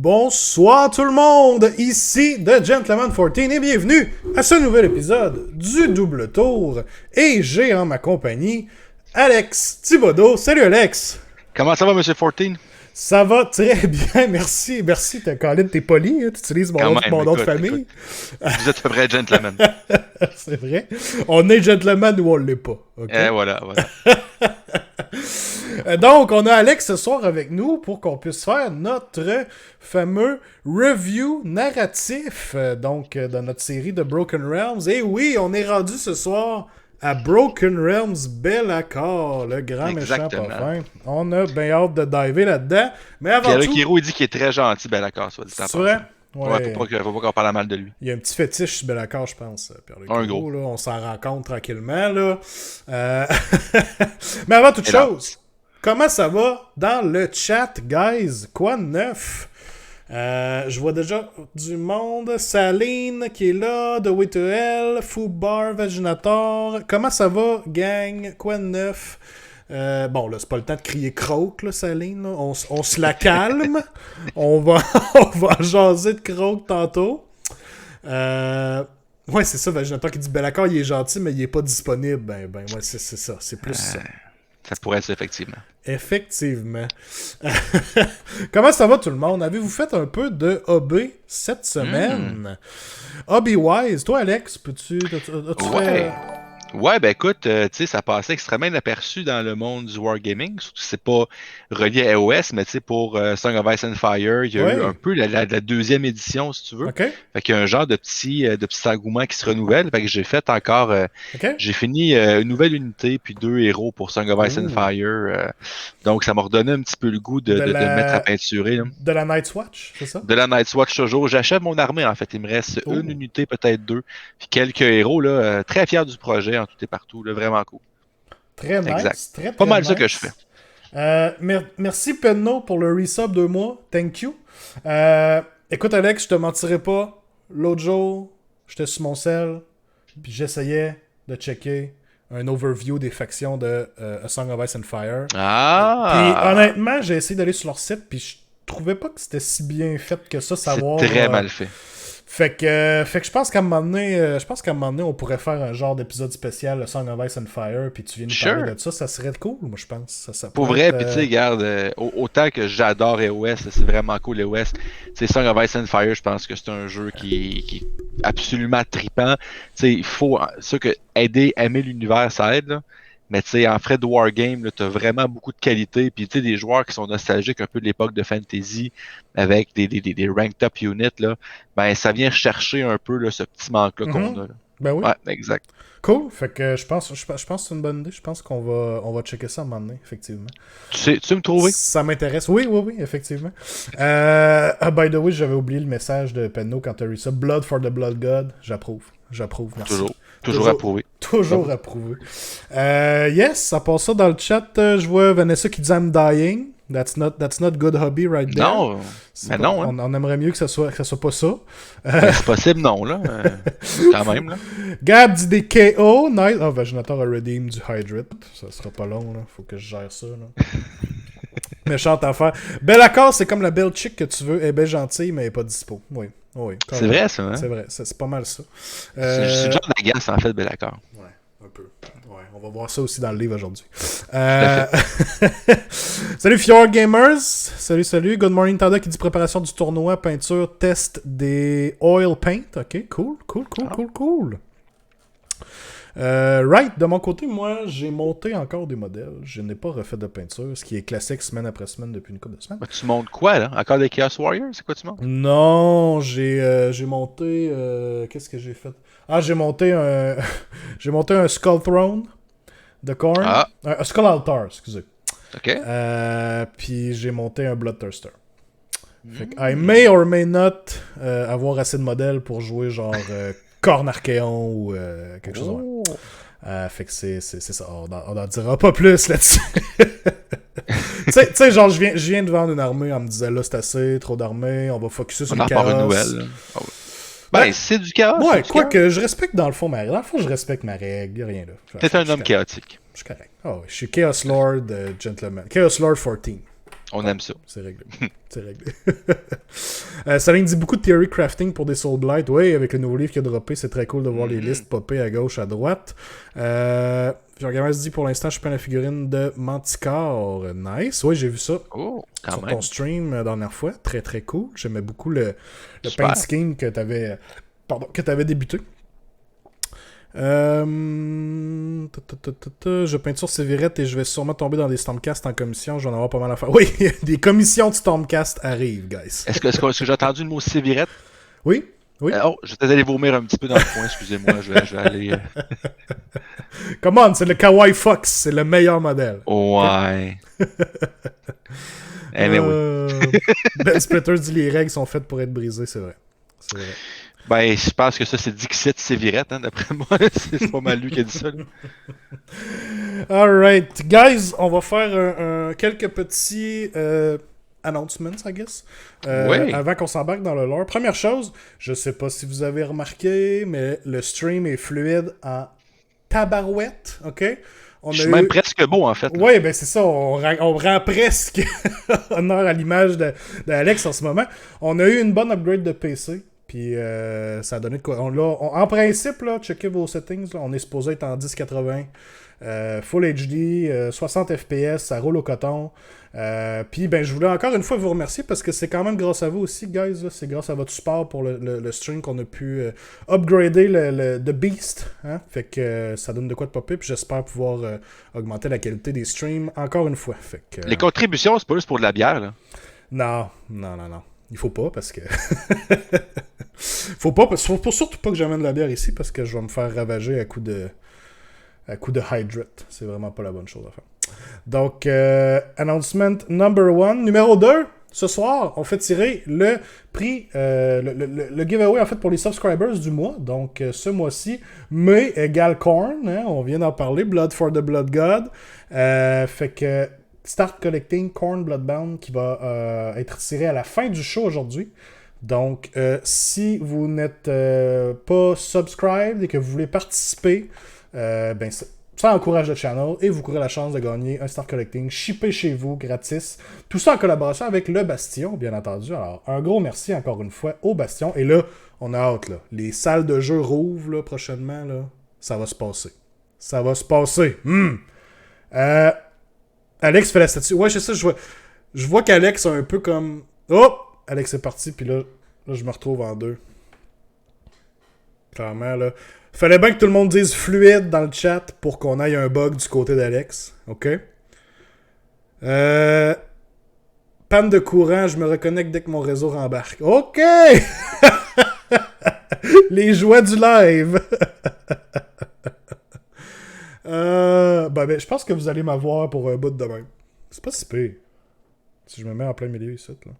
Bonsoir tout le monde, ici The Gentleman 14 et bienvenue à ce nouvel épisode du Double Tour. Et j'ai en ma compagnie Alex Thibodeau. Salut Alex! Comment ça va, Monsieur 14? Ça va très bien, merci. Merci, Colin, t'es poli, hein? Tu utilises mon nom de famille. Vous êtes un vrai gentleman. C'est vrai. On est gentleman ou on l'est pas. Okay? Voilà. Donc, on a Alex ce soir avec nous pour qu'on puisse faire notre fameux review narratif de notre série de Broken Realms. Et oui, on est rendu ce soir à Broken Realms Be'lakor, le grand méchant parfum. On a bien hâte de diver là-dedans. Mais avant Pierre-Luc tout... Hérault, il dit qu'il est très gentil, Be'lakor, soit dit en C'est vrai? Ouais, faut pas qu'on parle mal de lui. Il y a un petit fétiche sur Be'lakor, je pense, Pierre-Luc Un Hérault, gros. là, on s'en rend compte tranquillement. Là. Mais avant toute chose, comment ça va dans le chat, guys? Quoi de neuf? Je vois déjà du monde. Saline qui est là, The Way to Hell, Foobar, Vaginator. Comment ça va, gang? Quoi de neuf? Bon, là, c'est pas le temps de crier croque, là, Saline. Là. On se la calme. on va jaser de croque tantôt. Ouais, c'est ça, Vaginator qui dit Be'lakor, il est gentil, mais il est pas disponible. Ben, ouais, c'est ça. C'est plus ça. Ça pourrait être ça, effectivement. Effectivement. Comment ça va tout le monde? Avez-vous fait un peu de hobby cette semaine? Hobby-wise, toi Alex, peux-tu... As-tu fait... Ouais, ben écoute, tu sais, ça passait extrêmement inaperçu dans le monde du wargaming. Surtout que c'est pas relié à AOS, mais tu sais, pour Song of Ice and Fire, il y a eu un peu la deuxième édition, si tu veux. Okay. Fait qu'il y a un genre de petit engouement qui se renouvelle. Fait que j'ai fait encore... J'ai fini une nouvelle unité, puis 2 héros pour Song of Ice and Fire. Donc, ça m'a redonné un petit peu le goût de me mettre à peinturer. Là. De la Night's Watch, c'est ça? De la Night's Watch toujours. J'achève mon armée, en fait. Il me reste une unité, peut-être 2. Puis quelques héros, là. Très fier du projet, en tout et partout. Là, vraiment cool. Très nice. Exact. Très pas mal nice. ça que je fais. Merci Penno pour le resub 2 mois. Thank you. Écoute Alex, je te mentirai pas. L'autre jour, j'étais sur mon cell, puis j'essayais de checker un overview des factions de A Song of Ice and Fire. Puis honnêtement, j'ai essayé d'aller sur leur site, puis je trouvais pas que c'était si bien fait que ça, savoir... C'est très mal fait. Fait que je pense qu'à un moment donné, on pourrait faire un genre d'épisode spécial, le Song of Ice and Fire, puis tu viens nous parler de ça, ça serait cool, moi je pense. Ça pour vrai, puis tu sais, regarde, autant que j'adore EOS, c'est vraiment cool EOS. Tu sais, Song of Ice and Fire, je pense que c'est un jeu qui est absolument trippant. Tu sais, il faut, ça que aimer l'univers, ça aide, là. Mais tu sais, en frais de wargame, tu as vraiment beaucoup de qualité. Puis tu sais, des joueurs qui sont nostalgiques un peu de l'époque de Fantasy avec des ranked up units, là, ben ça vient chercher un peu là, ce petit manque-là qu'on a. Là. Ben oui. Ouais, exact. Cool. Fait que je pense que c'est une bonne idée. Je pense qu'on va checker ça à un moment donné, effectivement. Tu me trouves? Ça m'intéresse. Oui, effectivement. By the way, j'avais oublié le message de Penno quand tu as eu ça. Blood for the Blood God. J'approuve, merci. Toujours approuvé. Toujours approuvé. Yes, ça passe ça dans le chat. Je vois Vanessa qui dit I'm dying. That's not good hobby right there. Non, mais non. Hein. On aimerait mieux que ça soit pas ça. C'est possible, non, là. Quand même, là. Gab dit des KO. Nice. Ah, Vaginator a redeem du Hydrate. Ça sera pas long, là. Faut que je gère ça, là. Méchante affaire. Be'lakor, c'est comme la belle chick que tu veux. Elle est bien gentille, mais elle est pas dispo. Oui. C'est vrai, ça, hein? C'est vrai. C'est pas mal ça. C'est le genre d'agace, en fait, Be'lakor. Ouais, un peu. Ouais, on va voir ça aussi dans le livre aujourd'hui. Salut Fjord Gamers. Salut. Good morning Tada qui dit préparation du tournoi, peinture, test des oil paint. Ok, cool. Right, de mon côté, moi, j'ai monté encore des modèles. Je n'ai pas refait de peinture, ce qui est classique semaine après semaine depuis une couple de semaines. Tu montes quoi, là? Encore des Chaos Warriors? C'est quoi tu montes? Non, j'ai monté... qu'est-ce que j'ai fait? J'ai monté un... j'ai monté un Skull Throne de Khorne. Un Skull Altar, excusez. OK. Puis j'ai monté un Bloodthirster. Fait que I may or may not avoir assez de modèles pour jouer genre... Khorne Archaon ou quelque chose de même. Fait que c'est ça. On n'en dira pas plus là-dessus. Tu sais, genre, je viens de vendre une armée, on me disait là, c'est assez, trop d'armées, on va focusser sur le chaos. On en parle une nouvelle. Ben, c'est du chaos. Ouais, quoique, je respecte dans le fond ma règle. Dans le fond, je respecte ma règle, y'a rien là. T'es un homme chaotique. Je suis correct. Je suis Chaos Lord Gentleman. Chaos Lord 14. On aime ça. C'est réglé. C'est réglé. Saline dit beaucoup de theory crafting pour des Soul Blight. Oui, avec le nouveau livre qui a droppé, c'est très cool de voir les listes popper à gauche, à droite. Jean-Gamer dit pour l'instant, je peins la figurine de Manticore. Nice. Oui, j'ai vu ça. Oh, quand sur même. ton stream la dernière fois. Très très cool. J'aimais beaucoup le Super. paint scheme que t'avais débuté. Je peinture Sévérette et je vais sûrement tomber dans des Stormcast en commission. Je vais en avoir pas mal à faire. Oui, des commissions de Stormcast arrivent, guys. Est-ce que j'ai entendu le mot sévirette? Oui, oui. Oh, je vais peut-être aller vomir un petit peu dans le coin, excusez-moi, je vais aller... Come on, c'est le Kawaii Fox, c'est le meilleur modèle. Ouais. Eh ben oui. Ben Splitter dit les règles sont faites pour être brisées, c'est vrai. C'est vrai. Ben, je pense que ça, c'est Dixit Sévirette, hein, d'après moi. C'est pas mal lui qui a dit ça. Alright, guys, on va faire quelques petits announcements, I guess. Oui. Avant qu'on s'embarque dans le lore. Première chose, je sais pas si vous avez remarqué, mais le stream est fluide en tabarouette, ok? Je suis même presque beau, en fait. Oui, ben c'est ça, on rend presque honneur à l'image d'Alex en ce moment. On a eu une bonne upgrade de PC. Puis ça a donné de quoi. En principe, là, checkez vos settings. Là, on est supposé être en 1080, Full HD, 60 FPS, ça roule au coton. Puis ben, je voulais encore une fois vous remercier parce que c'est quand même grâce à vous aussi, guys. Là, c'est grâce à votre support pour le stream qu'on a pu upgrader le Beast. Hein? Fait que ça donne de quoi de popper. Puis j'espère pouvoir augmenter la qualité des streams encore une fois. Fait que, Les contributions, c'est pas juste pour de la bière, là. Non. Il faut pas parce que. Faut surtout pas que j'amène de la bière ici parce que je vais me faire ravager à coup de hydrate. C'est vraiment pas la bonne chose à faire. Donc, announcement number 1. Numéro 2, ce soir, on fait tirer le prix, le giveaway en fait pour les subscribers du mois. Donc, ce mois-ci, mai égale corn. Hein, on vient d'en parler. Blood for the Blood God. Fait que. Start collecting Corn Bloodbound qui va être tiré à la fin du show aujourd'hui. Donc, si vous n'êtes pas subscribed et que vous voulez participer, ben ça encourage le channel et vous courez la chance de gagner un Start Collecting shippé chez vous, gratis. Tout ça en collaboration avec le Bastion, bien entendu. Alors, un gros merci encore une fois au Bastion. Et là, on a hâte, là. Les salles de jeu rouvrent là, prochainement. Là. Ça va se passer. Ça va se passer. Alex fait la statue. Ouais, c'est ça, je vois qu'Alex a un peu comme... Oh! Alex est parti, puis là, je me retrouve en deux. Clairement, là. Fallait bien que tout le monde dise fluide dans le chat pour qu'on aille un bug du côté d'Alex. OK? Panne de courant, je me reconnecte dès que mon réseau rembarque. OK! Les joies du live! Ben, je pense que vous allez m'avoir pour un bout de demain. C'est pas si pire. Si je me mets en plein milieu ici, là.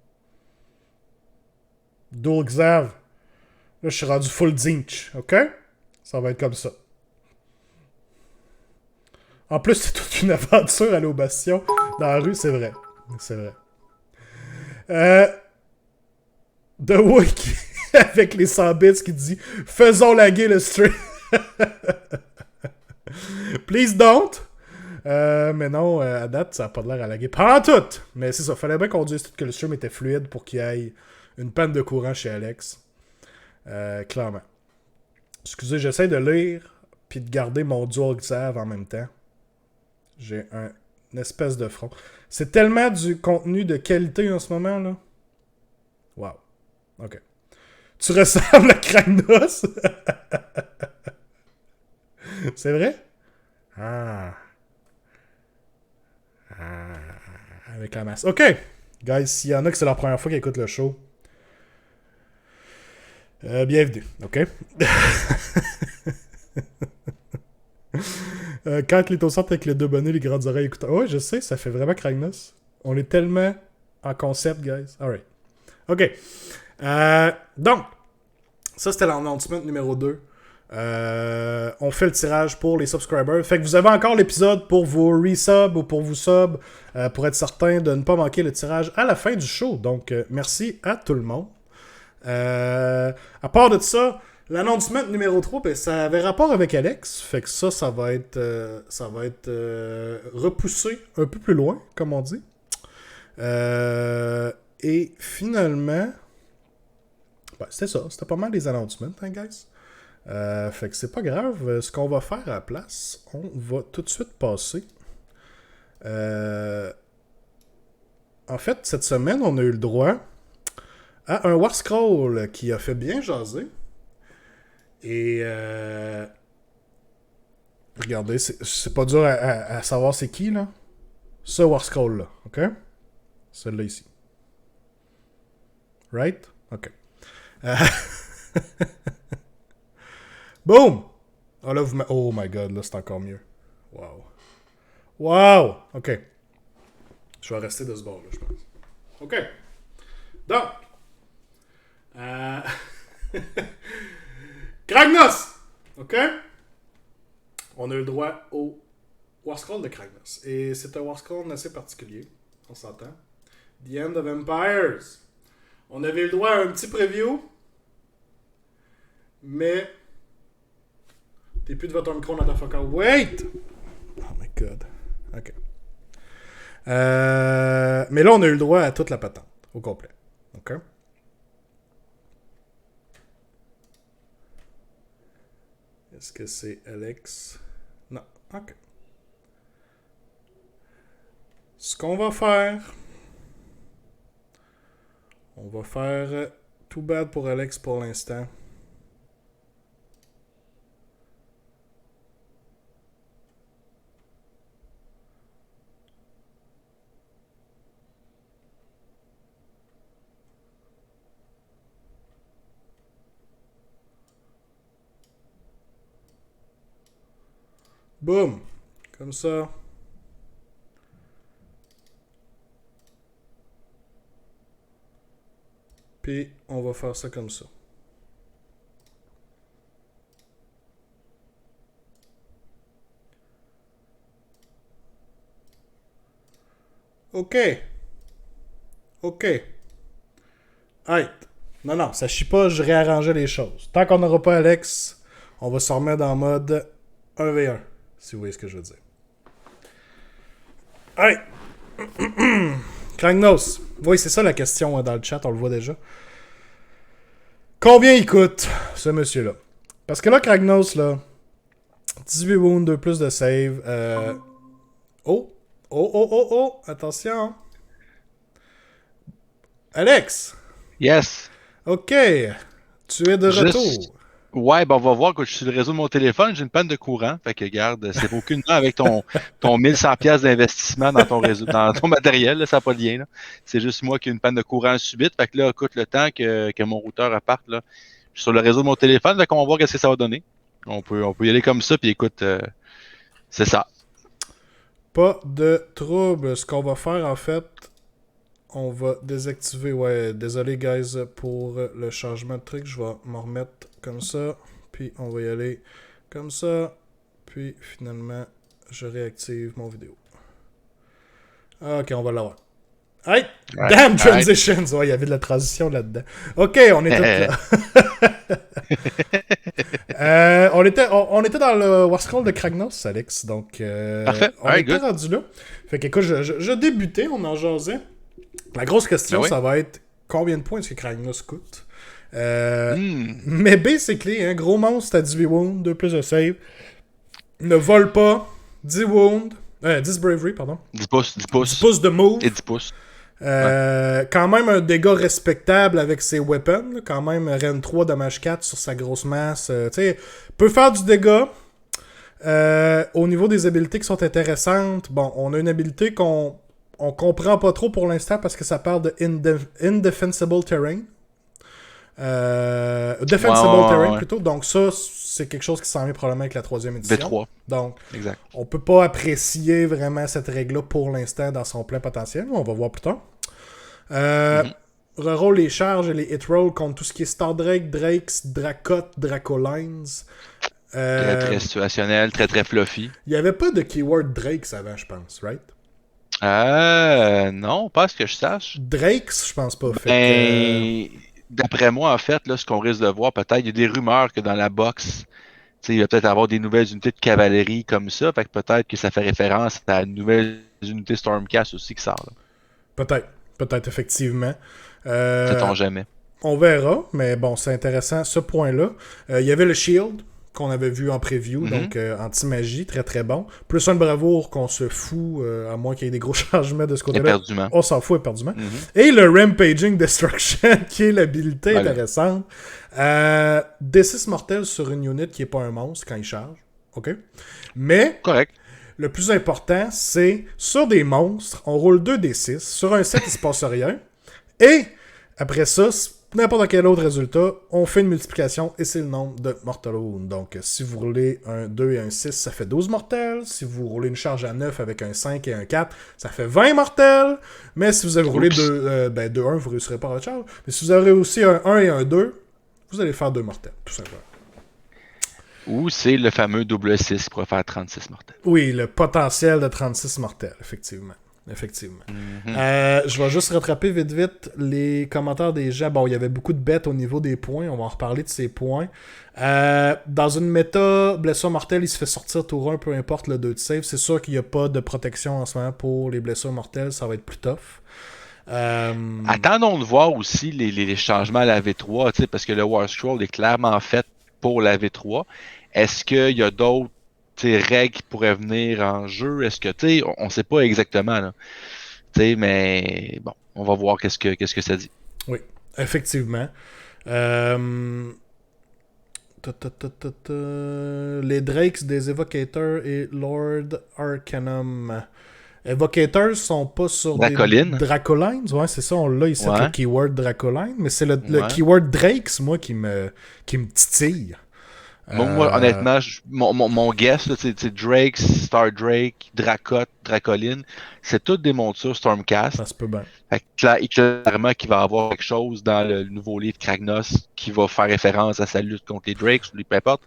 Xav. Là, je suis rendu full zinch, ok? Ça va être comme ça. En plus, c'est toute une aventure aller au Bastion. Dans la rue, c'est vrai. C'est vrai. The Wiki avec les 100 bits qui dit « Faisons laguer le stream. » Please don't. Mais non, à date, ça n'a pas l'air à laguer. Pendant tout! Mais c'est ça, fallait bien qu'on dise que le stream était fluide pour qu'il y ait une panne de courant chez Alex. Clairement. Excusez, j'essaie de lire puis de garder mon dual Xav en même temps. J'ai une espèce de front. C'est tellement du contenu de qualité en ce moment, là. Wow. OK. Tu ressembles à Kragnos? C'est vrai? Avec la masse. OK. Guys, s'il y en a que c'est la première fois qu'ils écoutent le show, bienvenue. OK? Quand il est au centre avec les deux bonnets, les grandes oreilles écouteurs. Ouais, je sais, ça fait vraiment Kragnos. On est tellement en concept, guys. Alright. OK. Donc, ça c'était l'announcement numéro 2. On fait le tirage pour les subscribers. Fait que vous avez encore l'épisode pour vos resubs ou pour vous sub pour être certain de ne pas manquer le tirage à la fin du show. Donc, merci à tout le monde. À part de ça, l'annoncement numéro 3, ben, ça avait rapport avec Alex. Fait que ça va être repoussé un peu plus loin, comme on dit. Et finalement, ben, c'était ça. C'était pas mal les announcements, hein, guys? Fait que c'est pas grave. Ce qu'on va faire à la place, on va tout de suite passer. En fait, cette semaine, on a eu le droit à un War Scroll qui a fait bien jaser. Et regardez, c'est pas dur à savoir c'est qui, là. Ce War Scroll-là, ok? Celle-là ici. Right? Ok. Euh, Boom! Oh, là, oh my god, là, c'est encore mieux. Wow. Wow! Ok. Je vais rester de ce bord-là, je pense. Ok. Donc. Euh... Kragnos! Ok? On a eu le droit au War Scroll de Kragnos. Et c'est un War Scroll assez particulier. On s'entend. The End of Empires. On avait eu le droit à un petit preview. Mais. T'es plus de votre micro, motherfucker. Wait! Oh my god. Ok. Mais là, on a eu le droit à toute la patente. Au complet. Ok? Est-ce que c'est Alex? Non. Ok. Ce qu'on va faire... On va faire tout bad pour Alex pour l'instant. Boum! Comme ça. Puis, on va faire ça comme ça. OK. OK. Hey. Non, non, ça chie pas, je réarrangeais les choses. Tant qu'on n'aura pas Alex, on va se remettre en mode 1v1. Si vous voyez ce que je veux dire. Hey! Kragnos. Oui, c'est ça la question dans le chat, on le voit déjà. Combien il coûte, ce monsieur-là? Parce que là, Kragnos, là, 18 wounds, 2 plus de save. Oh! Oh, oh, oh, oh! Attention! Alex! Yes! OK! Tu es de retour. Ouais, ben on va voir que je suis sur le réseau de mon téléphone, j'ai une panne de courant. Fait que garde, c'est aucunement avec ton 1100$ d'investissement dans ton réseau, dans ton matériel, là, ça n'a pas de lien. Là. C'est juste moi qui ai une panne de courant subite. Fait que là, écoute, le temps que mon routeur reparte, là, je suis sur le réseau de mon téléphone, fait qu'on va voir ce que ça va donner. On peut y aller comme ça, puis écoute, c'est ça. Pas de trouble. Ce qu'on va faire, en fait, on va désactiver. Ouais, désolé, guys, pour le changement de truc. Je vais m'en remettre comme ça. Puis, on va y aller comme ça. Puis, finalement, je réactive mon vidéo. Ok, on va l'avoir. Hey! Ouais. Damn transitions! Ouais, il y avait de la transition là-dedans. Ok, on est tous là. on était dans le War Scroll de Kragnos, Alex. Donc, on était rendu là. Fait que, écoute, je débutais, on en jasait. La grosse question, ça va être combien de points est-ce que Kragnos coûte? Mais basically, un gros monstre à 18 wounds, 2 plus de save, ne vole pas, 10 wounds, 10 bravery, pardon. 10 pouces. 10 pouces de move. Et 10 pouces. Quand même un dégât respectable avec ses weapons. Là. Quand même, Ren 3, dommage 4 sur sa grosse masse. Peut faire du dégât. Au niveau des habiletés qui sont intéressantes, bon, on a une habilité qu'on comprend pas trop pour l'instant parce que ça parle de Indefensible Terrain. Defensible Terrain plutôt. Donc ça, c'est quelque chose qui s'en vient probablement avec la 3e édition. V3. Donc, exact. On peut pas apprécier vraiment cette règle-là pour l'instant dans son plein potentiel. On va voir plus tard. Reroll les charges et les hit rolls contre tout ce qui est Star Drake, Drakes, Dracot, Dracolines. Très, très situationnel, très, très fluffy. Il n'y avait pas de keyword Drakes avant, je pense, right? Non, pas à ce que je sache. Drakes, je pense pas. D'après moi, en fait, là, ce qu'on risque de voir, peut-être, il y a des rumeurs que dans la box, il va peut-être avoir des nouvelles unités de cavalerie comme ça. Fait que peut-être que ça fait référence à une nouvelle unité Stormcast aussi qui sort. Là. Peut-être, effectivement. Sait-on jamais. On verra, mais bon, c'est intéressant, ce point-là. Il y avait le Shield, qu'on avait vu en preview, donc anti-magie, très très bon. Plus un bravoure qu'on se fout, à moins qu'il y ait des gros changements de ce côté-là. Éperdument. On s'en fout éperdument. Et le Rampaging Destruction, qui est l'habilité intéressante. D6 mortel sur une unit qui n'est pas un monstre quand il charge. OK? Mais... Correct. Le plus important, c'est sur des monstres, on roule 2d6. Sur un set, il se passe rien. Et après ça, n'importe quel autre résultat, on fait une multiplication et c'est le nombre de Mortal Wound. Donc, si vous roulez un 2 et un 6, ça fait 12 mortels. Si vous roulez une charge à 9 avec un 5 et un 4, ça fait 20 mortels. Mais si vous avez roulé 2-1, vous ne réussirez pas à votre charge. Mais si vous avez aussi un 1 et un 2, vous allez faire 2 mortels, tout simplement. Ou c'est le fameux double 6 qui pourrait faire 36 mortels. Oui, le potentiel de 36 mortels, effectivement. Je vais juste rattraper vite les commentaires des gens. Bon, il y avait beaucoup de bêtes au niveau des points. On va en reparler de ces points. Dans une méta, blessure mortelle, il se fait sortir tour 1, peu importe le 2 de save. C'est sûr qu'il n'y a pas de protection en ce moment pour les blessures mortelles. Ça va être plus tough. Attendons de voir aussi les changements à la V3, parce que le War Scroll est clairement fait pour la V3. Est-ce qu'il y a d'autres règles qui pourraient venir en jeu? Est-ce que, on ne sait pas exactement, là. Mais bon, on va voir qu'est-ce que ça dit. Oui, effectivement. Les Drakes des Evocators et Lord Arcanum. Evocators sont pas sur Dracoline. Des Dracolines. Ouais, c'est ça, on l'a ici, le keyword Dracoline. Mais c'est le keyword Drakes, moi, qui me titille. Moi, honnêtement, mon guess, c'est Drake, Star Drake, Dracotte, Dracoline, c'est toutes des montures Stormcast. Ça se peut bien. Fait que clairement qu'il va y avoir quelque chose dans le nouveau livre Kragnos qui va faire référence à sa lutte contre les Drakes ou les peu importe.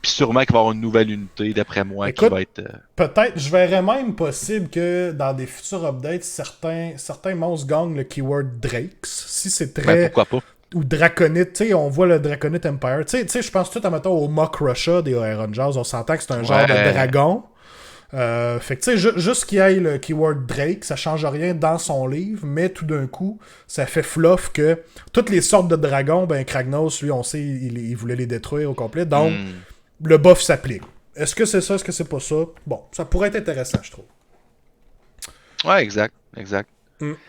Puis sûrement qu'il va y avoir une nouvelle unité, d'après moi, qui va être... Peut-être, je verrais même possible que dans des futurs updates, certains monstres gagnent le keyword Drakes. Si c'est très... Ben, pourquoi pas? Ou Draconite, tu sais, on voit le Draconite Empire. Tu sais, je pense tout à mettons au Mock Russia des Iron Jaws, on s'entend que c'est un genre de dragon. Fait que tu sais, juste qu'il y ait le keyword Drake, ça change rien dans son livre, mais tout d'un coup, ça fait fluff que toutes les sortes de dragons, ben Kragnos, lui, on sait, il voulait les détruire au complet, donc le buff s'applique. Est-ce que c'est ça, est-ce que c'est pas ça? Bon, ça pourrait être intéressant, je trouve. Ouais, exact.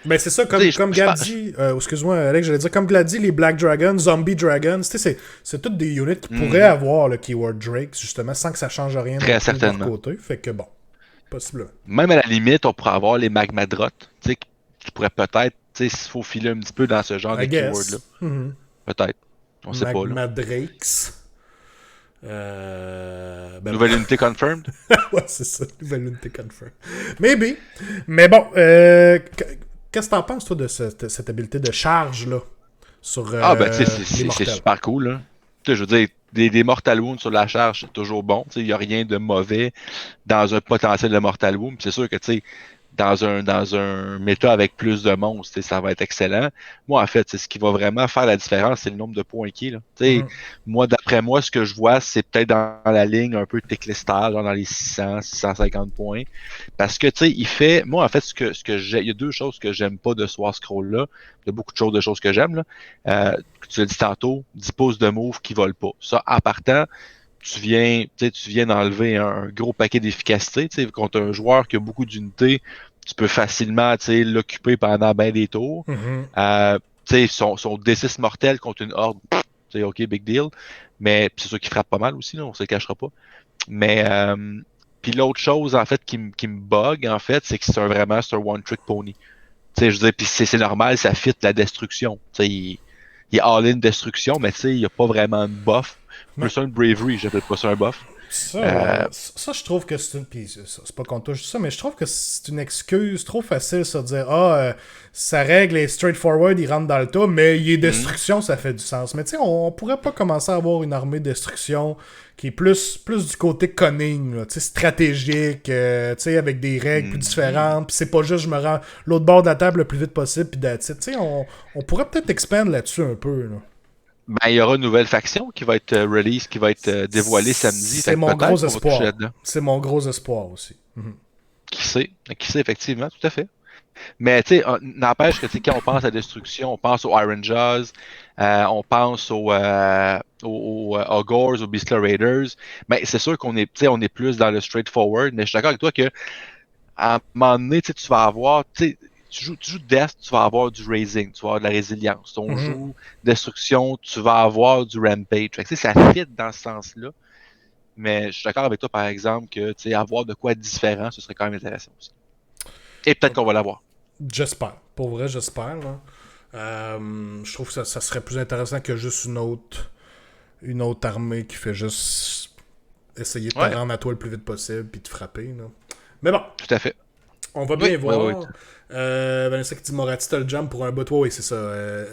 Ben c'est ça, comme Glady, excuse-moi Alex, j'allais dire, comme Glady, les Black Dragons, Zombie Dragons, c'est toutes des units qui pourraient avoir le keyword Drake, justement, sans que ça change rien très de leur côté. Fait que bon, possible. Même à la limite, on pourrait avoir les Magmadrottes, qui pourraient peut-être, s'il faut filer un petit peu dans ce genre de keyword-là. Peut-être. On sait pas. Magmadrakes. Nouvelle unité confirmed? Ouais, c'est ça, nouvelle unité confirmed. Maybe. Mais bon, qu'est-ce que t'en penses, toi, de cette habilité de charge-là? C'est super cool, là. Je veux dire, des Mortal Wounds sur la charge, c'est toujours bon. Il n'y a rien de mauvais dans un potentiel de Mortal Wound. C'est sûr que, dans un méta avec plus de monstres, ça va être excellent. Moi, en fait, ce qui va vraiment faire la différence, c'est le nombre de points qui est. Moi, d'après moi, ce que je vois, c'est peut-être dans la ligne un peu Teclistar, genre dans les 600, 650 points. Parce que, il fait... Moi, en fait, il y a deux choses que j'aime pas de ce War Scroll-là. Il y a beaucoup de choses que j'aime, là. Tu l'as dit tantôt, 10 pouces de move qui volent pas. Ça, en partant... Tu viens d'enlever un gros paquet d'efficacité. Contre un joueur qui a beaucoup d'unités, tu peux facilement l'occuper pendant bien des tours. Son D6 mortel contre une horde, ok, big deal. Mais c'est sûr qu'il frappe pas mal aussi, là, on se le cachera pas. Mais puis l'autre chose, en fait, qui me bug, en fait, c'est que c'est un one-trick pony. Je veux dire, puis c'est normal, ça fit la destruction. Il est all-in destruction, mais il n'y a pas vraiment de buff. Plus un bravery, j'appelle pas ça un buff. Ça, je trouve que c'est une... Puis c'est pas qu'on touche ça, mais je trouve que c'est une excuse trop facile, ça, de dire sa règle est straightforward, il rentre dans le tas, mais il est destruction, ça fait du sens. Mais tu sais, on pourrait pas commencer à avoir une armée de destruction qui est plus du côté cunning, stratégique, avec des règles plus différentes, puis c'est pas juste je me rends l'autre bord de la table le plus vite possible, puis that's it. On pourrait peut-être expand là-dessus un peu, là. Ben, il y aura une nouvelle faction qui va être release, qui va être dévoilée samedi. C'est mon gros espoir. C'est mon gros espoir aussi. Qui sait, effectivement, tout à fait. Mais tu sais, n'empêche que quand on pense à Destruction, on pense aux Iron Jaws, on pense aux Ogors, aux Beastly Raiders. Mais c'est sûr qu'on est, on est plus dans le straightforward. Mais je suis d'accord avec toi que à un moment donné, tu vas avoir, tu joues Death, tu vas avoir du Raising, tu vas avoir de la résilience. On joue Destruction, tu vas avoir du Rampage. Fait que, ça fit dans ce sens-là. Mais je suis d'accord avec toi, par exemple, que avoir de quoi différent, ce serait quand même intéressant aussi. Et peut-être qu'on va l'avoir. J'espère. Pour vrai, j'espère. Là. Je trouve que ça serait plus intéressant que juste une autre armée qui fait juste essayer de te rendre à toi le plus vite possible puis de frapper. Là. Mais bon. Tout à fait. On va bien voir. Vanessa qui dit Moratti, t'as le jump pour un bot. Oui, c'est ça.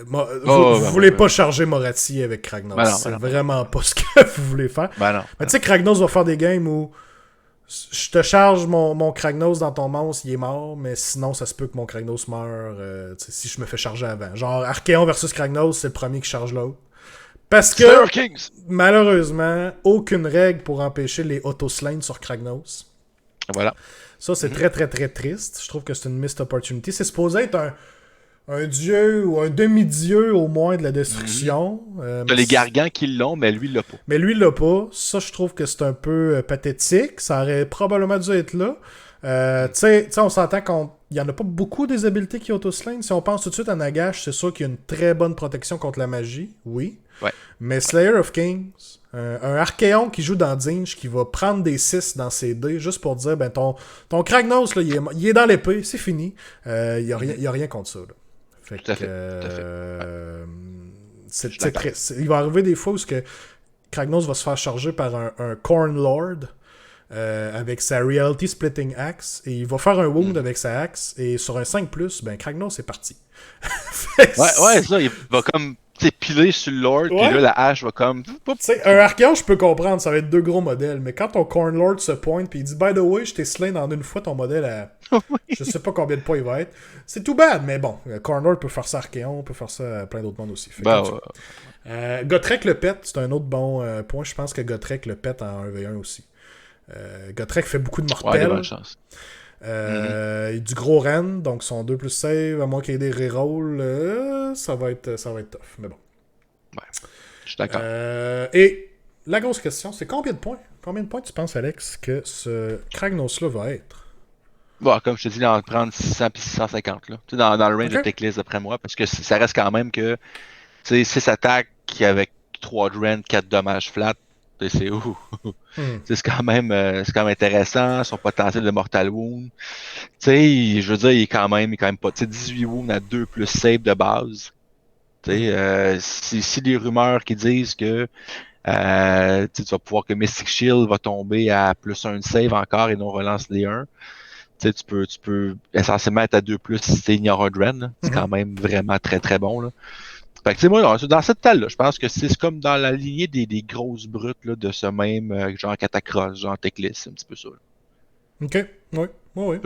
Vous voulez pas charger Moratti avec Kragnos. C'est vraiment pas ce que vous voulez faire. Mais tu sais, Kragnos va faire des games où je te charge mon Kragnos dans ton monstre, il est mort, mais sinon, ça se peut que mon Kragnos meure si je me fais charger avant. Genre, Archéon versus Kragnos, c'est le premier qui charge l'autre. Parce que, malheureusement, aucune règle pour empêcher les auto-slains sur Kragnos. Voilà. Ça, c'est très, très, très triste. Je trouve que c'est une missed opportunity. C'est supposé être un dieu ou un demi-dieu, au moins, de la destruction. T'as les Gargants qui l'ont, mais lui, il l'a pas. Mais lui, il l'a pas. Ça, je trouve que c'est un peu pathétique. Ça aurait probablement dû être là. Tu sais, on s'entend qu'il n'y en a pas beaucoup des habiletés qui auto-slain. Si on pense tout de suite à Nagash, c'est sûr qu'il y a une très bonne protection contre la magie. Oui. Ouais. Mais Slayer of Kings, un Archéon qui joue dans Zinj, qui va prendre des 6 dans ses dés, juste pour dire, ben ton Kragnos, là, il est dans l'épée, c'est fini. Il n'y a rien contre ça. Là. Fait tout à fait. C'est triste. Il va arriver des fois où Kragnos va se faire charger par un Corn Lord avec sa Reality Splitting Axe, et il va faire un wound avec sa axe, et sur un 5+, ben Kragnos est parti. ouais, ça, il va comme piler sur le Lord, puis là, la hache va comme... Un Archéon, je peux comprendre, ça va être 2 gros modèles, mais quand ton Corn Lord se pointe, puis il dit « By the way, je t'ai slain en une fois ton modèle à... je sais pas combien de points il va être. » C'est tout bad, mais bon, Corn Lord peut faire ça à Archéon, peut faire ça à plein d'autres mondes aussi. Gotrek le pète, c'est un autre bon point. Je pense que Gotrek le pète en 1v1 aussi. Gotrek fait beaucoup de mortels. Ouais, bonne chance. Du gros Ren, donc son 2+ save, à moins qu'il y ait des rerolls, ça va être tough, mais bon. Ouais, je suis d'accord. Et la grosse question, c'est combien de points? Combien de points tu penses, Alex, que ce Kragnos-là va être? Bon, comme je te dis, il va en prendre 600 puis 650, là. Tu sais, dans le range de Techlist, d'après moi, parce que ça reste quand même que, tu sais, 6 attaques avec 3 Dren, 4 dommages flat, c'est où? C'est quand même intéressant, son potentiel de Mortal Wound. Tu sais, je veux dire, il est quand même pas. Tu sais, 18 wounds à 2+ save de base. Tu sais, si les rumeurs qui disent que tu vas pouvoir que Mystic Shield va tomber à +1 save encore et non relance les 1. Tu sais, tu peux essentiellement être à 2+ si tu ignores un Dren. C'est quand même vraiment très très bon, là. Fait que, tu sais, moi, dans cette taille-là, je pense que c'est comme dans la lignée des grosses brutes là, de ce même genre Catacross, genre Techlist, c'est un petit peu ça. Là. Ok, oui.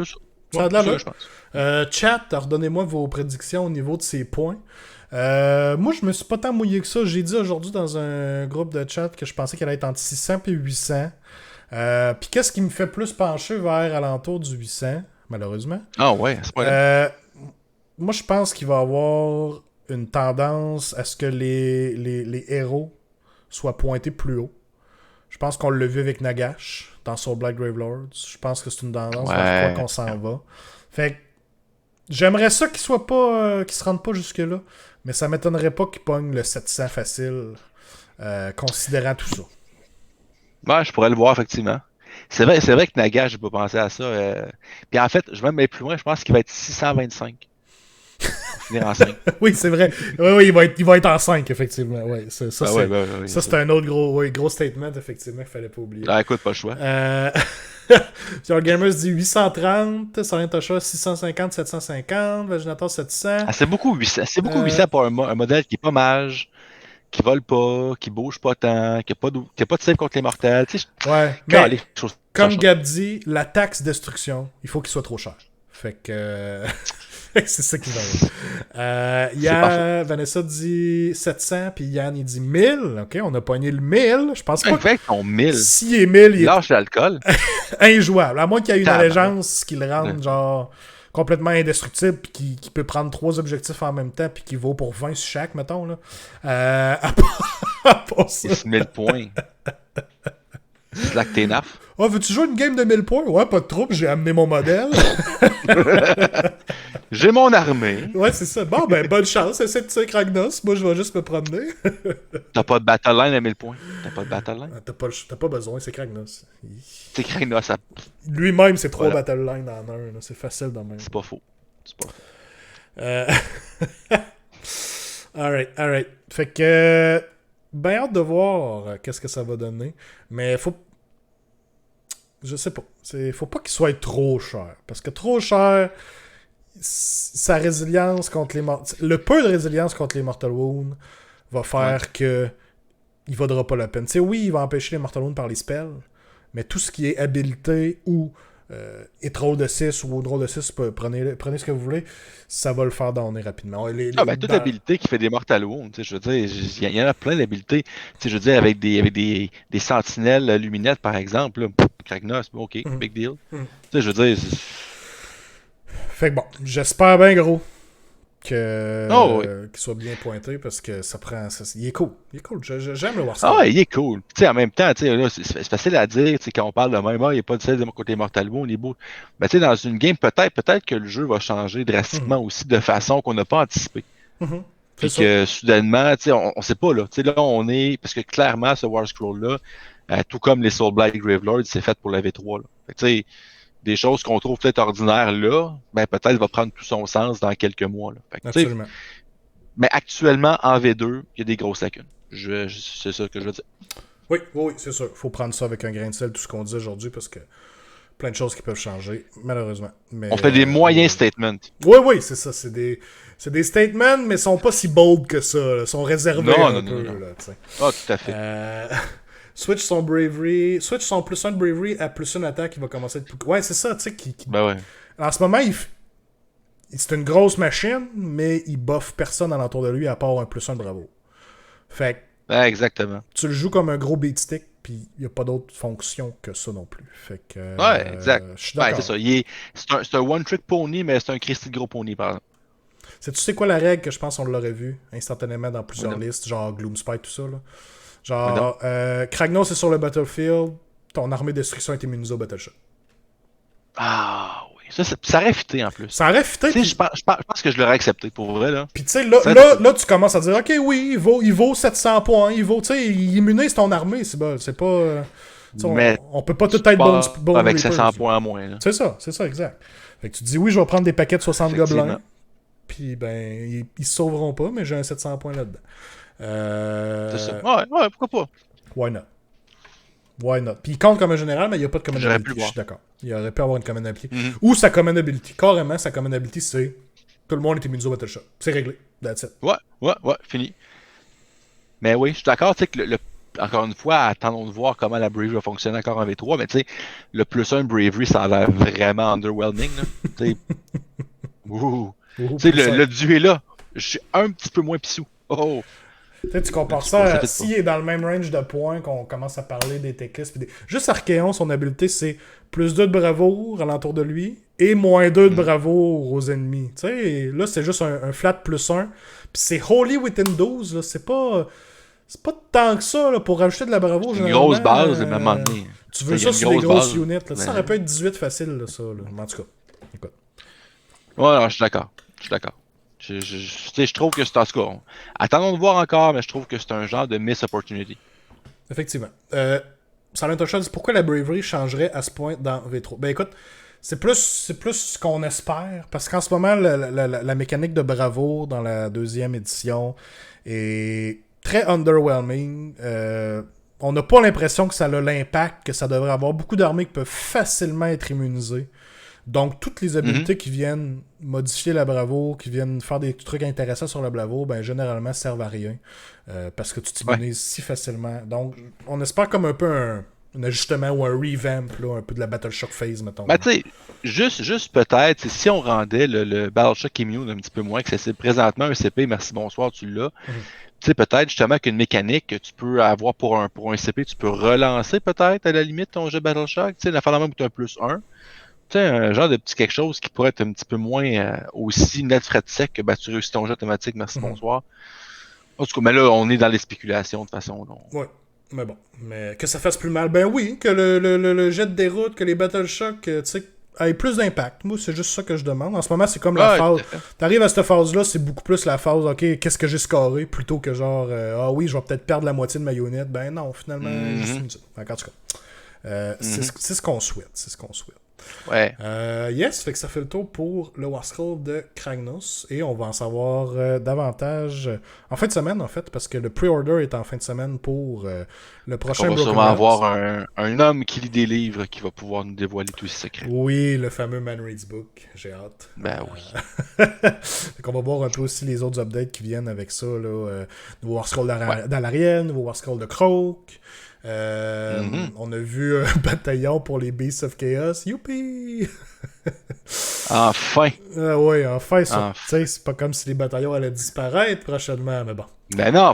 Ça a de la je pense. Chat, redonnez-moi vos prédictions au niveau de ces points. Moi, je me suis pas tant mouillé que ça. J'ai dit aujourd'hui dans un groupe de chat que je pensais qu'elle allait être entre 600 et 800. Puis qu'est-ce qui me fait plus pencher vers alentour du 800, malheureusement? Ah ouais, c'est pas moi, je pense qu'il va y avoir une tendance à ce que les héros soient pointés plus haut. Je pense qu'on l'a vu avec Nagash dans Soul Black Gravelords. Je pense que c'est une tendance vers quoi qu'on s'en va. Fait que j'aimerais ça qu'il soit pas qu'il se rende pas jusque-là, mais ça m'étonnerait pas qu'il pogne le 700 facile, considérant tout ça. Ouais, je pourrais le voir, effectivement. C'est vrai que Nagash, j'ai pas pensé à ça. Puis en fait, je vais même aller plus loin, je pense qu'il va être 625. Finir en 5. Oui, c'est vrai. Oui, il va être en 5, effectivement. Ouais, ça, c'est un autre gros statement, effectivement, qu'il fallait pas oublier. Ah, écoute, pas le choix. Sur Gamers dit 830, Salentocha 650, 750, Vaginator 700. Ah, c'est beaucoup 800. C'est beaucoup 800 pour un modèle qui est pas mage, qui vole pas, qui bouge pas tant, qui a pas de save contre les mortels. Tu sais, mais comme Gab dit, la taxe destruction, il faut qu'il soit trop cher. Fait que... c'est ça qui va être. Vanessa dit 700, puis Yann, il dit 1000. OK, on a pogné le 1000. Je pense pas que 1000. S'il est 1000, il lâche l'alcool. injouable. À moins qu'il y ait une allégeance qui le rende genre complètement indestructible, puis qui peut prendre 3 objectifs en même temps, puis qui vaut pour 20 sur chaque, mettons. Là. À part ça. Il se met le point. Slack tes naf. Ah, veux-tu jouer une game de 1000 points? Ouais, pas de trouble, j'ai amené mon modèle. J'ai mon armée. Ouais, c'est ça. Bon, ben, bonne chance, essaie de tuer Kragnos. Moi, je vais juste me promener. T'as pas de battle line à 1000 points. T'as pas de battle line. T'as pas besoin, c'est Kragnos. C'est Kragnos, ça... Lui-même, c'est 3 Voilà. battle lines en un. Là. C'est facile de même. C'est pas faux. C'est pas faux. Alright. Fait que... Ben hâte de voir qu'est-ce que ça va donner. Mais faut... Je sais pas. Faut pas qu'il soit trop cher. Parce que trop cher, sa résilience contre les... Le peu de résilience contre les Mortal Wounds va faire que il vaudra pas la peine. Tu sais, oui, il va empêcher les Mortal Wounds par les spells, mais tout ce qui est habilité ou Roll de 6 ou Roll de 6, prenez ce que vous voulez, ça va le faire downer rapidement. Toute habilité qui fait des Mortal Wounds, je veux dire, il y en a plein d'habilités. Je veux dire, avec des sentinelles luminettes, par exemple, là, Kragnos, ok, big deal. Je veux dire... Fait que bon, j'espère bien gros qu'il soit bien pointé parce que ça prend... il est cool. J'aime le Warstar. Ah, il est cool. En même temps, là, c'est facile à dire quand on parle de même, il n'y a pas de celle de mon côté Mortal Wounds, il est beau. Mais dans une game, peut-être que le jeu va changer drastiquement aussi de façon qu'on n'a pas anticipé. Puis que soudainement, on sait pas, là. Là, on est... Parce que clairement, ce War Scroll-là, tout comme les Soulblight Gravelords, c'est fait pour la V3. Là. Fait que, des choses qu'on trouve peut-être ordinaires là, ben peut-être va prendre tout son sens dans quelques mois. Là. Fait que, absolument. Mais actuellement, en V2, il y a des grosses lacunes. C'est ça que je veux dire. Oui, c'est sûr. Faut prendre ça avec un grain de sel, tout ce qu'on dit aujourd'hui, parce que plein de choses qui peuvent changer, malheureusement. Mais, on fait des moyens statements. Oui, c'est ça. C'est des statements, mais ils sont pas si bold que ça. Là. Ils sont réservés un peu. Non. Là, tout à fait. Switch son bravery. Switch son plus 1 de bravery à plus 1 attaque, il va commencer à être plus... Ouais, c'est ça, tu sais. Ben ouais. En ce moment, c'est une grosse machine, mais il buffe personne alentour de lui à part un plus 1 de bravo. Fait que... exactement. Tu le joues comme un gros beatstick, puis il n'y a pas d'autre fonction que ça non plus. Fait que... ouais, exact. Je suis d'accord. C'est ça. C'est un one-trick pony, mais c'est un Christy de gros pony, par exemple. Tu sais quoi la règle que je pense qu'on l'aurait vu instantanément dans plusieurs listes, genre Gloomspite, tout ça, là? Genre, Kragnos est sur le battlefield, ton armée de destruction est immunisée au battleshot. Ah oui, ça aurait fité en plus. Ça aurait fité. Puis... Je pense que je l'aurais accepté pour vrai, là. Puis tu sais, là, tu commences à dire, ok, oui, il vaut 700 points, tu sais, il immunise ton armée, c'est pas... on peut pas tout être bon avec 700 points en moins, là. C'est ça, exact. Fait que tu te dis, oui, je vais prendre des paquets de 60 gobelins, puis ben, ils se sauveront pas, mais j'ai un 700 points là-dedans. C'est ça. Ouais, pourquoi pas? Why not? Puis il compte comme un général, mais il n'y a pas de common ability. Je suis d'accord. Il aurait pu avoir une common ability. Ou sa common ability. Carrément, sa common ability, c'est tout le monde est immunisé au battle shot. C'est réglé. That's it. Ouais, fini. Mais oui, je suis d'accord, tu sais, que encore une fois, attendons de voir comment la Bravery va fonctionner encore en V3, mais tu sais, le plus 1 Bravery, ça a l'air vraiment underwhelming, là. Tu sais, le dieu est là. Je suis un petit peu moins pissou. Oh! Tu compares ça, s'il est dans le même range de points qu'on commence à parler des techlistes. Juste Archéon, son habileté, c'est plus 2 de bravoure alentour de lui et moins 2 de bravoure aux ennemis. Tu sais, là, c'est juste un flat plus 1. Puis c'est Holy Within 12, là. C'est pas tant que ça là, pour rajouter de la bravoure. C'est une grosse base, à un moment donné. Tu veux ça sur les grosses units. Là. Ça aurait pu être 18 facile, là, ça. Là. En tout cas, écoute. Ouais, je suis d'accord. Je trouve que c'est en tout cas. Attendons de voir encore, mais je trouve que c'est un genre de miss opportunity. Effectivement. Silent Ocean, pourquoi la Bravery changerait à ce point dans V3? Ben écoute, c'est plus ce qu'on espère, parce qu'en ce moment, la mécanique de bravoure dans la 2e édition est très underwhelming. On n'a pas l'impression que ça a l'impact que ça devrait avoir. Beaucoup d'armées qui peuvent facilement être immunisées. Donc, toutes les habiletés qui viennent modifier la bravoure, qui viennent faire des trucs intéressants sur la bravoure, ben généralement servent à rien. Parce que tu t'immunises si facilement. Donc, on espère comme un peu un ajustement ou un revamp, là, un peu de la Battle Shock phase, mettons. Ben, tu sais, juste peut-être, si on rendait le Battle Shock immune un petit peu moins accessible. Présentement, un CP, merci, bonsoir, tu l'as. Tu sais, peut-être justement qu'une mécanique que tu peux avoir pour un CP, tu peux relancer peut-être à la limite ton jeu Battle Shock. Tu sais, la fin de même où tu as un plus 1. sais, un genre de petit quelque chose qui pourrait être un petit peu moins aussi net frais de sec que tu réussis ton jet automatique, merci, bonsoir. En tout cas, mais là, on est dans les spéculations de toute façon. Ouais. Mais bon. Mais que ça fasse plus mal, ben oui, que le jet de déroute, que les Battle Shock, tu sais, aient plus d'impact. Moi, c'est juste ça que je demande. En ce moment, c'est comme la phase. T'arrives à cette phase-là, c'est beaucoup plus la phase, ok, qu'est-ce que j'ai scoré, plutôt que genre, ah oui, je vais peut-être perdre la moitié de ma unit. Ben non, finalement, juste une... En tout cas, c'est ce qu'on souhaite. C'est ce qu'on souhaite. Ouais. Yes, fait que ça fait le tour pour le War Scroll de Kragnos et on va en savoir davantage en fin de semaine, en fait, parce que le pre-order est en fin de semaine pour le prochain Broken Realms. On va sûrement avoir un homme qui lit des livres qui va pouvoir nous dévoiler tous ses secrets. Oui, le fameux Man Reads Book, j'ai hâte. Ben oui. Fait qu'on va voir un peu aussi les autres updates qui viennent avec ça, là. Nouveau War Scroll d'Alariel, nouveau War Scroll de Croak. On a vu un bataillon pour les Beasts of Chaos. Youpi! Enfin! Oui, enfin. C'est pas comme si les bataillons allaient disparaître prochainement, mais bon. Ben non.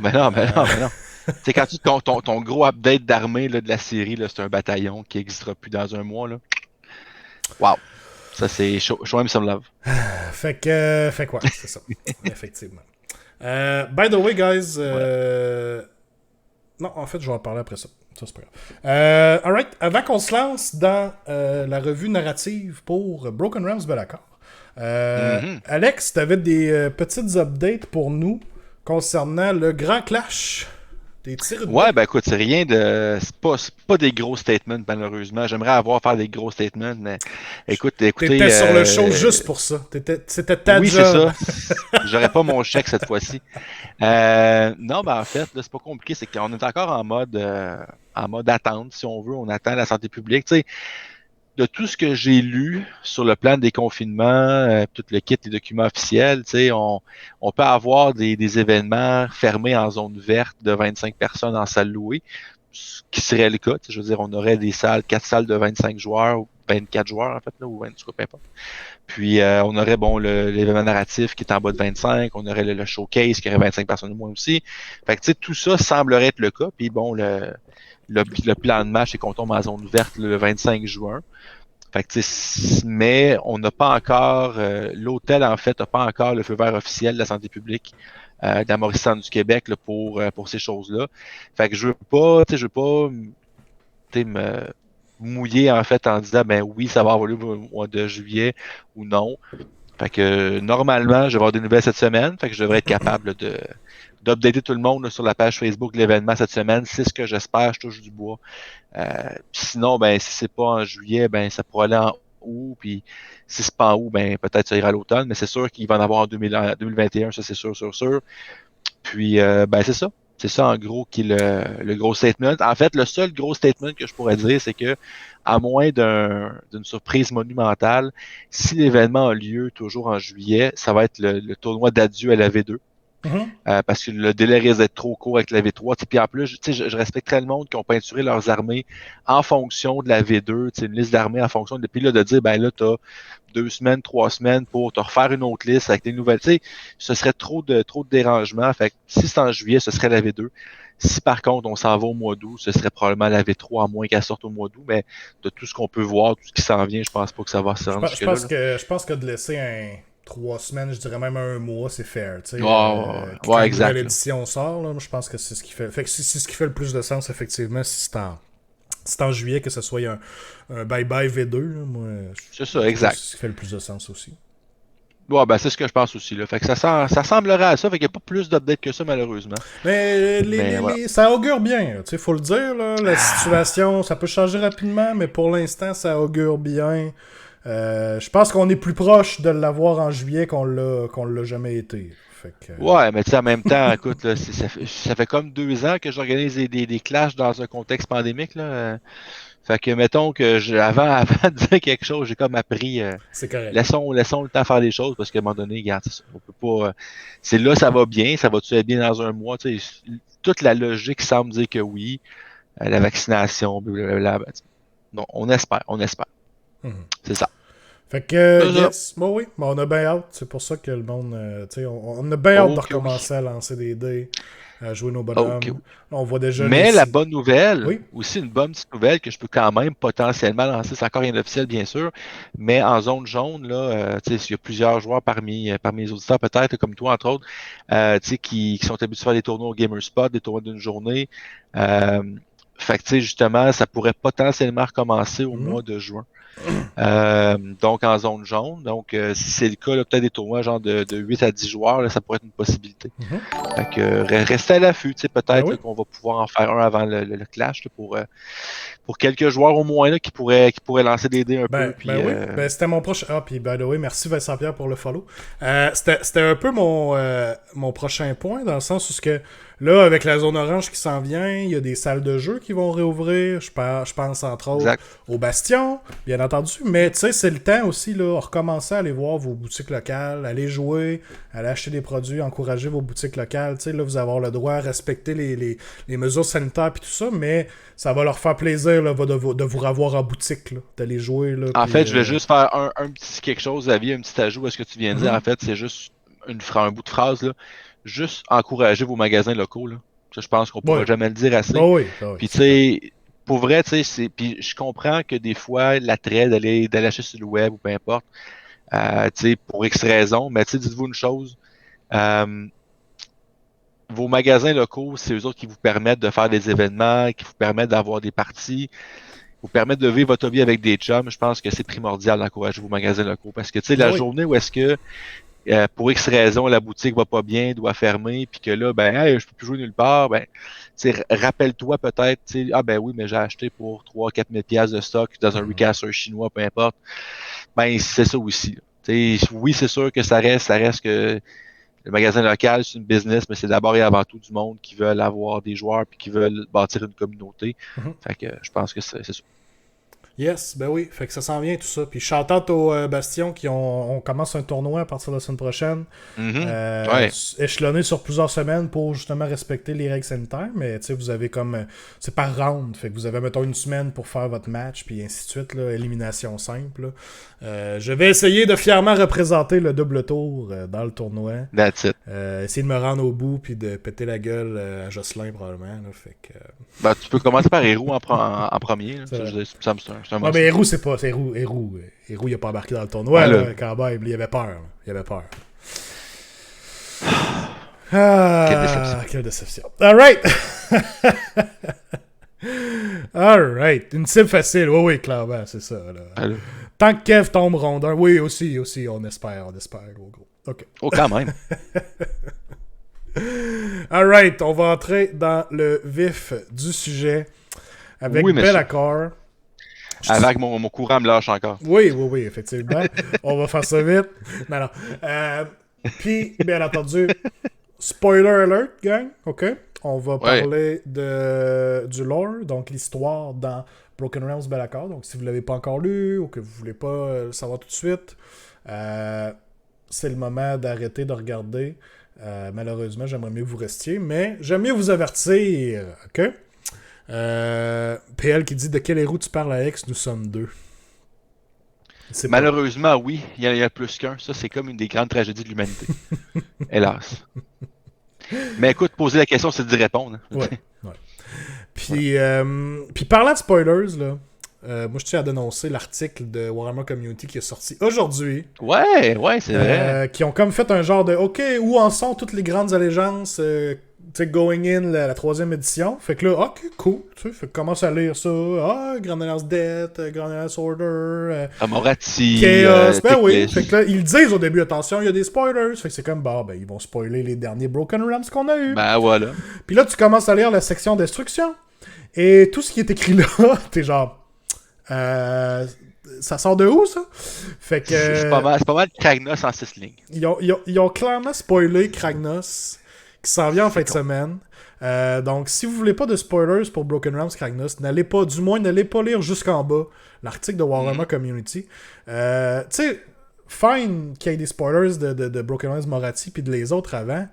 C'est quand tu ton gros update d'armée de la série, c'est un bataillon qui n'existera plus dans un mois. Là. Wow! Ça, c'est show him some love. Fait quoi? C'est ça. Effectivement. By the way, guys, non, en fait, je vais en parler après ça. Ça, c'est pas grave. Alright, avant qu'on se lance dans la revue narrative pour Broken Realms Be'lakor, Alex, t'avais des petites updates pour nous concernant le grand clash des tirs de... Ouais, ben écoute, c'est rien de... C'est pas des gros statements, malheureusement. J'aimerais faire des gros statements, mais écoutez... T'étais sur le show juste pour ça. C'était ta job. Oui, c'est ça. J'aurais pas mon chèque cette fois-ci. Non, ben en fait, là, c'est pas compliqué. C'est qu'on est encore en mode attente, si on veut. On attend la santé publique. Tu sais, de tout ce que j'ai lu sur le plan des confinements, tout le kit, les documents officiels, tu sais, on peut avoir des événements fermés en zone verte de 25 personnes en salle louée, ce qui serait le cas. Je veux dire, on aurait 4 salles de 25 joueurs, ou 24 joueurs en fait, là, ou 20, peu importe. Puis on aurait l'événement narratif qui est en bas de 25, on aurait le showcase qui aurait 25 personnes de moins aussi. Fait que tu sais, tout ça semblerait être le cas. Puis bon, le plan de match, c'est qu'on tombe en zone verte le 25 juin. Fait que, mais on n'a pas encore, l'hôtel en fait n'a pas encore le feu vert officiel de la santé publique de la Mauricie du Québec là, pour ces choses-là. Fait que je veux pas me mouiller en fait en disant ben oui, ça va avoir lieu au mois de juillet ou non. Fait que normalement, je vais avoir des nouvelles cette semaine. Fait que je devrais être capable d'updater tout le monde là, sur la page Facebook de l'événement cette semaine. C'est ce que j'espère, je touche du bois. Sinon, ben si c'est pas en juillet, ben ça pourrait aller en août. Puis si c'est pas en août, ben peut-être ça ira à l'automne. Mais c'est sûr qu'il va en avoir en 2021, ça c'est sûr. Puis ben c'est ça. C'est ça en gros qui est le gros statement. En fait, le seul gros statement que je pourrais dire, c'est que à moins d'une surprise monumentale, si l'événement a lieu toujours en juillet, ça va être le tournoi d'adieu à la V2. Parce que le délai risque d'être trop court avec la V3. Puis en plus, je respecterais le monde qui ont peinturé leurs armées en fonction de la V2, une liste d'armées en fonction de. Puis là, de dire, ben là, tu as 2 semaines, 3 semaines pour te refaire une autre liste avec des nouvelles. Ce serait trop de dérangement. Fait que si c'est en juillet, ce serait la V2. Si par contre on s'en va au mois d'août, ce serait probablement la V3, à moins qu'elle sorte au mois d'août. Mais de tout ce qu'on peut voir, tout ce qui s'en vient, je pense pas que ça va se rendre jusque-là. Je pense que de laisser 3 semaines, je dirais même un mois, c'est fair. Ouais, exact. Quand l'édition sort, là, je pense que c'est ce qui fait. Fait que c'est ce qui fait le plus de sens, effectivement, si c'est en juillet que ce soit un bye-bye V2. Là, moi, c'est ça, exact. C'est ce qui fait le plus de sens aussi. Ouais, ben c'est ce que je pense aussi. Là. Fait que ça semblerait à ça, fait qu'il n'y a pas plus d'updates que ça, malheureusement. Mais, voilà. Ça augure bien, il faut le dire. Là, la situation, ça peut changer rapidement, mais pour l'instant, ça augure bien. Je pense qu'on est plus proche de l'avoir en juillet qu'on l'a jamais été. Fait que... Ouais, mais tu sais, en même temps, écoute, là, ça fait comme 2 ans que j'organise des clashs dans un contexte pandémique. Là. Fait que mettons que avant de dire quelque chose, j'ai comme appris. C'est correct. Laissons le temps faire des choses parce qu'à un moment donné, regarde, on peut pas. C'est là, ça va bien, ça va-tu être bien dans un mois? Toute la logique semble dire que oui. La vaccination, blablabla. Non, on espère. C'est ça. Fait que, yes, bon oui, on a bien hâte. C'est pour ça que le monde, on a bien hâte de recommencer à lancer des dés. jouer nos bonhommes. OK. On voit déjà Mais la bonne nouvelle, Oui. aussi une bonne petite nouvelle que je peux quand même potentiellement lancer, c'est encore rien d'officiel bien sûr, mais en zone jaune, là, tu sais, il y a plusieurs joueurs parmi les auditeurs peut-être, comme toi entre autres, tu sais, qui sont habitués à faire des tournois au Gamerspot, des tournois d'une journée. Euh, Fait que, tu sais, justement, ça pourrait potentiellement recommencer au Mhm. mois de juin. Donc en zone jaune. Donc, si c'est le cas, là, peut-être des tournois genre de 8 à 10 joueurs, là, ça pourrait être une possibilité. Mhm. Fait que restez à l'affût, tu sais, Ben peut-être oui. là, qu'on va pouvoir en faire un avant le clash là, pour quelques joueurs au moins là, qui pourraient lancer des dés un peu. Ben Puis, oui, ben c'était mon prochain. Ah, puis by the way, merci Vincent Pierre pour le follow. C'était un peu mon prochain point, dans le sens où là, avec la zone orange qui s'en vient, il y a des salles de jeu qui vont réouvrir. Je pense entre autres exact. au Bastion, bien entendu. Mais tu sais, c'est le temps aussi, là, recommencer à aller voir vos boutiques locales, aller jouer, aller acheter des produits, encourager vos boutiques locales. Tu sais, là, vous avez le droit à respecter les mesures sanitaires et tout ça, mais ça va leur faire plaisir là, de vous revoir en boutique, là, d'aller jouer. Là, En puis, fait, je vais juste faire un petit quelque chose, David, un petit ajout à ce que tu viens de dire. En Mhm. fait, c'est juste un bout de phrase, là. Juste encourager vos magasins locaux, là. Ça, je pense qu'on pourra Ouais. jamais le dire assez. Ben oui, Puis tu certain. sais, pour vrai, tu sais, puis je comprends que des fois, l'attrait d'aller acheter sur le web ou peu importe, tu sais, pour X raisons, mais tu sais, dites-vous une chose, euh, vos magasins locaux, c'est eux autres qui vous permettent de faire des événements, qui vous permettent d'avoir des parties, vous permettent de vivre votre vie avec des chums. Je pense que c'est primordial d'encourager vos magasins locaux parce que tu sais, Ben la oui. journée où est-ce que pour X raison, la boutique va pas bien, doit fermer, puis que là, ben, hey, je peux plus jouer nulle part, ben, tu sais, rappelle-toi peut-être, tu sais, ah ben oui, mais j'ai acheté pour 3 4 000 pièces de stock dans un Mhm. recaster chinois, peu importe. Ben, c'est ça aussi. Là. Tu sais, oui, c'est sûr que ça reste que le magasin local, c'est une business, mais c'est d'abord et avant tout du monde qui veulent avoir des joueurs puis qui veulent bâtir une communauté. Mhm. Fait que je pense que c'est ça. Yes, ben oui, fait que ça s'en vient tout ça. Puis chantant au Bastion qui on commence un tournoi à partir de la semaine prochaine, Mhm. Ouais. échelonné sur plusieurs semaines pour justement respecter les règles sanitaires, mais tu sais, vous avez comme, c'est par round, fait que vous avez, mettons, une semaine pour faire votre match, puis ainsi de suite, là, élimination simple. Là. Je vais essayer de fièrement représenter le double tour dans le tournoi. That's it. Essayer de me rendre au bout, puis de péter la gueule à Jocelyn, probablement, là, fait que... Ben, tu peux commencer par Hero en premier. Là. c'est Ça, vrai. ça me c'est un Ouais, mais must. Héroux, c'est pas. C'est Héroux. Héroux, il a pas embarqué dans le tournoi, Ben là, là, quand même. Il avait peur. Là. Il avait peur. quelle déception. Ah, quelle déception. Alright! Alright. Une cible facile. Oui, oui, clairement, c'est ça. Là. Ben là. Tant que Kev tombe rondeur. Oui, aussi, on espère, gros. OK. Oh, quand même. Alright, on va entrer dans le vif du sujet avec Oui, bel monsieur. accord. Avec mon courant me lâche encore. Oui, effectivement. On va faire ça vite. Non, non. Puis, bien entendu, spoiler alert, gang, OK? On va Ouais. parler du lore, donc l'histoire dans Broken Realms Belacor. Donc, si vous ne l'avez pas encore lu ou que vous ne voulez pas le savoir tout de suite, c'est le moment d'arrêter de regarder. Malheureusement, j'aimerais mieux que vous restiez, mais j'aime mieux vous avertir, OK? PL qui dit de quel héros tu parles à X, nous sommes deux. C'est pas. Malheureusement, oui, il y a plus qu'un. Ça, c'est comme une des grandes tragédies de l'humanité. Hélas. Mais écoute, poser la question, c'est d'y répondre. Ouais. Puis parlant de spoilers, là, moi je tiens à dénoncer l'article de Warhammer Community qui est sorti aujourd'hui. Ouais, c'est vrai. Qui ont comme fait un genre de OK, où en sont toutes les grandes allégeances going in la troisième édition. Fait que là, OK, cool. Tu sais, fait que commence à lire ça. Ah, Grand Alliance Death, Grand Alliance Order, Amorati. Chaos. Ben oui. Tickless. Fait que là, ils disent au début, attention, il y a des spoilers. Fait que c'est comme, bah, ben, ils vont spoiler les derniers Broken Realms qu'on a eu. Ben voilà. Puis là, tu commences à lire la section destruction. Et tout ce qui est écrit là, t'es genre. Ça sort de où, ça? Fait que. C'est pas mal de Kragnos en 6 lignes. Ils ont clairement spoilé Kragnos, qui s'en vient en fin de semaine. Donc, si vous voulez pas de spoilers pour Broken Realms Kragnos, n'allez pas lire jusqu'en bas l'article de Warhammer Community. Tu sais, fine qu'il y ait des spoilers de Broken Realms Moratti puis de les autres avant.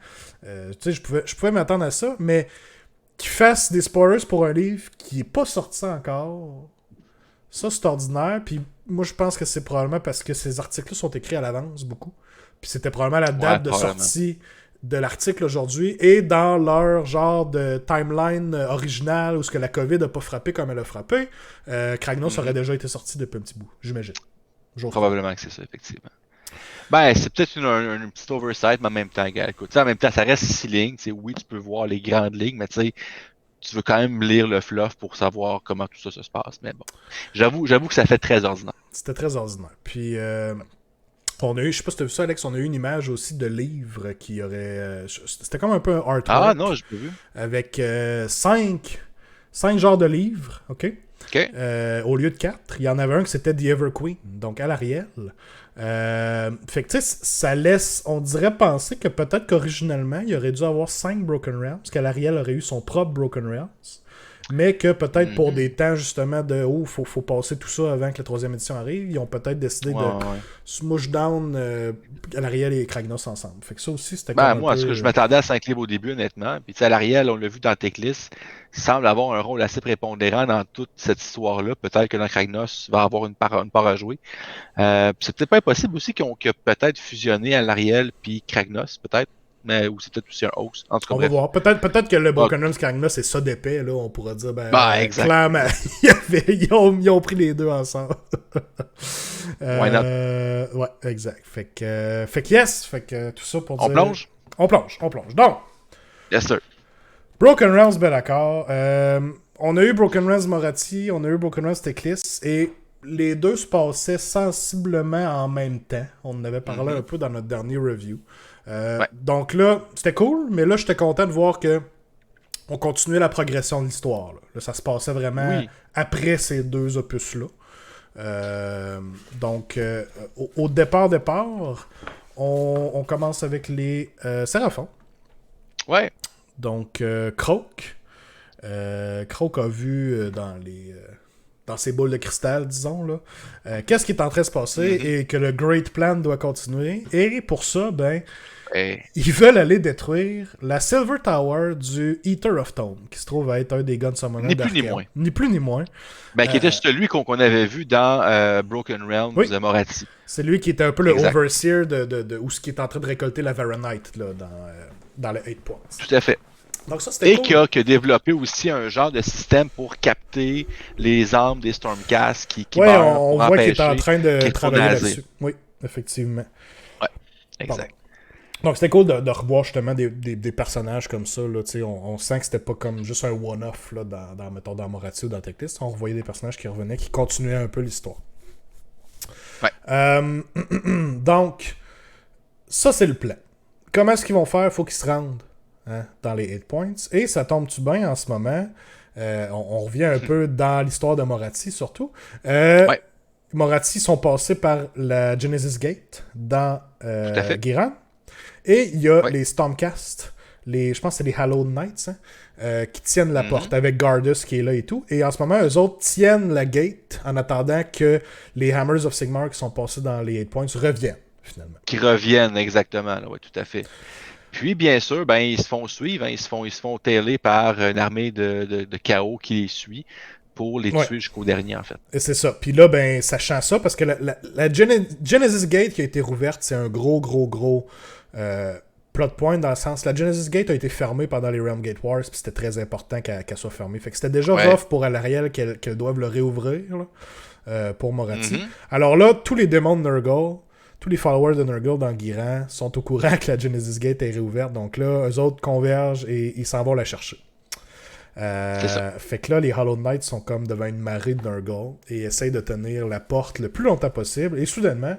Tu sais, je pouvais m'attendre à ça, mais qu'ils fassent des spoilers pour un livre qui est pas sorti encore, ça c'est ordinaire. Puis moi je pense que c'est probablement parce que ces articles-là sont écrits à l'avance beaucoup. Puis c'était probablement la date de Probablement. sortie de l'article aujourd'hui et dans leur genre de timeline originale où ce que la COVID n'a pas frappé comme elle a frappé, Kragnos aurait déjà été sorti depuis un petit bout, j'imagine. Probablement que c'est ça, effectivement. Ben, c'est peut-être une petite oversight, mais en même temps, gars, écoute, en même temps, ça reste 6 lignes. Oui, tu peux voir les grandes lignes, mais tu veux quand même lire le fluff pour savoir comment tout ça se passe. Mais bon, j'avoue que ça fait très ordinaire. C'était très ordinaire. Puis, on a eu, je sais pas si tu as vu ça, Alex, on a eu une image aussi de livre qui aurait... c'était comme un peu un artwork. Ah non, j'ai pas vu. Avec 5 genres de livres, OK? Au lieu de 4, il y en avait un qui c'était The Ever Queen, donc à l'Ariel. Fait que tu sais, ça laisse, on dirait penser que peut-être qu'originellement, il aurait dû avoir 5 Broken Realms, qu'Ariel aurait eu son propre Broken Realms, mais que peut-être pour des temps justement de faut passer tout ça avant que la 3e édition arrive, ils ont peut-être décidé de smoosh down Alariel et Kragnos ensemble. Fait que ça aussi, c'était comme moi, je m'attendais à 5 livres au début, honnêtement. Puis Alariel, on l'a vu dans le Techlist, semble avoir un rôle assez prépondérant dans toute cette histoire-là. Peut-être que dans Kragnos, il va avoir une part à jouer. C'est peut-être pas impossible aussi qu'ils ont peut-être fusionné Alariel puis Kragnos, peut-être. Mais ou c'est peut-être aussi un hoax. En tout cas, on va voir. Peut-être que le Broken Realms Kragnos, c'est ça d'épais. Là, on pourra dire, clairement, ils ont pris les deux ensemble. Why not? Ouais, exact. Fait que yes. Fait que tout ça pour dire... On plonge? On plonge. Donc, yes, sir. Broken Realms, ben d'accord. On a eu Broken Realms Moratti, on a eu Broken Realms Teclis, et les deux se passaient sensiblement en même temps. On en avait parlé un peu dans notre dernier review. Donc là, c'était cool, mais là, j'étais content de voir que on continuait la progression de l'histoire. Là, ça se passait vraiment après ces deux opus-là. Donc, au départ, on commence avec les Séraphons. Ouais. Donc, Croak. Croak a vu dans ses boules de cristal, disons, là, qu'est-ce qui est en train de se passer et que le Great Plan doit continuer. Et pour ça, ils veulent aller détruire la Silver Tower du Eater of Tone, qui se trouve à être un des Gun Summoners d'Arkham. Ni plus ni moins. Qui était celui qu'on avait vu dans Broken Realms de Moratti. C'est lui qui était un peu le overseer ou ce qui est en train de récolter la Varanite là, dans les 8 points. Tout à fait. Donc ça, c'était cool. Qui a développé aussi un genre de système pour capter les armes des Stormcast qui meurent on voit qu'il est en train de travailler là-dessus. Oui, effectivement. Ouais, exact. Pardon. Donc c'était cool de revoir justement des personnages comme ça. Là, on sent que c'était pas comme juste un one-off là, mettons, dans Moratti ou dans Teclist. On revoyait des personnages qui revenaient, qui continuaient un peu l'histoire. Ouais. Donc, ça c'est le plan. Comment est-ce qu'ils vont faire? Il faut qu'ils se rendent dans les 8 points. Et ça tombe-tu bien en ce moment? On revient un peu dans l'histoire de Moratti, surtout. Moratti sont passés par la Genesis Gate dans Ghiran. Et il y a les Stormcast, je pense que c'est les Hallowed Knights, qui tiennent la porte, avec Gardus qui est là et tout. Et en ce moment, eux autres tiennent la gate en attendant que les Hammers of Sigmar qui sont passés dans les 8 points reviennent, finalement. Qui reviennent, exactement. Oui, tout à fait. Puis, bien sûr, ils se font suivre, ils se font tailer par une armée de chaos qui les suit pour les tuer jusqu'au dernier, en fait. Et c'est ça. Puis là, sachant ça, parce que la Genesis Gate qui a été rouverte, c'est un gros plot point dans le sens... La Genesis Gate a été fermée pendant les Realm Gate Wars, puis c'était très important qu'elle soit fermée. Fait que c'était déjà rough pour Alariel qu'elle doive le réouvrir là, pour Moratti. Alors là, tous les démons de Nurgle... Tous les followers de Nurgle dans Ghiran sont au courant que la Genesis Gate est réouverte. Donc là, eux autres convergent et ils s'en vont la chercher. Fait que là, les Hollow Knights sont comme devant une marée de Nurgle et essayent de tenir la porte le plus longtemps possible. Et soudainement,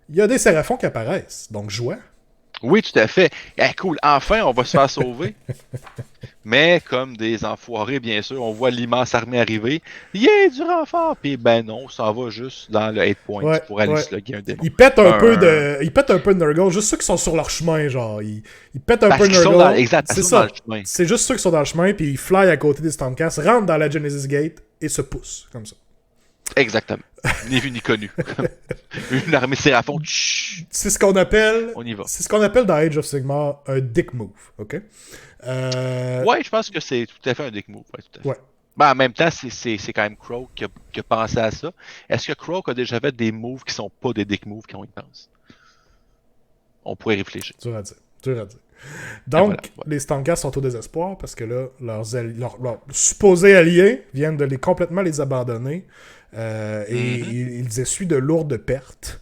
il y a des séraphons qui apparaissent. Donc, joie. Oui, tout à fait. Cool. Enfin, on va se faire sauver. Mais comme des enfoirés, bien sûr, on voit l'immense armée arriver. Yeah, du renfort! Puis non, on s'en va juste dans le 8 points pour aller slugger un démon. Ils pètent un peu de Nurgle, juste ceux qui sont sur leur chemin, genre. Ils pètent un peu de Nurgle. C'est ça. C'est juste ceux qui sont dans le chemin, puis ils fly à côté des Stormcast, rentrent dans la Genesis Gate et se poussent, comme ça. Exactement. Ni vu ni connu. Une armée séraphon. C'est ce qu'on appelle... On y va. C'est ce qu'on appelle dans Age of Sigmar un dick move, ok? Ouais, je pense que c'est tout à fait un dick move. Ouais, tout à fait. Ouais. En même temps, c'est quand même Croak qui a pensé à ça. Est-ce que Croak a déjà fait des moves qui sont pas des dick moves quand on y pense? On pourrait réfléchir. Dur à dire. dur à dire. Donc, voilà. les Stormcast sont au désespoir parce que là, leurs supposés alliés viennent de complètement les abandonner et ils essuient de lourdes pertes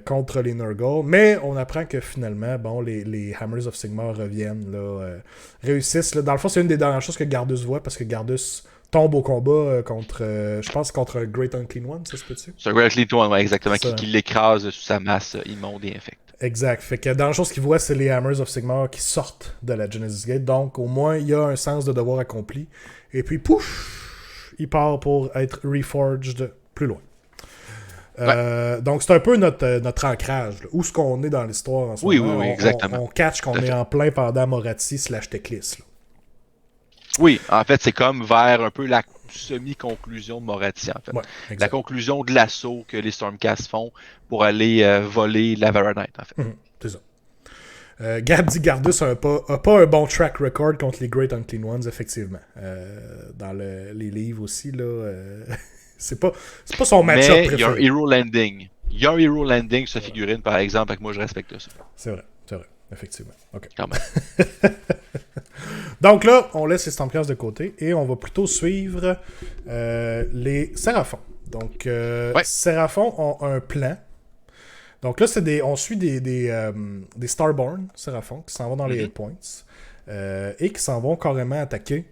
contre les Nurgle. Mais on apprend que finalement, bon, les Hammers of Sigmar reviennent, là, réussissent. Là. Dans le fond, c'est une des dernières choses que Gardus voit parce que Gardus tombe au combat contre, je pense, contre un Great Unclean One, ça se peut-tu? C'est un Great Unclean One, ouais, exactement, Ça. qui l'écrase sous sa masse immonde et infecte. Exact. Fait que dans la chose qu'il voit, c'est les Hammers of Sigmar qui sortent de la Genesis Gate. Donc, au moins, il y a un sens de devoir accompli. Et puis, pouf, il part pour être reforged plus loin. Donc, c'est un peu notre ancrage. Là. Où est-ce qu'on est dans l'histoire en ce moment? Oui, exactement. On catch qu'on est en plein pendant Moratti / Teclis. Là. Oui, en fait, c'est comme vers un peu la semi-conclusion de Moratti, en fait. Ouais, la conclusion de l'assaut que les Stormcast font pour aller voler la Varanite, en fait. C'est ça. Gab dit Gardus n'a pas un bon track record contre les Great Unclean Ones, effectivement. Dans les livres aussi, là, c'est pas son match-up préféré. Mais il y a un Hero Landing. Il y a un Hero Landing sur sa figurine, par exemple, et que moi, je respecte ça. C'est vrai, effectivement. OK. Quand même. Donc là, on laisse les Stormcast de côté et on va plutôt suivre les Séraphons. Donc, Séraphons ont un plan. Donc là, on suit des Starborn Séraphons qui s'en vont dans les 8 points et qui s'en vont carrément attaquer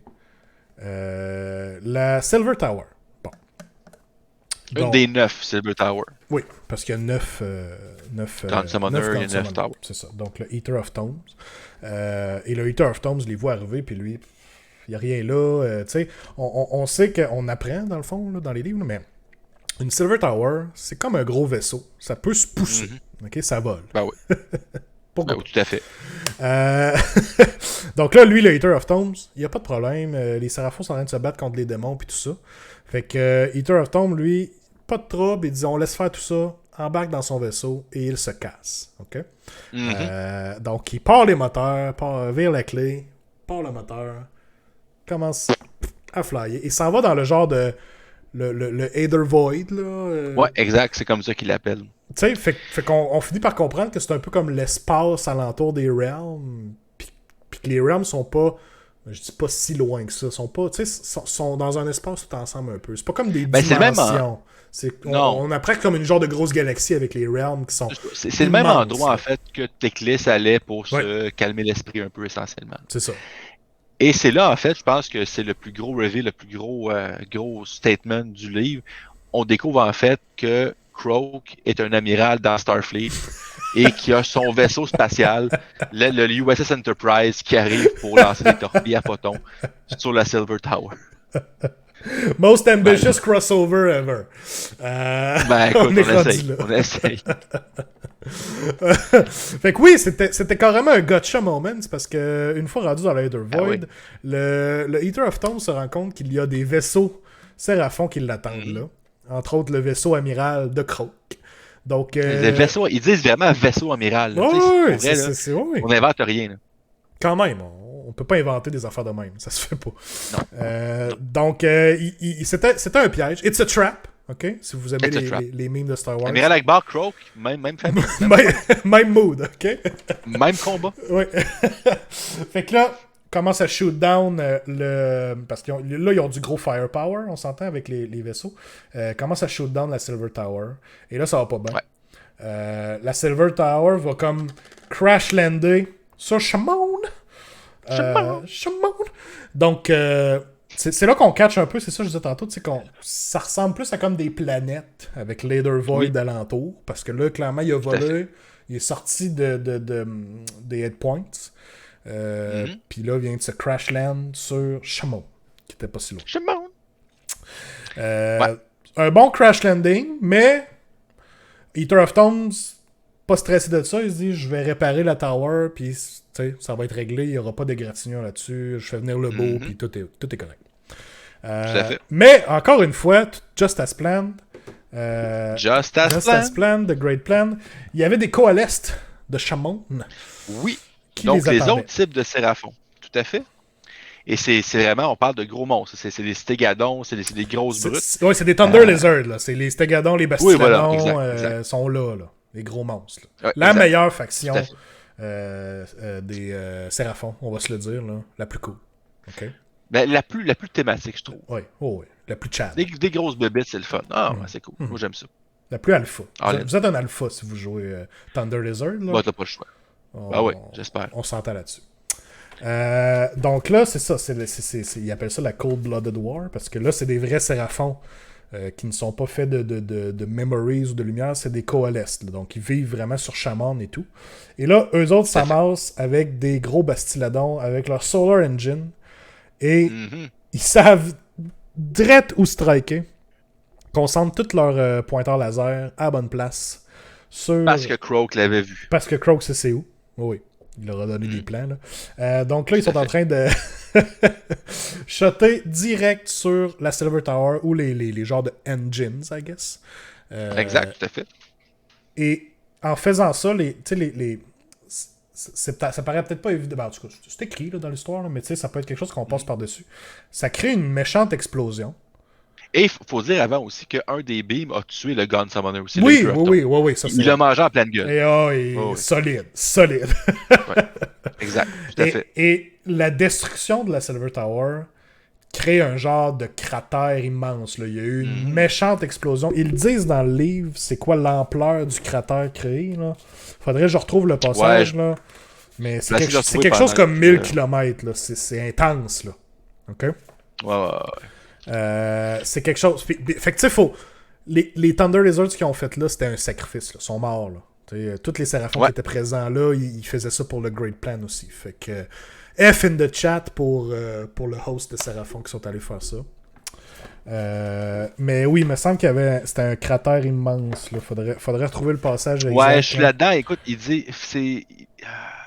la Silver Tower. Bon. Une des 9 Silver Tower. Oui, parce qu'il y a 9 Grand Summoner, il y a 9 Towers. C'est ça. Donc le Eater of Tomes. Et le Eater of Tomes les voit arriver, puis lui, il n'y a rien là. Tu sais, on sait qu'on apprend, dans le fond, là, dans les livres, mais une Silver Tower, c'est comme un gros vaisseau. Ça peut se pousser. OK, ça vole. Ben oui. Pourquoi ben oui, tout à fait. Donc là, lui, le Eater of Tomes, il n'y a pas de problème. Les Séraphons sont en train de se battre contre les démons puis tout ça. Fait que Eater of Tomes, lui, pas de trouble. Il dit on laisse faire tout ça, embarque dans son vaisseau et il se casse. OK? Donc il part les moteurs, vire la clé, part le moteur, commence à flyer. Il s'en va dans le genre de le Aether Void. Là, Ouais, exact. C'est comme ça qu'il l'appelle. Tu sais, fait qu'on finit par comprendre que c'est un peu comme l'espace alentour des realms, puis que les realms sont pas, je dis pas si loin que ça, sont pas, tu sais, sont dans un espace tout ensemble un peu. C'est pas comme des dimensions. On apprend comme une genre de grosse galaxie avec les realms qui sont. C'est le même endroit en fait que Teclis allait pour se calmer l'esprit un peu essentiellement. C'est ça. Et c'est là en fait, je pense que c'est le plus gros reveal, le plus gros statement du livre. On découvre en fait que Croak est un amiral dans Starfleet et qui a son vaisseau spatial, le USS Enterprise, qui arrive pour lancer des torpilles à photons sur la Silver Tower. Most ambitious crossover ever. Écoute, on essaye. Fait que oui, c'était carrément un gotcha moment, parce que une fois rendu dans l'Aether Void, le Eater of Tomes se rend compte qu'il y a des vaisseaux Séraphons qui l'attendent là. Entre autres, le vaisseau amiral de Croak. Donc, ils disent vraiment vaisseau amiral. On n'invente rien. Là. Quand même, on peut pas inventer des affaires de même. Ça se fait pas. Non. Donc, c'était un piège. It's a trap. OK? Si vous aimez les memes de Star Wars. Amiral Akbar, Croak, même famille. même mood, OK? Même combat. Oui. Fait que là, commence à shoot down parce que là, ils ont du gros firepower, on s'entend, avec les vaisseaux. Commence à shoot down la Silver Tower. Et là, ça va pas bien. Ouais. La Silver Tower va comme crash lander sur Shamon. Donc, c'est là qu'on catch un peu, c'est ça que je disais tantôt, ça ressemble plus à comme des planètes avec l'Aether Void alentour. Parce que là, clairement, il a volé, il est sorti des Headpoints. Puis là, il vient de se crash land sur Shamon, qui était pas si loin. Shamon! Un bon crash landing, mais Eater of Tomes, pas stressé de ça, il se dit je vais réparer la tower, puis ça va être réglé, il n'y aura pas d'égratignure là-dessus, je fais venir le beau, puis tout est correct. Mais encore une fois, just as planned. Just as planned, the great plan. Il y avait des coalestes de Shamon. Oui. Donc, les autres types de Séraphons. Tout à fait. Et c'est vraiment, on parle de gros monstres. C'est des stégadons, c'est des grosses brutes. Oui, c'est des Thunder Lizards. Là. C'est les stégadons, les bastiladons exact. sont là. Les gros monstres. Ouais, la meilleure faction Séraphons, on va se le dire, là, la plus cool. OK? Ben, la plus thématique, je trouve. Oui, la plus chat. Des grosses bébêtes, c'est le fun. Ouais, c'est cool. Moi, j'aime ça. La plus alpha. Vous êtes un alpha si vous jouez Thunder Lizard. Là. Bah, t'as pas le choix. Oui, j'espère. On s'entend là-dessus. Donc là, c'est ça. Ils appellent ça la Cold-Blooded War, parce que là, c'est des vrais séraphons qui ne sont pas faits de memories ou de lumière, c'est des coalesces. Donc, ils vivent vraiment sur Shaman et tout. Et là, eux autres s'amassent avec des gros bastiladons, avec leur Solar Engine, et ils savent direct où striker, concentrent tous leurs pointeurs laser à la bonne place. Parce que Croak l'avait vu. Parce que Croak, c'est où? Oui. Il leur a donné des plans. Là. Donc là, ils sont en train de shotter direct sur la Silver Tower ou les genres de engines, I guess. Exact, tout à fait. Et en faisant ça, ça paraît peut-être pas évident. En tout cas, c'est écrit là, dans l'histoire, là, mais ça peut être quelque chose qu'on passe par-dessus. Ça crée une méchante explosion. Et il faut dire avant aussi qu'un des beams a tué le Gun Summoner aussi. Oui. Ça, il l'a mangé en pleine gueule. Solide. Ouais. Exact, tout à fait. Et la destruction de la Silver Tower crée un genre de cratère immense. Là. Il y a eu une méchante explosion. Ils disent dans le livre c'est quoi l'ampleur du cratère créé. Là. Faudrait que je retrouve le passage. Là. Mais c'est quelque chose comme 1000 km. Là. C'est intense. Là. OK? Ouais. C'est quelque chose. Fait que tu sais, les Thunder Lizards qui ont fait là, c'était un sacrifice. Là. Ils sont morts. Là. Tous les séraphons qui étaient présents là, ils faisaient ça pour le Great Plan aussi. Fait que F in the chat pour le host de séraphons qui sont allés faire ça. Mais oui, il me semble c'était un cratère immense. Là. Faudrait retrouver le passage exact. Ouais, je suis là-dedans. Écoute, il dit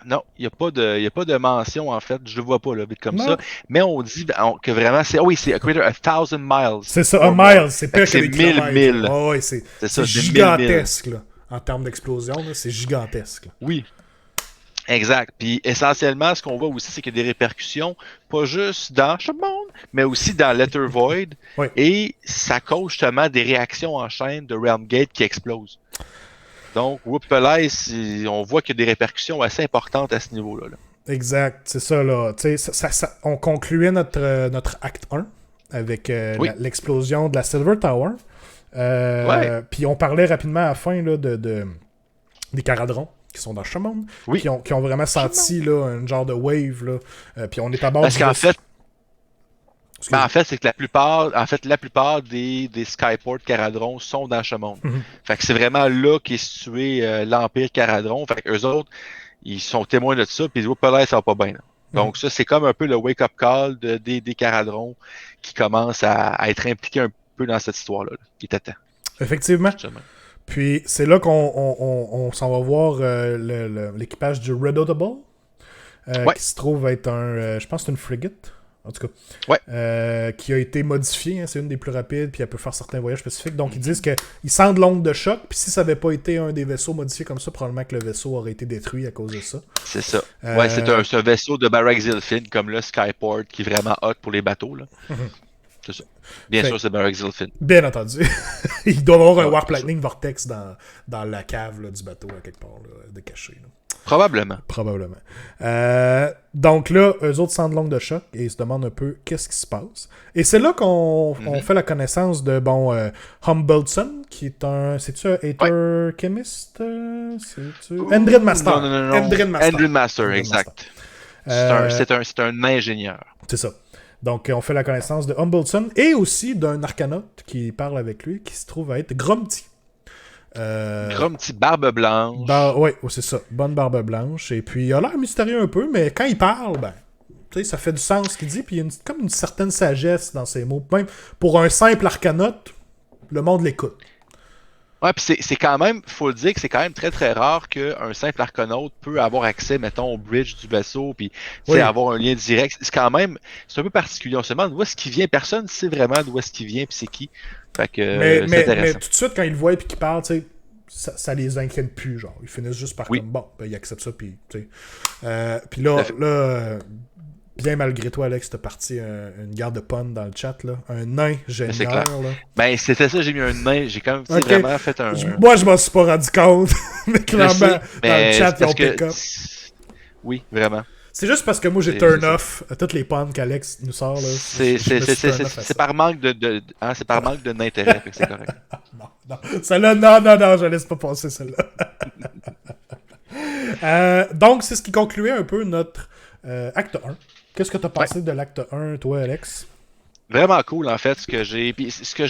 non, il n'y a pas de mention en fait. Je le vois pas là, vite comme ça. Mais on dit que vraiment c'est. Oui, c'est a greater 1000 miles. C'est ça, un mile, c'est pire que des 1000. Oh, oui, c'est gigantesque là. En termes d'explosion, là, c'est gigantesque. Là. Oui. Exact. Puis essentiellement, ce qu'on voit aussi, c'est qu'il y a des répercussions, pas juste dans Shaman, mais aussi dans Letter Void. Oui. Et ça cause justement des réactions en chaîne de Realm Gate qui explosent. Donc, Whoopalice, on voit qu'il y a des répercussions assez importantes à ce niveau-là. Là. Exact, c'est ça. Là. On concluait notre acte 1 avec l'explosion de la Silver Tower. Puis on parlait rapidement à la fin là, des Caradrons qui sont dans Shaman, qui ont vraiment senti là, un genre de wave. Là. Puis on est à bord parce qu'en fait, c'est que la plupart des Skyport Caradrons sont dans Shaman. Fait que c'est vraiment là qu'est situé l'Empire Caradron. Fait qu'eux autres, ils sont témoins de ça, puis les autres, ça va pas bien. Là. Donc ça, c'est comme un peu le wake-up call des Caradrons qui commencent à être impliqués un peu dans cette histoire-là. Il était temps. Effectivement. Puis c'est là qu'on s'en va voir l'équipage du Redoutable, qui se trouve être je pense que c'est une frigate, en tout cas, qui a été modifiée. Hein, c'est une des plus rapides, puis elle peut faire certains voyages spécifiques. Donc ils disent qu'ils sentent l'onde de choc, puis si ça n'avait pas été un des vaisseaux modifiés comme ça, probablement que le vaisseau aurait été détruit à cause de ça. C'est ça. C'est un vaisseau de Barak Zilfin, comme le Skyport, qui est vraiment hot pour les bateaux. Là. C'est ça. Bien sûr, c'est Barak Zilfin. Bien entendu. Il doit y avoir un Warp Lightning Vortex dans la cave là, du bateau, à quelque part, là, de caché. Là. Probablement. Donc là, eux autres sentent l'onde de choc et ils se demandent un peu qu'est-ce qui se passe. Et c'est là qu'on fait la connaissance de Humbleton, qui est un... C'est-tu un Aether Chemist? Endrin Master. Non. Endrin Master, exact. C'est un ingénieur. C'est ça. Donc, on fait la connaissance de Humbleton et aussi d'un arcanaute qui parle avec lui, qui se trouve à être Gromty. Gromty, barbe blanche. Oui, c'est ça. Bonne barbe blanche. Et puis, il a l'air mystérieux un peu, mais quand il parle, ça fait du sens ce qu'il dit. Puis, il y a comme une certaine sagesse dans ses mots. Même pour un simple arcanaute, le monde l'écoute. Ouais, puis c'est quand même, faut le dire que c'est quand même très très rare qu'un simple arconaute peut avoir accès, mettons, au bridge du vaisseau, puis avoir un lien direct. C'est quand même, c'est un peu particulier. On se demande d'où est-ce qu'il vient. Personne ne sait vraiment d'où est-ce qu'il vient, puis c'est qui. Fait que, mais tout de suite, quand ils le voient et qu'ils parlent, tu sais, ça les inquiète plus, genre. Ils finissent juste par comme, ils acceptent ça, puis tu sais. Puis là, bien malgré toi, Alex, t'as parti une garde de pun dans le chat, là. Un nain génieur, là. Ben, c'était ça, j'ai mis un nain. J'ai quand même vraiment fait un... Moi, je m'en suis pas rendu compte. Mais clairement, dans le chat, ils ont pick up. Oui, vraiment. C'est juste parce que moi, j'ai turn off à toutes les puns qu'Alex nous sort. Là. C'est par manque c'est par manque d'intérêt, fait que c'est correct. Non. Celle-là, non, je laisse pas passer celle-là. Donc, c'est ce qui concluait un peu notre acte 1. Qu'est-ce que tu as pensé de l'acte 1, toi, Alex? Vraiment cool, en fait, ce que j'ai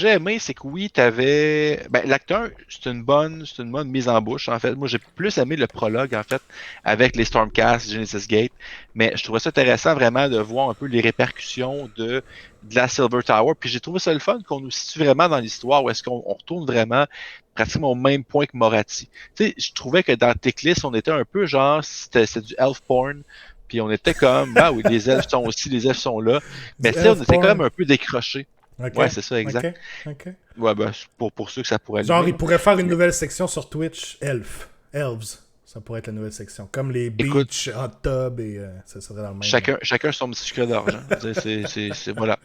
aimé, c'est que oui, t'avais. Ben, l'acte 1, c'est une bonne mise en bouche, en fait. Moi, j'ai plus aimé le prologue, en fait, avec les Stormcast, Genesis Gate. Mais je trouvais ça intéressant, vraiment, de voir un peu les répercussions de la Silver Tower. Puis j'ai trouvé ça le fun qu'on nous situe vraiment dans l'histoire, où est-ce qu'on retourne vraiment pratiquement au même point que Moratti. Tu sais, je trouvais que dans Teclis, on était un peu genre, c'était du elf porn. Puis on était comme, bah oui, les elfes sont aussi, les elfes sont là. Mais tu sais, on était quand même un peu décrochés. Okay. Ouais, c'est ça, exact. Okay. Ouais, ben, pour ceux que ça pourrait genre, ils pourraient faire une nouvelle section sur Twitch, Elves. Ça pourrait être la nouvelle section. Comme les beach, hot tub, et ça serait dans le même. Chacun son petit sucre d'orge. C'est voilà.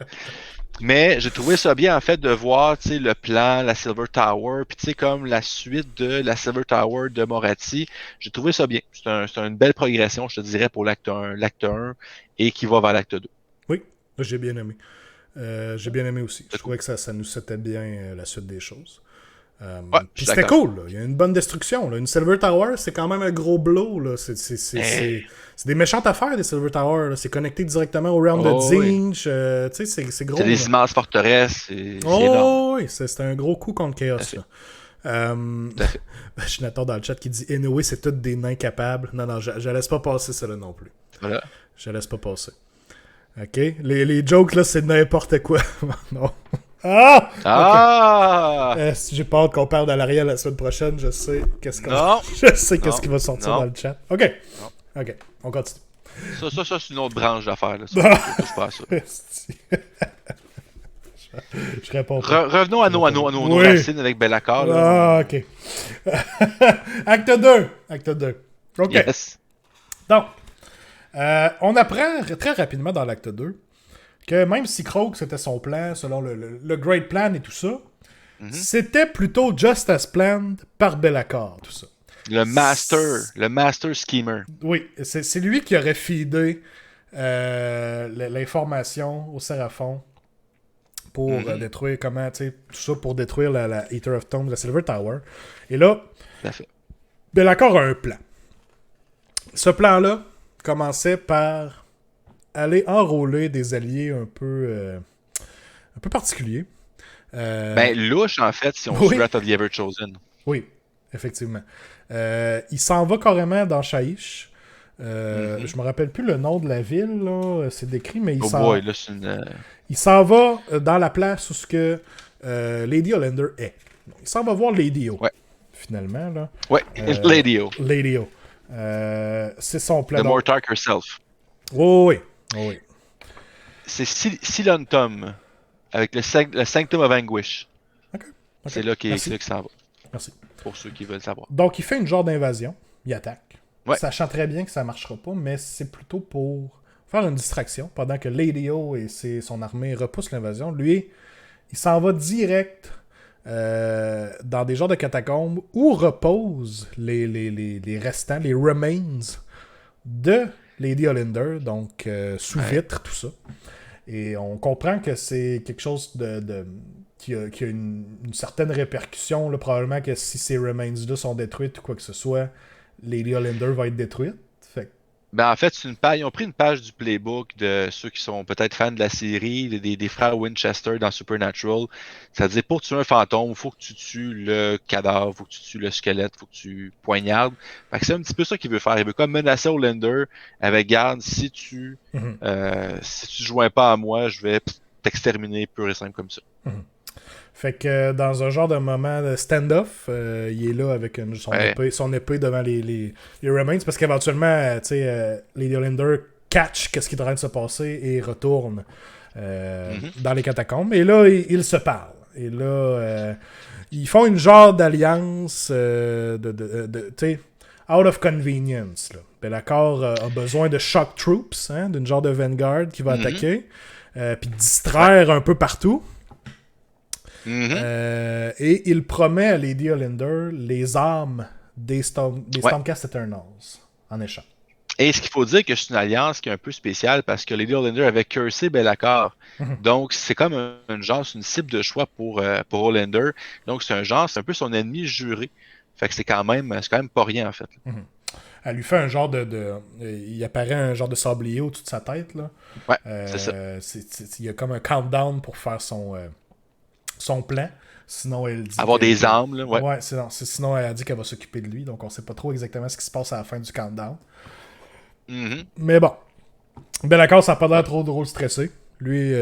Mais j'ai trouvé ça bien, en fait, de voir, tu sais, le plan, la Silver Tower, puis tu sais, comme la suite de la Silver Tower de Moratti. J'ai trouvé ça bien. C'est une belle progression, je te dirais, pour l'acte 1 et qui va vers l'acte 2. Oui, j'ai bien aimé. J'ai bien aimé aussi. Je trouvais que ça nous setait bien la suite des choses. Puis c'était cool, là. Il y a une bonne destruction. Là. Une Silver Tower, c'est quand même un gros blow. Là. C'est des méchantes affaires, des Silver Tower. Là. C'est connecté directement au realm de Zinch. Tu sais, c'est gros. C'est des immenses forteresses. C'est énorme. Oui, c'est un gros coup contre Chaos. Je n'attends dans le chat qui dit Anyway, c'est tous des nains capables. Non, je laisse pas passer cela non plus. Voilà. Je laisse pas passer. Ok? Les jokes, là, c'est n'importe quoi. Non. Okay. J'ai peur qu'on parle de l'Ariel la semaine prochaine. Je sais qu'est-ce qui va sortir dans le chat. Ok. Non. Ok, on continue. Ça c'est une autre branche d'affaires. Je pas ça. Je réponds pas. Revenons à nos racines avec Be'lakor. Ok. Acte 2. Ok. Yes. Donc, on apprend très rapidement dans l'acte 2 que même si Kroak, c'était son plan, selon le Great Plan et tout ça, c'était plutôt just as planned par Be'lakor, tout ça. Le master schemer. Oui, c'est lui qui aurait feedé l'information au Séraphon pour détruire tout ça pour détruire la Eater of Tombs, la Silver Tower. Et là, Be'lakor a un plan. Ce plan-là commençait par aller enrôler des alliés un peu particuliers. Louche, en fait, si on suit Wrath of the Everchosen. Oui, effectivement. Il s'en va carrément dans Shaiish. Je me rappelle plus le nom de la ville, là. C'est décrit, mais il s'en va dans la place où ce que Lady Ollander est. Il s'en va voir Lady O. Ouais. Finalement, là. Ouais, Lady O. Lady O. C'est son plan. The Mortarch herself. Oui. C'est Silentum avec le Sanctum of Anguish. Okay. C'est là qu'il s'en va. Merci. Pour ceux qui veulent savoir. Donc, il fait une genre d'invasion. Il attaque. Ouais. Sachant très bien que ça marchera pas, mais c'est plutôt pour faire une distraction. Pendant que Lady O et son armée repoussent l'invasion, lui, il s'en va direct dans des genres de catacombes où reposent les restants, les remains de Lady Ollander, donc sous vitre, tout ça. Et on comprend que c'est quelque chose qui a une certaine répercussion. Là, probablement que si ces remains-là sont détruites ou quoi que ce soit, Lady Ollander va être détruite. En fait, ils ont pris une page du playbook de ceux qui sont peut-être fans de la série, des frères Winchester dans Supernatural. Ça dit pour tuer un fantôme, il faut que tu tues le cadavre, il faut que tu tues le squelette, il faut que tu poignardes. Fait que c'est un petit peu ça qu'il veut faire. Il veut comme menacer Ollander avec garde, si tu joins pas à moi, je vais t'exterminer pur et simple comme ça. Fait que dans un genre de moment de stand-off, il est là avec son épée devant les remains, parce qu'éventuellement, Lady Ollander catch qu'est-ce qui est en train de se passer et retourne dans les catacombes. Et là, ils se parlent. Et là, ils font une genre d'alliance out of convenience. Là. Be'lakor a besoin de shock troops, d'une genre de vanguard qui va attaquer, puis distraire un peu partout. Et il promet à Lady Ollander les armes des Stormcast Eternals en échange. Et ce qu'il faut dire que c'est une alliance qui est un peu spéciale parce que Lady Olinda avait cursé Bellacar. Mhm. Donc, c'est comme un genre, c'est une cible de choix pour Olinda. Donc, c'est un genre, c'est un peu son ennemi juré. Fait que c'est quand même pas rien, en fait. Mhm. Elle lui fait un genre il apparaît un genre de sablier au-dessus de sa tête, là. Ouais, c'est ça. Il y a comme un countdown pour faire son plan. Sinon, elle dit Avoir des armes, là, ouais. Ouais, sinon, elle a dit qu'elle va s'occuper de lui. Donc, on sait pas trop exactement ce qui se passe à la fin du countdown. Mhm. Mais bon. Bellacar, ça n'a pas l'air Ouais, trop drôle stressé. Lui,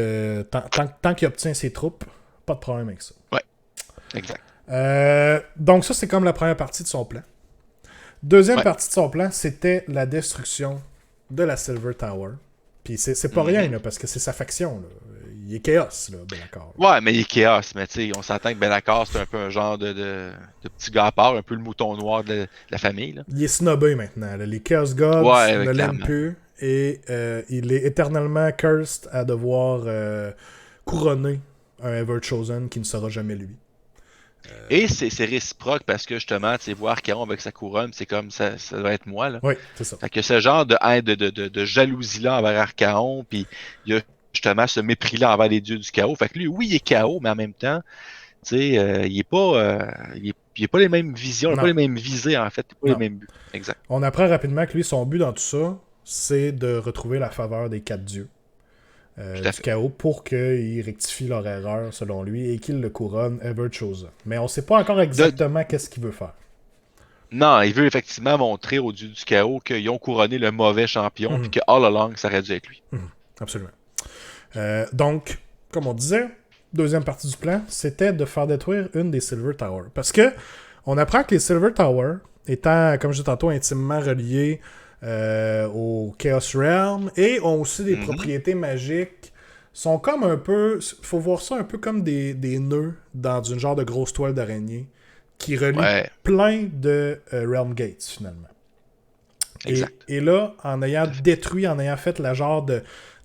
tant qu'il obtient ses troupes, pas de problème avec ça. ouais, exact. Donc, ça, c'est comme la première partie de son plan. Deuxième Ouais. partie de son plan, c'était la destruction de la Silver Tower. Puis c'est pas rien, Mhm. là, parce que c'est sa faction. Là. Il est chaos, là, Bellacar. Ouais, mais il est chaos, mais tu sais, on s'entend que Bellacar, c'est un peu un genre de petit gars à part, un peu le mouton noir de la famille, là. Il est snobé maintenant. Là. Les Chaos Gods Ouais, ne l'aiment clairement. plus. Et il est éternellement cursed à devoir couronner un Ever Chosen qui ne sera jamais lui. Et c'est réciproque parce que justement, tu sais, voir Caron avec sa couronne, c'est comme ça doit être moi, là. Oui, c'est ça. Fait que ce genre de haine, de jalousie-là envers Archaon, puis il y a justement ce mépris-là envers les dieux du chaos. Fait que lui, oui, il est chaos, mais en même temps, tu sais, il est pas les mêmes visions, il a pas Non, les mêmes visées, en fait, il a pas les non. mêmes buts. Exact. On apprend rapidement que lui, son but dans tout ça, c'est de retrouver la faveur des quatre dieux Tout à du fait. chaos pour qu'ils rectifient leur erreur, selon lui, et qu'ils le couronnent Ever Chosen. Mais on sait pas encore De- exactement qu'est-ce qu'il veut faire. Non, il veut effectivement montrer aux dieux du chaos qu'ils ont couronné le mauvais champion, puis Mhm, que all along, ça aurait dû être lui. mhm, absolument. Donc, comme on disait, deuxième partie du plan, c'était de faire détruire une des Silver Towers. Parce que on apprend que les Silver Towers, étant, comme je disais tantôt, intimement reliés au Chaos Realm et ont aussi des Mhm. propriétés magiques, sont comme un peu. Faut voir ça un peu comme des nœuds dans une genre de grosse toile d'araignée qui relie Ouais, plein de Realm Gates finalement. exact. Et là, en ayant Tout à fait. détruit, en ayant fait la genre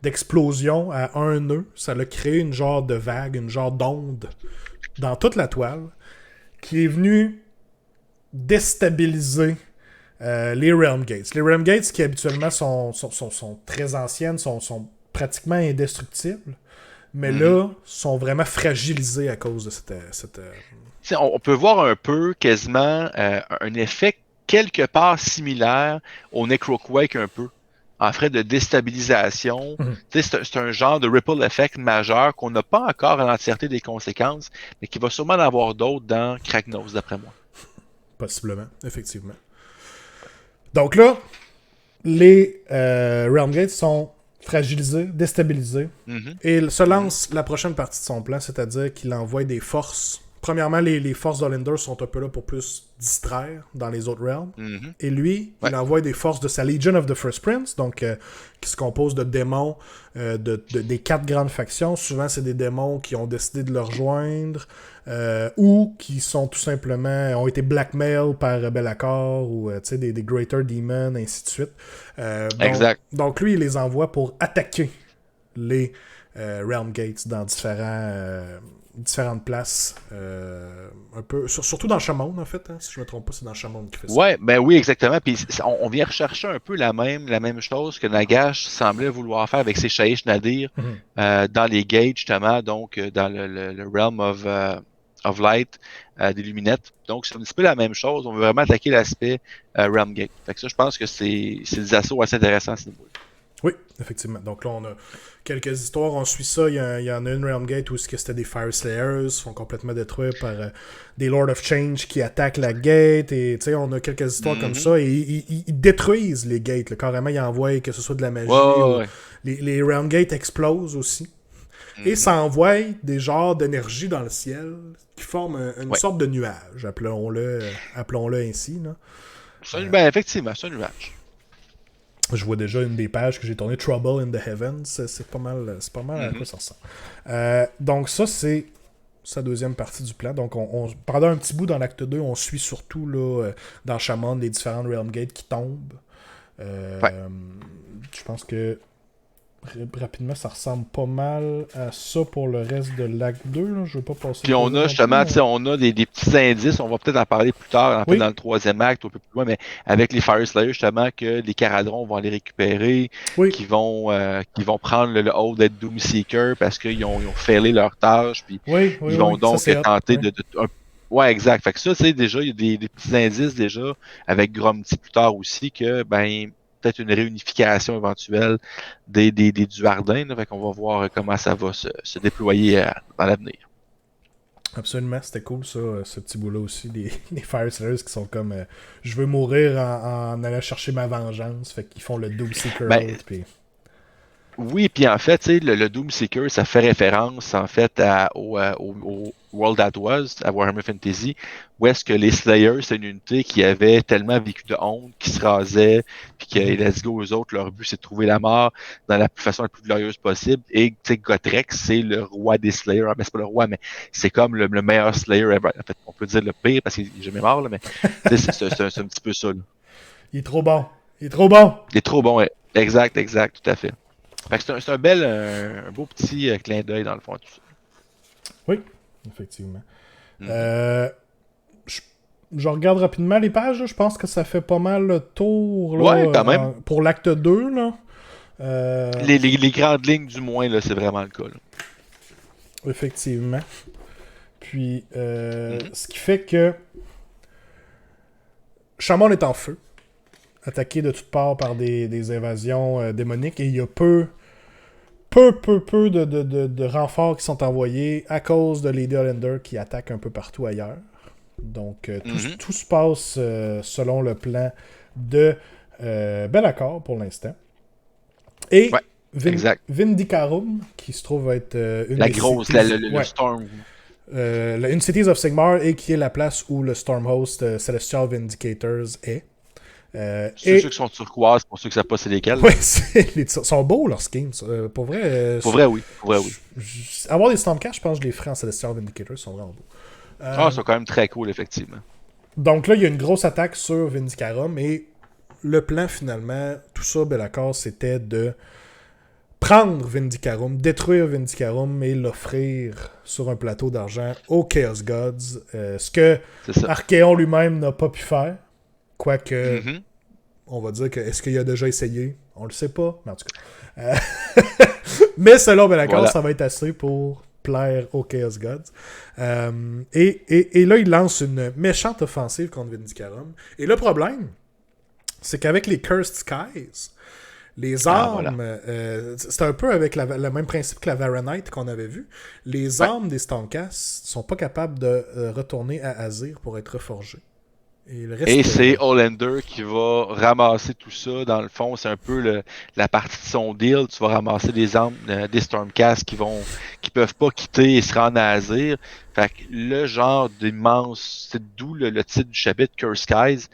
d'explosion à un nœud, ça a créé une genre de vague, une genre d'onde dans toute la toile qui est venue déstabiliser les Realm Gates. Les Realm Gates qui habituellement sont très anciennes, sont pratiquement indestructibles, mais Mhm. là, sont vraiment fragilisées à cause de Tu sais, on peut voir un peu quasiment un effet quelque part similaire au Necroquake un peu, en fait de déstabilisation. Mhm. Tu sais, c'est un genre de ripple effect majeur qu'on n'a pas encore à l'entièreté des conséquences, mais qui va sûrement en avoir d'autres dans Kragnos, d'après moi. Possiblement, effectivement. Donc là, les Realm Gates sont fragilisés, déstabilisés, Mhm, et il se mhm, lance la prochaine partie de son plan, c'est-à-dire qu'il envoie des forces. Premièrement, les forces d'Olinder sont un peu là pour plus distraire dans les autres realms. mhm. Et lui, Ouais, il envoie des forces de sa Legion of the First Prince, donc qui se compose de démons des quatre grandes factions. Souvent, c'est des démons qui ont décidé de le rejoindre ou qui sont tout simplement ont été blackmail par Bellacar ou des Greater Demons, ainsi de suite. exact. Donc lui, il les envoie pour attaquer les Realm Gates dans différentes places. Un peu, surtout dans Chamon, en fait. Hein, si je ne me trompe pas, c'est dans Chamon qui fait ça. Ouais, ben oui, exactement. Puis on vient rechercher un peu la même chose que Nagash semblait vouloir faire avec ses Shaish Nadir Mhm. dans les gates, justement, donc dans le realm of light des luminettes. Donc c'est un petit peu la même chose. On veut vraiment attaquer l'aspect realm gate. Fait que ça, je pense que c'est des assauts assez intéressants à ce niveau-là. Oui, effectivement. Donc là, on a quelques histoires. On suit ça. Il y en a une Realm Gate où c'était des Fire Slayers sont complètement détruits par des Lord of Change qui attaquent la gate. Et on a quelques histoires comme Mhm. ça. Et ils détruisent les gates. Là. Carrément, ils envoient que ce soit de la Ouais, magie ouais, ou ouais. les Realm Gates explosent aussi. Et Mhm. ça envoie des genres d'énergie dans le ciel qui forment une Ouais. sorte de nuage, appelons-le ainsi. Là. Ben, effectivement, c'est un nuage. Je vois déjà une des pages que j'ai tournées, Trouble in the Heavens. C'est pas mal à quoi Mhm. ça ressemble. Donc ça, c'est sa deuxième partie du plan. Donc pendant un petit bout dans l'acte 2, on suit surtout là, dans Shaman les différentes Realm Gates qui tombent. Ouais. Je pense que rapidement, ça ressemble pas mal à ça pour le reste de l'acte 2. Là. Je veux pas passer. Puis on a justement, tu sais, on a des petits indices, on va peut-être en parler plus tard, en fait, Oui. dans le troisième acte, un peu plus loin, mais avec les Fire Slayers, justement, que les Caradrons vont les récupérer, Oui. qui vont prendre le haut d'être Doomseeker parce qu'ils ont failé leur tâche, puis Oui, ils vont donc ça, tenter Ouais, exact. Fait que ça, tu sais, déjà, il y a des petits indices déjà, avec Gromty plus tard aussi, que, ben, peut-être une réunification éventuelle des Duardins. Là, fait qu'on va voir comment ça va se déployer dans l'avenir. Absolument, c'était cool ça, ce petit bout-là aussi. Les Fire Slayers qui sont comme je veux mourir en allant chercher ma vengeance. Fait qu'ils font le Doomseeker Ben, out. Puis... Oui, puis en fait, tu sais, le Doomseeker, ça fait référence en fait au World That Was, à Warhammer Fantasy, où est-ce que les Slayers, c'est une unité qui avait tellement vécu de honte, qui se rasait, puis que let's go, eux autres, leur but c'est de trouver la mort dans la façon la plus glorieuse possible. Et tu sais, Gotrek, c'est le roi des Slayers. Ah, ben, c'est pas le roi, mais c'est comme le meilleur Slayer ever. En fait, on peut dire le pire parce qu'il est jamais mort, là, mais c'est un petit peu ça. Là. Il est trop bon. Il est trop bon. Il est trop bon, ouais. Exact, tout à fait. Fait que c'est un beau petit clin d'œil dans le fond de tout ça. Oui, effectivement. Mm-hmm. Je regarde rapidement les pages, là. Je pense que ça fait pas mal le tour là, Ouais, quand même. pour l'acte 2. Là. Les grandes lignes du moins, là, c'est vraiment le cas. Là. Effectivement. Puis, ce qui fait que Chamon est en feu, attaqué de toutes parts par des invasions démoniques, et il y a peu de renforts qui sont envoyés à cause de Lady Hollander qui attaque un peu partout ailleurs. Donc, tout se passe selon le plan de Be'lakor pour l'instant. Et Vindicarum, qui se trouve être une la des grosse, cities, le Storm. Une Cities of Sigmar, et qui est la place où le Stormhost Celestial Vindicators est. Ceux qui sont turquoises, pour ceux qui ne savent pas c'est lesquels. Oui, ils sont beaux leurs skins. Pour vrai, oui. Avoir des Stormcast, je pense que je les ferai en Celestial Vindicators, ils sont vraiment beaux. Ils sont quand même très cool, effectivement. Donc là, il y a une grosse attaque sur Vindicarum, et le plan, finalement, tout ça, Be'lakor, c'était de prendre Vindicarum, détruire Vindicarum et l'offrir sur un plateau d'argent aux Chaos Gods, ce que Archaon lui-même n'a pas pu faire. Quoique, on va dire que est-ce qu'il a déjà essayé? On le sait pas, mais en tout cas. Mais selon Be'lakor, ça va être assez pour plaire aux Chaos Gods. Et là, il lance une méchante offensive contre Vindicarum. Et le problème, c'est qu'avec les Cursed Skies, les armes, c'est un peu avec le même principe que la Varanite qu'on avait vu. Les armes des Stormcast sont pas capables de retourner à Azir pour être reforgées. Et c'est Hollander qui va ramasser tout ça. Dans le fond, c'est un peu la partie de son deal. Tu vas ramasser des armes des Stormcast qui peuvent pas quitter et se rendre à Azir. Fait que le genre d'immense, c'est d'où le titre du chapitre Curse Skies.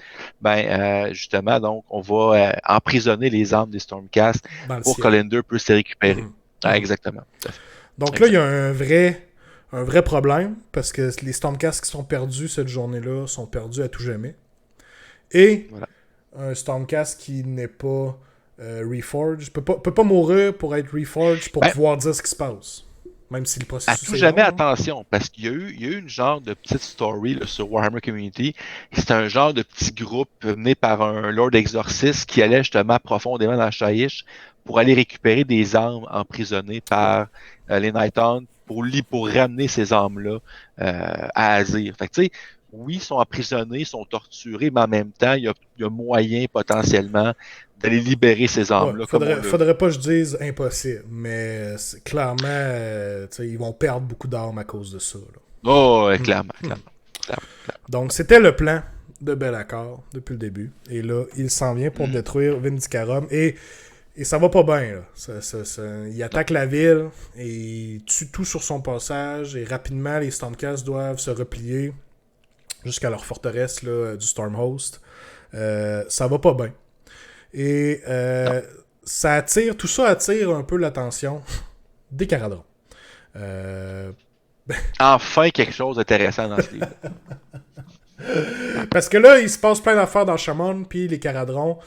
Justement, donc, on va emprisonner les armes des Stormcast pour qu'Hollander puisse les récupérer. Exactement. Donc là, il y a un vrai problème, parce que les Stormcast qui sont perdus cette journée-là sont perdus à tout jamais. Et un Stormcast qui n'est pas reforged peut pas mourir pour être reforged pour pouvoir dire ce qui se passe. Même si le processus à tout jamais, attention, parce qu'il y a eu une genre de petite story là, sur Warhammer Community. C'était un genre de petit groupe mené par un Lord Exorcist qui allait justement profondément dans Shyish pour aller récupérer des armes emprisonnées par les Nighthaunt pour ramener ces armes-là à Azir. Fait que tu sais, oui, ils sont emprisonnés, ils sont torturés, mais en même temps, il y a moyen potentiellement d'aller libérer ces armes-là. Faudrait pas que je dise impossible, mais clairement, ils vont perdre beaucoup d'armes à cause de ça. Là. Oh, clairement. Donc, c'était le plan de Be'lakor depuis le début. Et là, il s'en vient pour détruire Vindicarum. Et ça va pas bien. Là. Il attaque la ville et il tue tout sur son passage. Et rapidement, les Stormcast doivent se replier jusqu'à leur forteresse là, du Stormhost. Ça va pas bien. Et tout ça attire un peu l'attention des Caradrons. Enfin, quelque chose d'intéressant dans ce livre. Parce que là, il se passe plein d'affaires dans Chamon, puis les Caradrons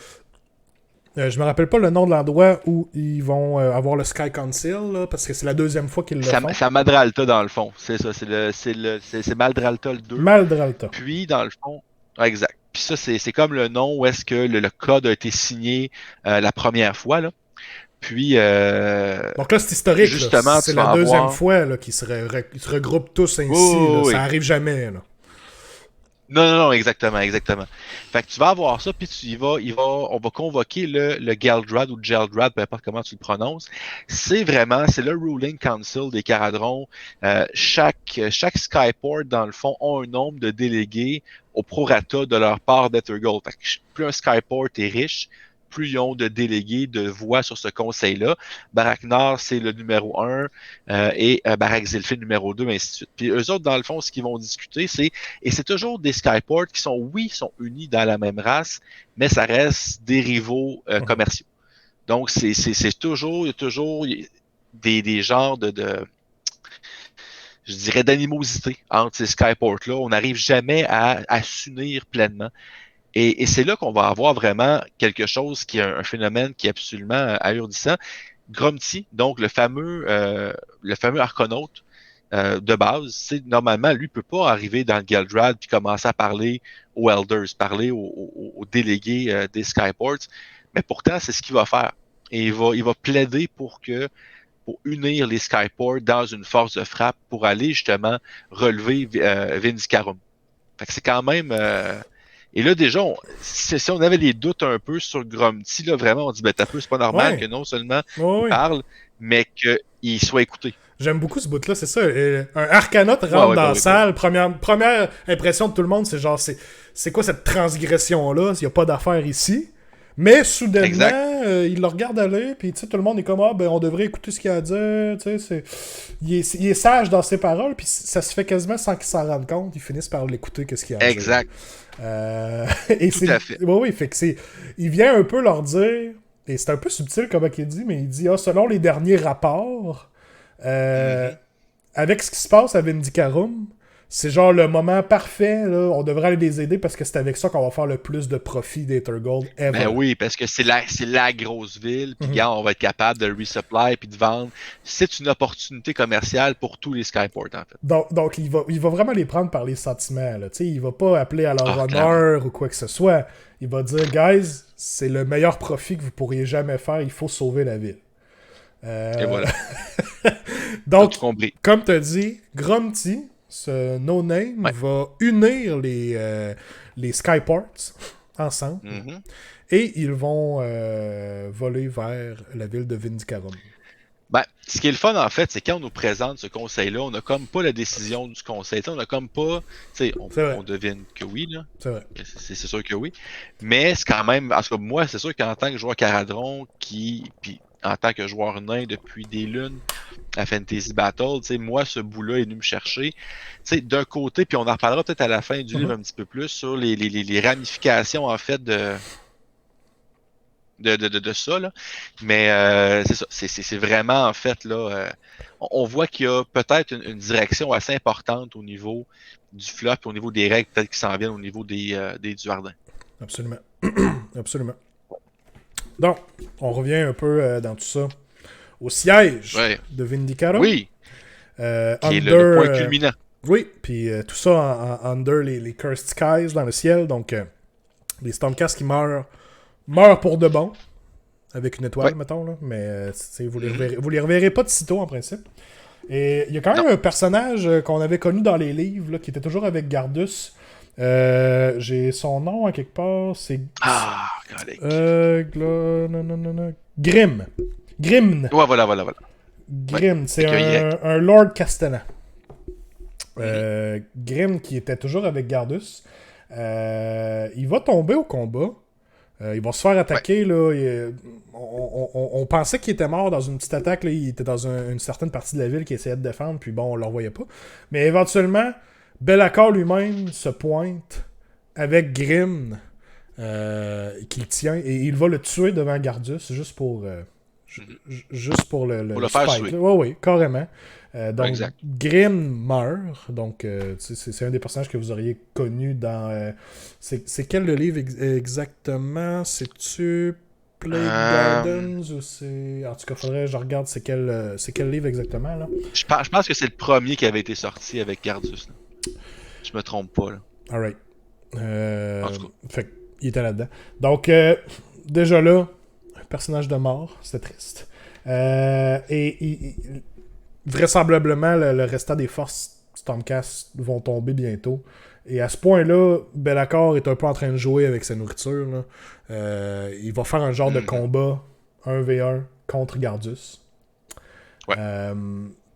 Je me rappelle pas le nom de l'endroit où ils vont avoir le Sky Council, là, parce que c'est la deuxième fois qu'ils le font. C'est à Madralta, dans le fond. C'est ça, c'est Madralta le 2. Maldralta. Puis, dans le fond, exact. Puis ça, c'est comme le nom où est-ce que le code a été signé la première fois, là. Puis, Donc là, c'est historique. justement, là. C'est tu la vas deuxième avoir... fois là, qu'ils ils se regroupent tous ainsi. Oh, là. oui. Ça arrive jamais. Là. Non, exactement. Fait que tu vas avoir ça, puis on va convoquer le Galdrad ou Geldrad, peu importe comment tu le prononces. C'est le ruling council des Caradrons. Chaque Skyport, dans le fond, a un nombre de délégués au prorata de leur part d'Ethergold. Fait que plus un Skyport est riche, plus ils ont de délégués de voix sur ce conseil-là. Barak-Nar, c'est le numéro 1, et Barak-Zilfin, numéro 2, ainsi de suite. Puis eux autres, dans le fond, ce qu'ils vont discuter, c'est toujours des Skyports qui sont unis dans la même race, mais ça reste des rivaux commerciaux. Donc, il y a toujours des genres je dirais, d'animosité entre ces Skyports-là. On n'arrive jamais à s'unir pleinement. Et c'est là qu'on va avoir vraiment quelque chose qui est un phénomène qui est absolument ahurdissant. Gromty, donc le fameux arconaute de base, normalement, lui ne peut pas arriver dans le Galdrad puis commencer à parler aux Elders, parler aux délégués des Skyports, mais pourtant, c'est ce qu'il va faire. Et il va plaider pour unir les Skyports dans une force de frappe pour aller justement relever Vindicarum. Fait que c'est quand même... Et là, déjà, si on avait des doutes un peu sur Gromty, là, vraiment, on dit, ben, t'as peu, c'est pas normal que non seulement il parle, mais qu'il soit écouté. J'aime beaucoup ce bout-là, c'est ça. Un Arcanaute rentre dans la salle, première impression de tout le monde, c'est genre, c'est quoi cette transgression-là? Il n'y a pas d'affaire ici. Mais soudainement, il le regarde aller, puis tout le monde est comme, on devrait écouter ce qu'il a à dire. Il est sage dans ses paroles, puis ça se fait quasiment sans qu'il s'en rende compte. Ils finissent par l'écouter, qu'est-ce qu'il a à dire. Exact. Et tout à fait. Oui, fait que il vient un peu leur dire, et c'est un peu subtil comme il dit, mais il dit, selon les derniers rapports, avec ce qui se passe à Vindicarum, c'est genre le moment parfait, là, on devrait aller les aider parce que c'est avec ça qu'on va faire le plus de profit d'Ethergold ever. Ben oui, parce que c'est la grosse ville, puis regarde, on va être capable de resupply puis de vendre. C'est une opportunité commerciale pour tous les Skyports, en fait. Donc il va vraiment les prendre par les sentiments, là. Il va pas appeler à leur honneur ou quoi que ce soit. Il va dire, guys, c'est le meilleur profit que vous pourriez jamais faire, il faut sauver la ville. Et voilà. Donc, comme tu as dit, Gromty, ce no-name, va unir les Skyports ensemble et ils vont voler vers la ville de Vindicarum. Ben, ce qui est le fun, en fait, c'est quand on nous présente ce conseil-là, on n'a comme pas la décision du conseil. T'sais, on n'a comme pas... On devine que oui, là. C'est vrai. C'est sûr que oui. Mais c'est quand même... En tout cas, moi, c'est sûr qu'en tant que joueur Caradron, puis en tant que joueur nain depuis des lunes à Fantasy Battle, moi, ce bout-là est venu me chercher. D'un côté, puis on en reparlera peut-être à la fin du livre un petit peu plus, sur les ramifications, en fait, de ça, là. Mais c'est ça. C'est vraiment, en fait, là, on voit qu'il y a peut-être une direction assez importante au niveau du flop et au niveau des règles, peut-être qui s'en viennent au niveau des Duardins. Absolument. Absolument. Donc, on revient un peu dans tout ça au siège de Vindicarum. Oui. Qui est le point culminant. Oui, puis tout ça under les Cursed Skies dans le ciel. Donc, les Stormcast qui meurent pour de bon. Avec une étoile, mettons. Là. Mais vous les reverrez pas de sitôt, en principe. Et il y a quand même un personnage qu'on avait connu dans les livres, là, qui était toujours avec Gardus. J'ai son nom à quelque part. C'est... Grim. Grimn. Ouais, voilà. Grim, c'est un Lord Castellan. Grim qui était toujours avec Gardus. Il va tomber au combat. Il va se faire attaquer. Là, on pensait qu'il était mort dans une petite attaque. Là, il était dans une certaine partie de la ville qu'il essayait de défendre. Puis bon, on ne le revoyait pas. Mais éventuellement, Be'lakor lui-même se pointe avec Grim qu'il tient. Et il va le tuer devant Gardus juste pour le faire spike. Oui, carrément. Donc, exact. Grim meurt. Donc, c'est un des personnages que vous auriez connu dans... c'est quel le livre exactement? C'est-tu... Plague Gardens ou c'est... En tout cas, faudrait que je regarde c'est quel livre exactement, là. Je pense que c'est le premier qui avait été sorti avec Gardus. Là. Je me trompe pas, là. Alright. En tout cas. Fait qu'il était là-dedans. Donc, déjà là, un personnage de mort, c'est triste. Vraisemblablement, le restant des forces Stormcast vont tomber bientôt. Et à ce point-là, Be'lakor est un peu en train de jouer avec sa nourriture. Là. Il va faire un genre de combat 1v1 contre Gardus. Ouais.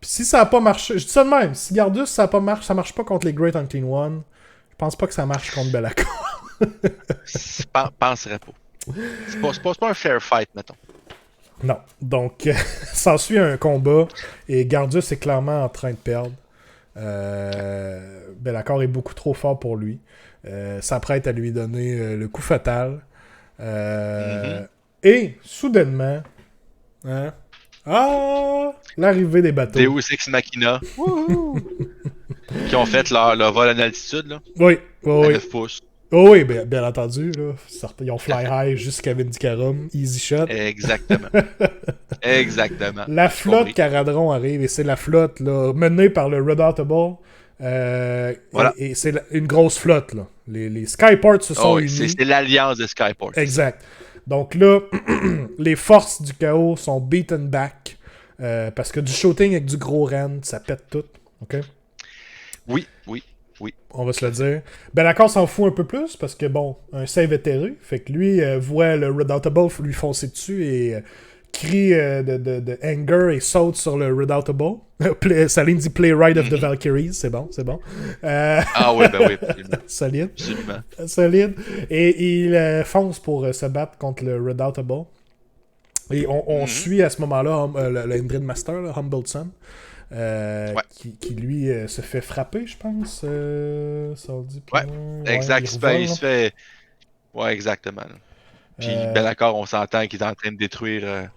Pis si ça n'a pas marché, je dis ça de même, si Gardus ça marche pas contre les Great Unclean One, je pense pas que ça marche contre Be'lakor. Penserais pas. C'est pas un fair fight, mettons. Non. Donc, s'ensuit un combat et Gardus est clairement en train de perdre. Be'lakor est beaucoup trop fort pour lui. S'apprête à lui donner le coup fatal. Et, soudainement, l'arrivée des bateaux. Deus Ex Machina. Qui ont fait leur vol en altitude, là. Oui, À 9 pouces. Oh oui, bien entendu. Là. Ils ont fly high jusqu'à Vindicarum. Easy shot. Exactement. Exactement. La flotte Caradron arrive et c'est la flotte là, menée par le Redoutable. Voilà. Et c'est une grosse flotte. Là. Les Skyports se sont unis. C'est l'alliance des Skyports. Exact. Donc là, les forces du chaos sont beaten back. Parce que du shooting avec du gros rend, ça pète tout. OK? Oui. On va se le dire. Be'lakor s'en fout un peu plus parce que, bon, un save éthéré. Fait que lui voit le Redoutable lui foncer dessus et crie de anger et saute sur le Redoutable. Saline dit Play Ride of the Valkyries. C'est bon. Ah oui, ben oui. Solide. Absolument. Solide. Et il fonce pour se battre contre le Redoutable. Et on suit à ce moment-là le Indrid Master, là, Humbled Sun. Qui lui se fait frapper, je pense. Ça le dit pas. Exact. Il se fait. Ouais, exactement. Puis Be'lakor, on s'entend qu'il est en train de détruire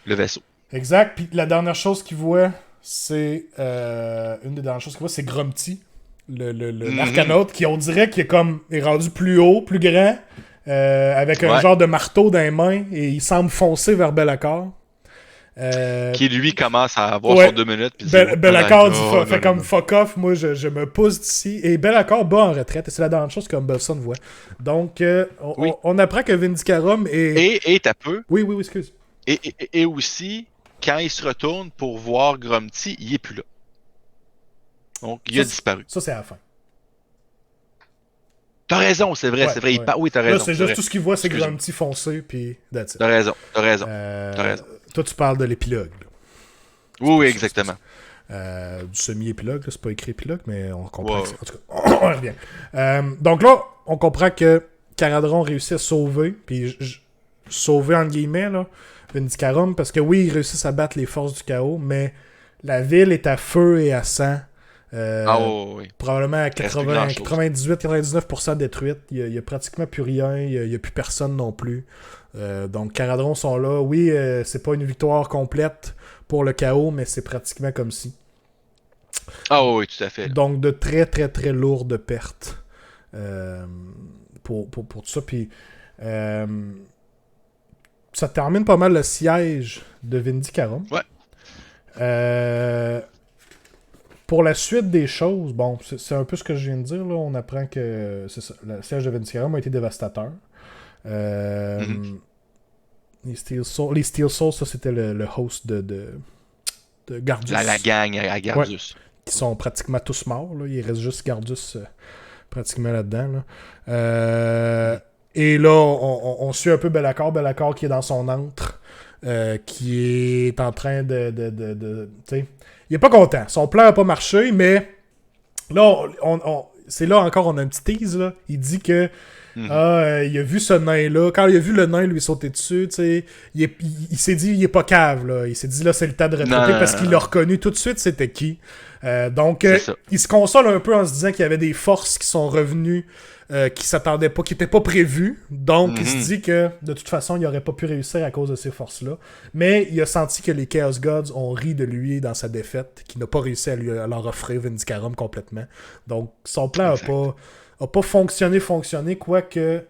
le vaisseau. Exact. Puis la dernière chose qu'il voit, c'est. Une des dernières choses qu'il voit, c'est Grumty, l'arcanaute, qui on dirait qu'il est rendu plus haut, plus grand, avec un genre de marteau dans les mains, et il semble foncer vers Be'lakor. Qui lui commence à avoir son 2 minutes. Be'lakor fait comme fuck off, moi je me pousse d'ici. Et Be'lakor bat en retraite, et c'est la dernière chose que Humbleson voit. Donc, on apprend que Vindicarum est. Et t'as peu. Oui, excuse. Et aussi, quand il se retourne pour voir Grumty, il est plus là. Donc, il a disparu. Ça, c'est à la fin. T'as raison, c'est vrai. Ouais. Oui, t'as raison. Là, c'est juste tout ce qu'il voit, c'est Grumty foncer, puis that's it. T'as raison. Toi, tu parles de l'épilogue. Là. Oui, exactement. Du semi-épilogue, là, c'est pas écrit épilogue, mais on comprend. En tout cas, on revient. Donc là, on comprend que Caradron réussit à sauver, puis sauver entre guillemets, là, Vindicarum, parce que oui, ils réussissent à battre les forces du chaos, mais la ville est à feu et à sang. Oui. Probablement à 98-99% détruite. Il n'y a pratiquement plus rien. Il n'y a plus personne non plus. Donc, Caradron sont là. Oui, c'est pas une victoire complète pour le chaos, mais c'est pratiquement comme si. Oui, tout à fait. Donc, de très, très, très lourdes pertes pour tout ça. Puis, ça termine pas mal le siège de Vindicarum. Ouais. Pour la suite des choses, bon, c'est un peu ce que je viens de dire, là. On apprend que c'est ça, le siège de Vindicarum a été dévastateur. Les Steel Souls, ça c'était le host de Gardus. La gang à Gardus. Qui sont pratiquement tous morts, là. Il reste juste Gardus pratiquement là-dedans. Là. Et là, on suit un peu Be'lakor qui est dans son antre, qui est en train de tu sais, il est pas content. Son plan a pas marché, mais là, c'est là encore, on a un petit tease, là. Il dit que il a vu ce nain-là. Quand il a vu le nain lui sauter dessus, tu sais, il s'est dit, il est pas cave, là. Il s'est dit, là, c'est le temps de retraiter parce qu'il l'a reconnu tout de suite, c'était qui. Donc, il se console un peu en se disant qu'il y avait des forces qui sont revenues, qui s'attendaient pas, qui n'étaient pas prévues. Donc, il se dit que, de toute façon, il aurait pas pu réussir à cause de ces forces-là. Mais il a senti que les Chaos Gods ont ri de lui dans sa défaite, qu'il n'a pas réussi à leur offrir Vindicarum complètement. Donc, son plan a pas fonctionné, quoique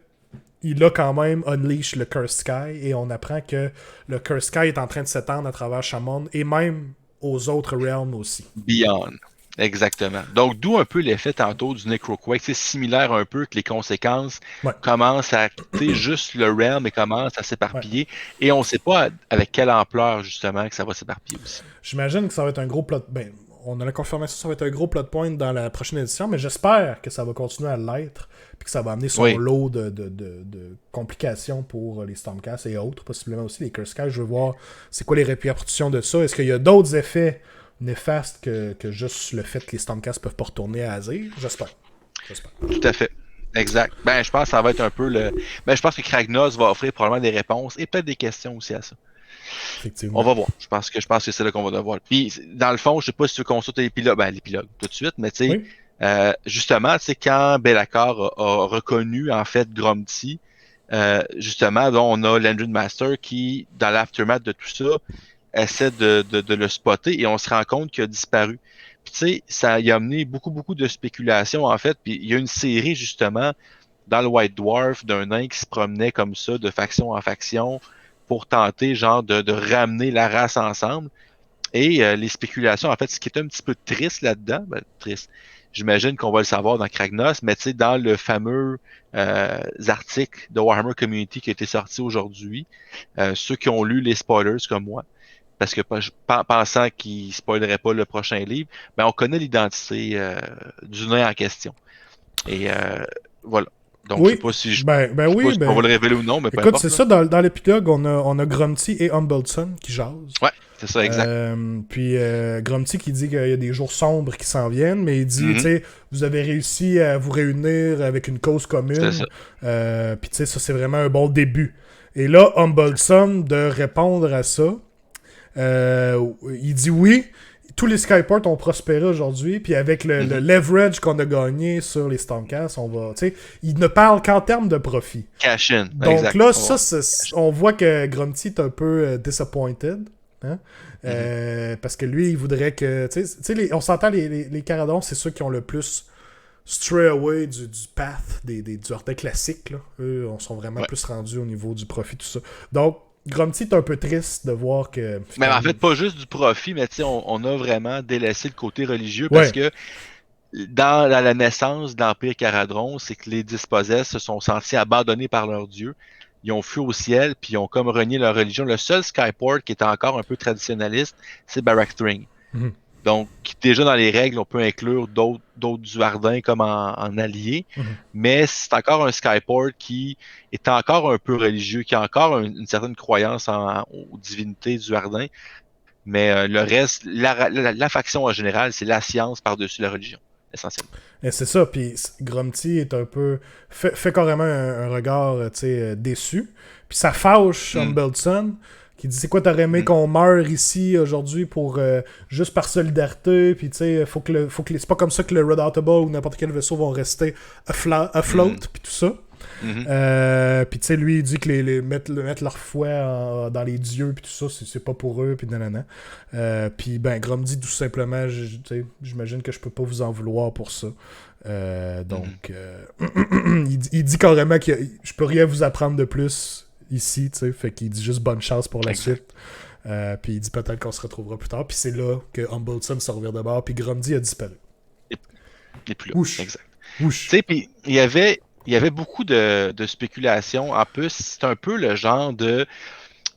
il a quand même unleash le Cursed Sky et on apprend que le Cursed Sky est en train de s'étendre à travers Shamon et même aux autres realms aussi. Beyond. Exactement. Donc, d'où un peu l'effet tantôt du Necroquake. C'est similaire un peu que les conséquences commencent à quitter juste le realm et commencent à s'éparpiller. Et on ne sait pas avec quelle ampleur, justement, que ça va s'éparpiller aussi. J'imagine que ça va être un gros plot... Ben, on a la confirmation que ça va être un gros plot point dans la prochaine édition, mais j'espère que ça va continuer à l'être puis que ça va amener son lot de complications pour les Stormcast et autres, possiblement aussi les Cursed Sky. Je veux voir c'est quoi les répercussions de ça. Est-ce qu'il y a d'autres effets néfaste que juste le fait que les Stormcast peuvent pas retourner à Azir, j'espère. Tout à fait. Exact. Ben, je pense que ça va être un peu le... Ben, je pense que Kragnos va offrir probablement des réponses et peut-être des questions aussi à ça. Effectivement. On va voir. Je pense que c'est là qu'on va devoir. Puis, dans le fond, je sais pas si tu consultes l'épilogue tout de suite, mais tu sais, justement, tu sais, quand Be'lakor a reconnu, en fait, Gromty, justement, on a l'Engine Master qui, dans l'aftermath de tout ça, essaie de le spotter et on se rend compte qu'il a disparu. Puis tu sais, ça y a amené beaucoup de spéculations en fait. Puis il y a une série justement dans le White Dwarf d'un nain qui se promenait comme ça de faction en faction pour tenter genre de ramener la race ensemble. Et les spéculations, en fait, ce qui est un petit peu triste là-dedans, triste. J'imagine qu'on va le savoir dans Kragnos, mais tu sais, dans le fameux article de Warhammer Community qui a été sorti aujourd'hui, ceux qui ont lu les spoilers comme moi, parce que pensant qu'il ne spoilerait pas le prochain livre, ben on connaît l'identité du nain en question. Et voilà. Donc, je ne sais pas si je sais pas si on va le révéler ou non, mais écoute, c'est ça, dans l'épilogue, on a Gromty et Humbleton qui jasent. Ouais, c'est ça, exact. Puis Gromty qui dit qu'il y a des jours sombres qui s'en viennent, mais il dit, tu sais, vous avez réussi à vous réunir avec une cause commune. Puis tu sais, ça, c'est vraiment un bon début. Et là, Humbleton, de répondre à ça, il dit oui, tous les Skyports ont prospéré aujourd'hui, puis avec le leverage qu'on a gagné sur les Stormcast, on va, tu sais, il ne parle qu'en termes de profit. Cash in. Donc exact. là, on voit que Gromty est un peu disappointed. Hein? Parce que lui, il voudrait que, tu sais, on s'entend, les Caradons, c'est ceux qui ont le plus stray away du path du Hordet classique. Là. Eux, on sont vraiment plus rendus au niveau du profit, tout ça. Donc, Gromty est un peu triste de voir que... Mais en fait, pas juste du profit, mais tu sais, on a vraiment délaissé le côté religieux parce que dans la naissance d'Empire Caradron, c'est que les Dispossessed se sont sentis abandonnés par leur dieu. Ils ont fui au ciel, puis ils ont comme renié leur religion. Le seul Skyport qui est encore un peu traditionnaliste, c'est Barak-Thryng. Donc, déjà dans les règles, on peut inclure d'autres Duardins comme en alliés, mais c'est encore un Skyport qui est encore un peu religieux, qui a encore une certaine croyance aux divinités Duardins, mais le reste, la faction en général, c'est la science par-dessus la religion, essentiellement. Et c'est ça, puis Gromty est un peu... fait carrément un regard, déçu, puis ça fâche Humbleton, qui dit c'est quoi t'aurais aimé qu'on meure ici aujourd'hui pour juste par solidarité, puis tu sais faut que c'est pas comme ça que le Redoutable ou n'importe quel vaisseau vont rester afloat puis tout ça. Puis tu sais lui il dit que mettre leur foi dans les dieux puis tout ça c'est pas pour eux puis nanana. Puis ben Gromty tout simplement j'imagine que je peux pas vous en vouloir pour ça. Donc il dit carrément que je peux rien vous apprendre de plus ici, tu sais, fait qu'il dit juste bonne chance pour la suite. Puis il dit peut-être qu'on se retrouvera plus tard. Puis c'est là que Humbleton se revient de bord. Puis Gromty a disparu. Et plus là. Ouch. Exact. Ouch. Tu sais, puis il y avait beaucoup de spéculations. En plus, c'est un peu le genre de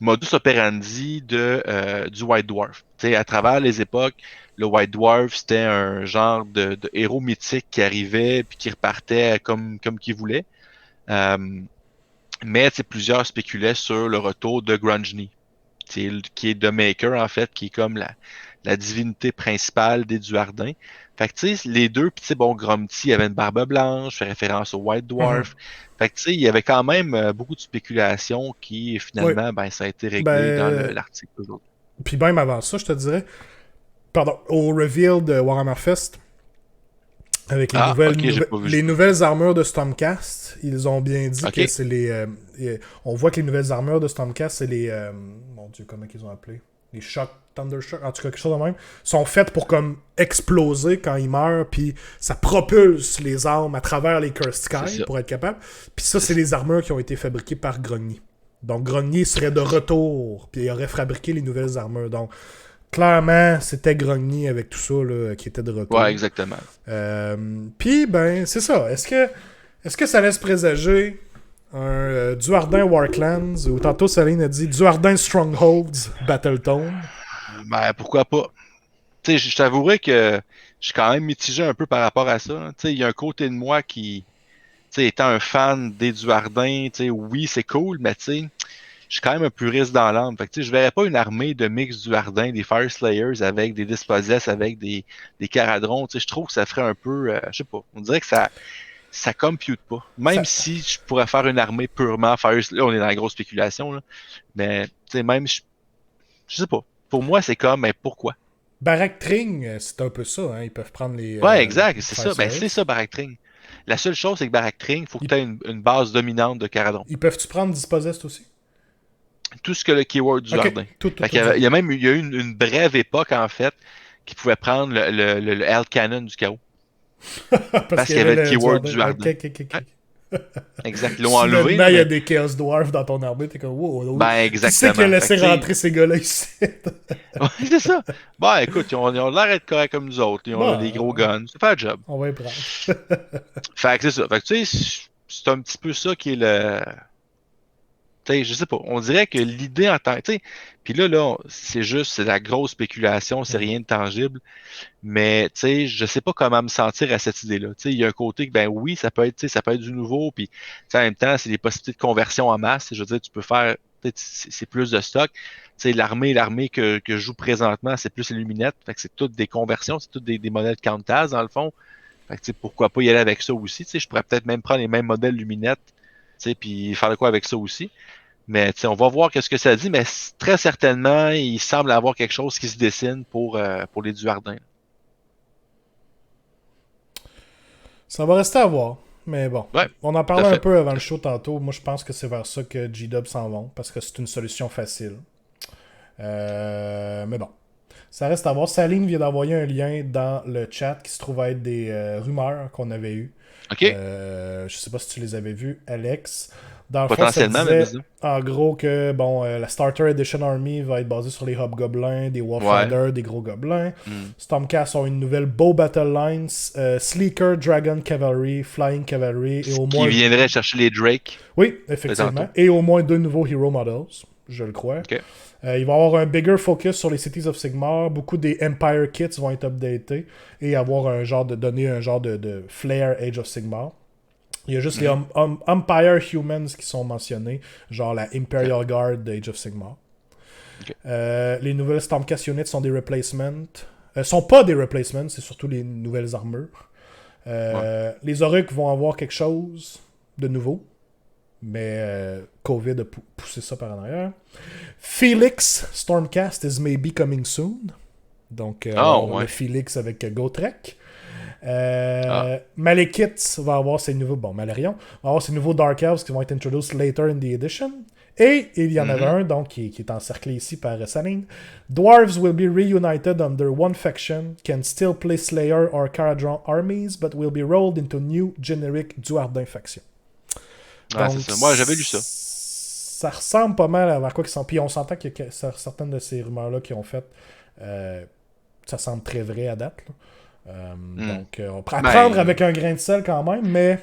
modus operandi du White Dwarf. Tu sais, à travers les époques, le White Dwarf, c'était un genre de héros mythique qui arrivait puis qui repartait comme qu'il voulait. Mais plusieurs spéculaient sur le retour de Grungni, qui est The Maker, en fait, qui est comme la divinité principale des Duardins. Fait que, tu sais, les deux, puis tu sais, bon, Gromty avait une barbe blanche, fait référence au White Dwarf. Fait que, tu sais, il y avait quand même beaucoup de spéculations qui, finalement, ça a été réglé dans l'article aujourd'hui. Puis même avant ça, je te dirais, au reveal de Warhammer Fest, avec les nouvelles armures de Stormcast, ils ont bien dit que c'est on voit que les nouvelles armures de Stormcast, c'est les... mon Dieu, comment ils ont appelé? les Shock, Thunder Shock, en tout cas quelque chose de même, sont faites pour comme exploser quand ils meurent, puis ça propulse les armes à travers les Cursed Sky pour être capable. Puis ça, c'est les armures qui ont été fabriquées par Grogny. Donc Grogny serait de retour, puis il aurait fabriqué les nouvelles armures. Donc clairement, c'était Grogny avec tout ça là, qui était de retour. Ouais, exactement. Puis, ben, c'est ça. Est-ce que ça laisse présager un Duardin Warclands, ou tantôt Saline a dit Duardin Strongholds Battletome? Ben, pourquoi pas? Tu sais, je t'avouerais que je suis quand même mitigé un peu par rapport à ça. Tu sais, il y a un côté de moi qui, tu sais, étant un fan des Duardins, tu sais, oui, c'est cool, mais tu sais, je suis quand même un puriste dans l'âme. Fait que, tu sais, je verrais pas une armée de mix Duardin, des Fire Slayers avec des Dispossess, avec des Caradrons. Tu sais, je trouve que ça ferait un peu, je sais pas, on dirait que ça compute pas. Même si je pourrais faire une armée purement Fire Slayer, on est dans la grosse spéculation, là, mais tu sais, même, je sais pas. Pour moi, c'est comme, mais pourquoi? Barak Tring, c'est un peu ça, hein. Ils peuvent prendre les. Ouais, exact, c'est Fire ça. Ben, Slayers. c'est ça, Barak Tring. La seule chose, c'est que Barak Tring, il faut que tu aies une base dominante de Caradron. Ils peuvent-tu prendre Dispossessed aussi? Tout ce que le keyword du jardin. Il y a même eu une brève époque, en fait, qui pouvait prendre le Hell Cannon du chaos. Parce qu'il y avait le keyword du jardin. Exact, ils l'ont enlevé. Maintenant, il y a des Chaos Dwarfs dans ton armée, t'es comme wow. Ben, exactement. Tu sais qu'il a laissé rentrer ces gars-là ici. Ouais, c'est ça. Ben, écoute, ils ont l'air d'être corrects comme nous autres. Ils ont des gros guns. C'est pas le job. On va y prendre. Fait que c'est ça. Fait que tu sais, c'est un petit peu ça qui est le. Tu sais, je sais pas. On dirait que l'idée en tant que. Tu sais, puis là, c'est la grosse spéculation, c'est rien de tangible. Mais tu sais, je sais pas comment me sentir à cette idée-là. Tu sais, il y a un côté que ben oui, ça peut être du nouveau, puis en même temps, c'est des possibilités de conversion en masse. Je veux dire, tu peux faire, c'est plus de stock. Tu sais, l'armée que je joue présentement, c'est plus les luminettes. Fait que c'est toutes des conversions, c'est toutes des modèles Countaz dans le fond. Fait que tu sais, pourquoi pas y aller avec ça aussi. Tu sais, je pourrais peut-être même prendre les mêmes modèles luminettes, tu sais, puis faire de quoi avec ça aussi. Mais on va voir qu'est-ce que ça dit, mais très certainement, il semble avoir quelque chose qui se dessine pour les Duardins. Ça va rester à voir. Mais bon, ouais, on en parlait un peu avant le show tantôt. Moi, je pense que c'est vers ça que G-Dub s'en vont, parce que c'est une solution facile. Mais bon, ça reste à voir. Saline vient d'envoyer un lien dans le chat qui se trouve être des rumeurs qu'on avait eues. OK. Je sais pas si tu les avais vues, Alex. Dans le potentiellement, fond, ça disait, en gros que la Starter Edition Army va être basée sur les Hobgoblins, des Wolfriders, des gros gobelins. Stormcast ont une nouvelle Bow Battle Lines, Sleeker, Dragon Cavalry, Flying Cavalry et au moins... Qui viendrait chercher les Drake. Oui, effectivement. Et au moins 2 nouveaux Hero Models, je le crois. Okay. Il va y avoir un bigger focus sur les Cities of Sigmar. Beaucoup des Empire Kits vont être updatés et avoir donner un genre de flair Age of Sigmar. Il y a juste les Empire Humans qui sont mentionnés, genre la Imperial Guard d'Age of Sigmar. Okay. Les nouvelles Stormcast Units sont des replacements. Sont pas des replacements, c'est surtout les nouvelles armures. Les Orruks vont avoir quelque chose de nouveau, mais COVID a poussé ça par en arrière. Felix Stormcast is maybe coming soon. Donc, le Felix avec Gotrek. Malekith va avoir ses nouveaux... Bon, Malerion va avoir ses nouveaux Dark Elves qui vont être introduced later in the edition. Et il y en avait un donc qui est encerclé ici par Saline. Dwarves will be reunited under one faction, can still play Slayer or Caradron armies, but will be rolled into new generic Duardin faction. Donc, c'est ça. Moi, j'avais lu ça. Ça ressemble pas mal à quoi qu'ils sont. Puis on s'entend qu'il y a certaines de ces rumeurs-là qui ont fait. Ça semble très vrai à date. Là. Donc, on peut apprendre avec un grain de sel quand même, mais...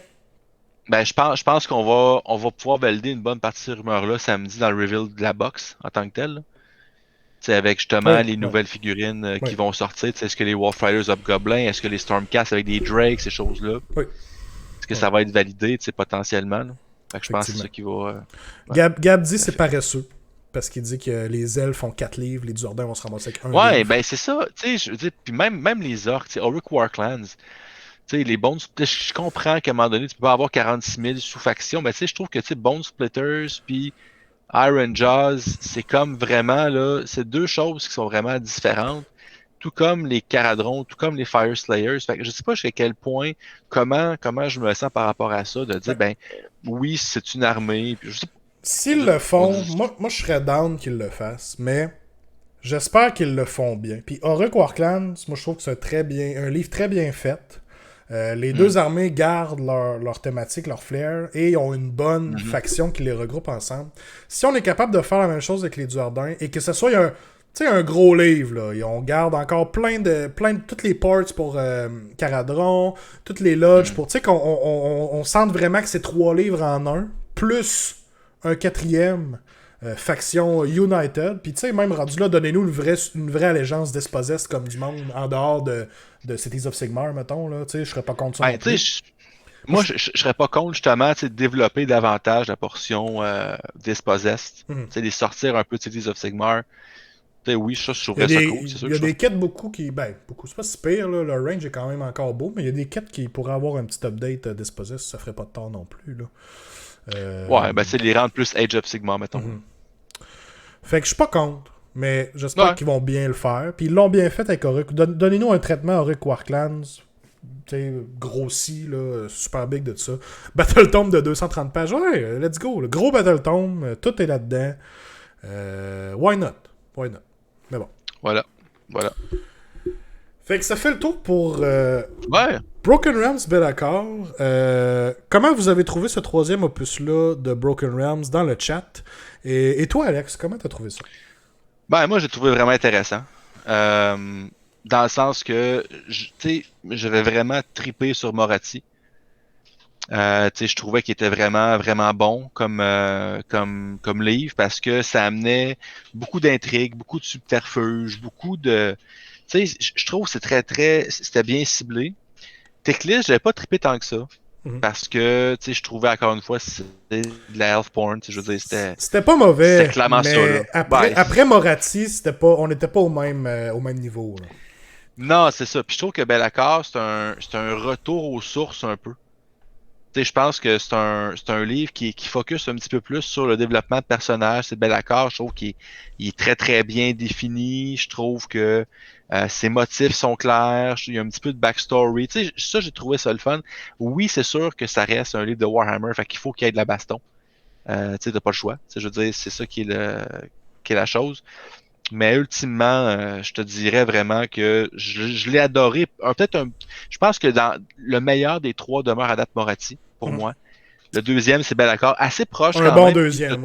Ben, je pense qu'on va pouvoir valider une bonne partie de ces rumeurs-là samedi dans le reveal de la box en tant que tel. C'est avec justement les nouvelles figurines qui vont sortir. Est-ce que les Wolfriders Hobgoblins, est-ce que les Stormcast avec des Drakes, ces choses-là? Est-ce que ça va être validé potentiellement? Fait que je pense que c'est ça qui va... Gab dit c'est paresseux. Parce qu'il dit que les elfes font 4 livres, les Duardins vont se ramasser avec un livre. Ouais, ben c'est ça. Tu sais, je veux dire, puis même les orques, Auric Warclands, tu sais, les Bone Splitters, je comprends qu'à un moment donné, tu peux pas avoir 46 000 sous-factions, mais tu sais, je trouve que, tu sais, Bone Splitters puis Iron Jaws, c'est comme vraiment, là, c'est deux choses qui sont vraiment différentes. Tout comme les Caradrons, tout comme les Fire Slayers. Fait que je sais pas jusqu'à quel point, comment je me sens par rapport à ça, de dire, ben, oui, c'est une armée, puis je sais pas. S'ils le font, moi je serais down qu'ils le fassent, mais J'espère qu'ils le font bien. Puis Orruk Warclans, moi je trouve que c'est un livre très bien fait. Les deux armées gardent leur thématique, leur flair, et ont une bonne faction qui les regroupe ensemble. Si on est capable de faire la même chose avec les Duardins, et que ce soit un gros livre, là, et on garde encore plein de toutes les ports pour Caradron, toutes les lodges, pour qu'on sente vraiment que c'est 3 livres en un, plus un 4e faction United. Puis tu sais, même rendu là, donnez-nous une vraie allégeance d'Esposest comme du monde en dehors de Cities of Sigmar, mettons. Là, tu sais, je serais pas contre ça. Ben, moi, je serais pas contre justement de développer davantage la portion d'Esposest. Les sortir un peu de Cities of Sigmar. Oui, ça, je trouverais ça cool. Il y a des quêtes beaucoup qui. Ben, beaucoup, c'est pas si pire, là. Le range est quand même encore beau, mais il y a des quêtes qui pourraient avoir un petit update d'Esposest, ça ferait pas de tort non plus. Là. Ouais, ben c'est les rendre plus Age of Sigmar, mettons. Fait que je suis pas contre, mais j'espère qu'ils vont bien le faire. Puis ils l'ont bien fait avec Orruk. Donnez-nous un traitement Orruk Warclans, grossi, là, super big de ça. Battle Tome de 230 pages. Ouais, let's go. Le gros Battle Tome, tout est là-dedans. Why not? Why not? Mais bon. Voilà. Fait que ça fait le tour pour ouais. Broken Realms Be'lakor. Comment vous avez trouvé ce 3e opus-là de Broken Realms dans le chat? Et toi, Alex, comment t'as trouvé ça? Ben, moi, j'ai trouvé vraiment intéressant. Dans le sens que, j'avais vraiment trippé sur Moratti. Je trouvais qu'il était vraiment, vraiment bon comme livre parce que ça amenait beaucoup d'intrigues, beaucoup de subterfuges, beaucoup de... je trouve que c'était bien ciblé. Techlist, j'avais pas trippé tant que ça. Parce que, je trouvais encore une fois, c'était de la health porn. Je veux dire, c'était pas mauvais. C'était clairement mais ça. Là. Après Moratti, on n'était pas au même niveau. Là. Non, c'est ça. Puis je trouve que Be'lakor, c'est un retour aux sources un peu. Je pense que c'est un livre qui focus un petit peu plus sur le développement de personnages. C'est Be'lakor, je trouve qu'il est très très bien défini. Je trouve que ses motifs sont clairs. Il y a un petit peu de backstory. Ça, j'ai trouvé ça le fun. Oui, c'est sûr que ça reste un livre de Warhammer, fait qu'il faut qu'il y ait de la baston. T'as pas le choix. Je veux dire, c'est ça qui est la chose. Mais ultimement, je te dirais vraiment que je l'ai adoré. Je pense que dans le meilleur des 3 demeure à date Moratti, pour moi. Le deuxième, c'est Be'lakor, assez proche un quand bon même. deuxième,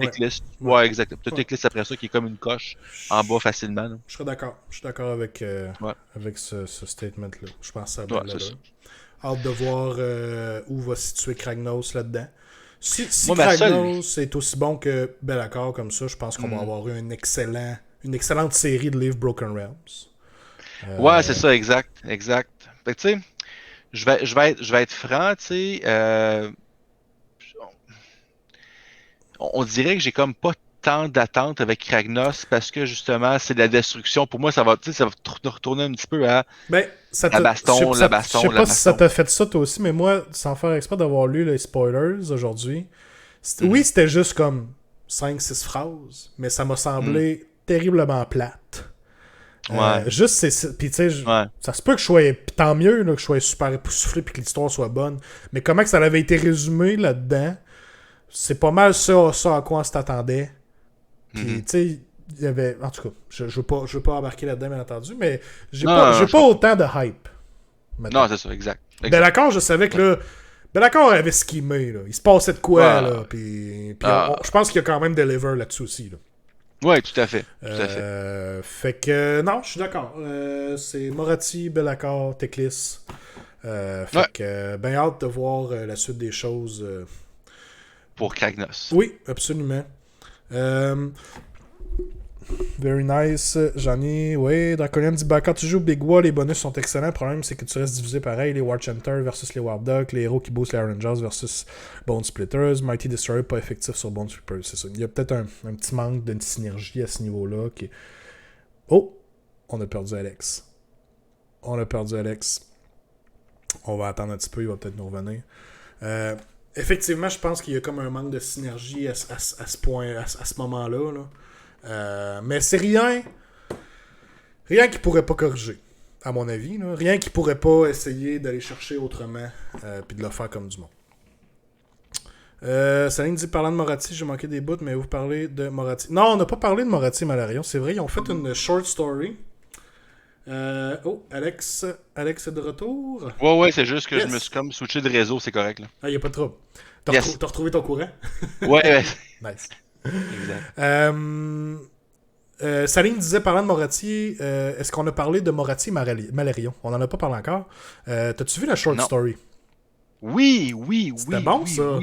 ouais, exact. Peut-être Techlist après ça, qui est comme une coche en bas facilement. Là. Je serais d'accord. Je suis d'accord avec ce statement-là. Je pense que ça va là. Hâte de voir où va se situer Kragnos là-dedans. Si Kragnos est aussi bon que Be'lakor comme ça, je pense qu'on va avoir une excellente série de livres Broken Realms. Ouais, c'est ça, exact. Fait que tu sais, je vais être franc, tu sais, on dirait que j'ai comme pas tant d'attente avec Kragnos parce que justement, c'est de la destruction. Pour moi, ça va retourner un petit peu à la baston. Je sais pas si ça t'a fait ça toi aussi, mais moi, sans faire exprès d'avoir lu les spoilers aujourd'hui, oui, c'était juste comme 5-6 phrases, mais ça m'a semblé terriblement plate. Juste, puis tu sais, ça se peut que je sois, tant mieux là, que je sois super époustouflé puis que l'histoire soit bonne, mais comment que ça avait été résumé là-dedans, c'est pas mal ça à quoi on s'attendait. Puis tu sais, il y avait, en tout cas, je veux pas embarquer là-dedans bien entendu, mais j'ai pas autant de hype. Maintenant. Non, c'est ça, exact. Be'lakor, je savais que là, Be'lakor avait schemé, là. Il se passait de quoi, là, puis je pense qu'il y a quand même deliver là-dessus aussi, là. Oui, tout à fait. Fait que, non, je suis d'accord. C'est Moratti, Be'lakor, Techlist. Fait que, ben hâte de voir la suite des choses. Pour Kragnos. Oui, absolument. Very nice. J'en ai. Oui, Draconian dit quand tu joues Big Wall, les bonus sont excellents. Le problème, c'est que tu restes divisé pareil. Les War Chanter versus les Warp Duck, les héros qui boostent les Rangers versus Bone Splitters, Mighty Destroyer pas effectif sur Bone Splitters. C'est ça. Il y a peut-être un petit manque de synergie à ce niveau-là. Oh, on a perdu Alex. On va attendre un petit peu, il va peut-être nous revenir. Effectivement, je pense qu'il y a comme un manque de synergie à ce point, à ce moment-là. Là. Mais c'est rien qui pourrait pas corriger, à mon avis. Là. Rien qui pourrait pas essayer d'aller chercher autrement puis de le faire comme du monde. Saline dit, parlant de Moratti, j'ai manqué des bouts, mais vous parlez de Moratti. Non, on n'a pas parlé de Moratti et Malarion, c'est vrai, ils ont fait une short story. Alex est de retour. Ouais, c'est juste que Yes. je me suis comme switché de réseau, c'est correct, là. Ah, y a pas de trouble. Yes. T'as retrouvé ton courant? Ouais. Nice. Exact. Saline disait, parlant de Moratti, est-ce qu'on a parlé de Moratti et Malarion? On en a pas parlé encore. T'as-tu vu la short Non. story? Oui. C'était bon, ça.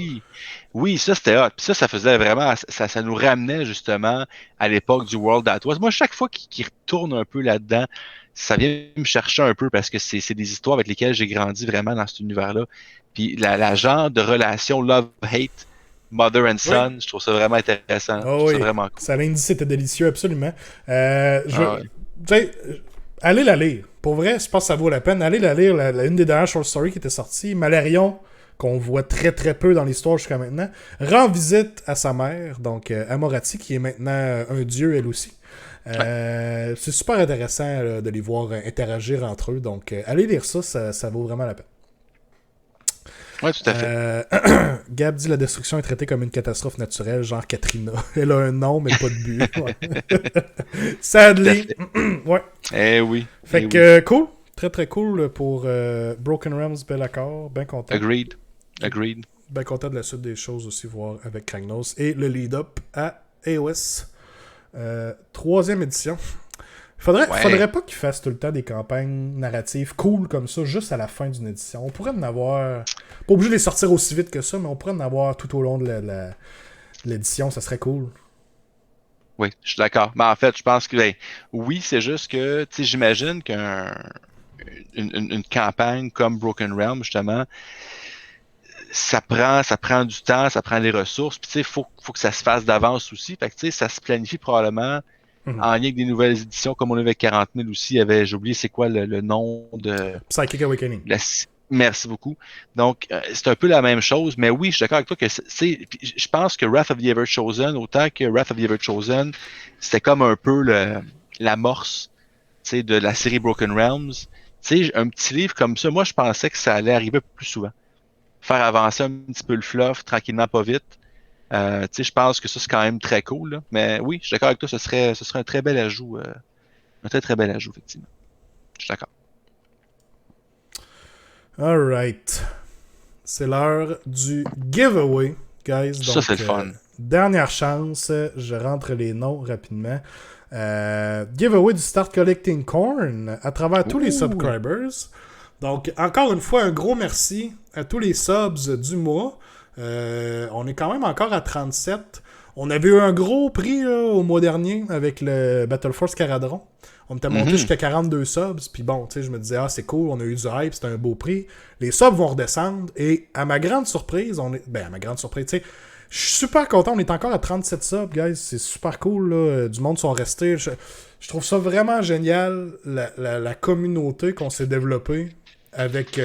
Oui, ça c'était hot. Puis ça faisait vraiment, ça nous ramenait justement à l'époque du World At War. Moi, chaque fois qu'il retourne un peu là-dedans, ça vient me chercher un peu parce que c'est des histoires avec lesquelles j'ai grandi vraiment dans cet univers-là. Puis la genre de relation love-hate, mother and son, je trouve ça vraiment intéressant. Je trouve ça vraiment cool. Saline dit c'était délicieux, absolument. Ouais. Tu sais, allez la lire. Pour vrai, je pense que ça vaut la peine. Allez la lire, une des dernières short stories qui était sortie. Malarion, qu'on voit très très peu dans l'histoire jusqu'à maintenant, rend visite à sa mère, donc à Moratti, qui est maintenant un dieu elle aussi. C'est super intéressant de les voir interagir entre eux. Donc, allez lire ça, ça vaut vraiment la peine. Oui, tout à fait. Gab dit la destruction est traitée comme une catastrophe naturelle, genre Katrina. Elle a un nom, mais pas de but. Ouais. Sadly. Ouais. Eh oui. Fait que cool. Très très cool pour Broken Realms, bel accord. Ben content. Agreed. Ben content de la suite des choses aussi, voir avec Kragnos. Et le lead-up à AOS. 3e édition. Faudrait pas qu'ils fassent tout le temps des campagnes narratives cool comme ça, juste à la fin d'une édition. On pourrait en avoir... Pas obligé de les sortir aussi vite que ça, mais on pourrait en avoir tout au long de l'édition. Ça serait cool. Oui, je suis d'accord. Mais en fait, je pense que oui, c'est juste que tu sais, j'imagine qu'une campagne comme Broken Realm, justement, ça prend du temps, ça prend des ressources, puis tu sais, faut que ça se fasse d'avance aussi. Fait que tu sais, ça se planifie probablement en lien avec des nouvelles éditions, comme on avait avec 40 000 aussi. J'ai oublié c'est quoi le nom de. Psychic Awakening. Merci beaucoup. Donc, c'est un peu la même chose, mais oui, je suis d'accord avec toi que je pense que Wrath of the Everchosen, autant que Wrath of the Everchosen, c'était comme un peu l'amorce de la série Broken Realms. Un petit livre comme ça, moi, je pensais que ça allait arriver plus souvent. Faire avancer un petit peu le fluff, tranquillement, pas vite. Je pense que ça, c'est quand même très cool. Là. Mais oui, je suis d'accord avec toi, ce serait un très bel ajout. Un très, très bel ajout, effectivement. Je suis d'accord. Alright. C'est l'heure du giveaway, guys. Donc, ça, c'est le fun. Dernière chance. Je rentre les noms rapidement. Giveaway du Start Collecting Corn à travers tous les subscribers. Donc, encore une fois, un gros merci à tous les subs du mois. On est quand même encore à 37. On avait eu un gros prix là, au mois dernier avec le Battle Force Caradron. On était monté jusqu'à 42 subs. Puis bon, tu sais, je me disais, c'est cool, on a eu du hype, c'était un beau prix. Les subs vont redescendre. Et à ma grande surprise, tu sais, je suis super content. On est encore à 37 subs, guys. C'est super cool, là. Du monde sont restés. Je trouve ça vraiment génial, la communauté qu'on s'est développée avec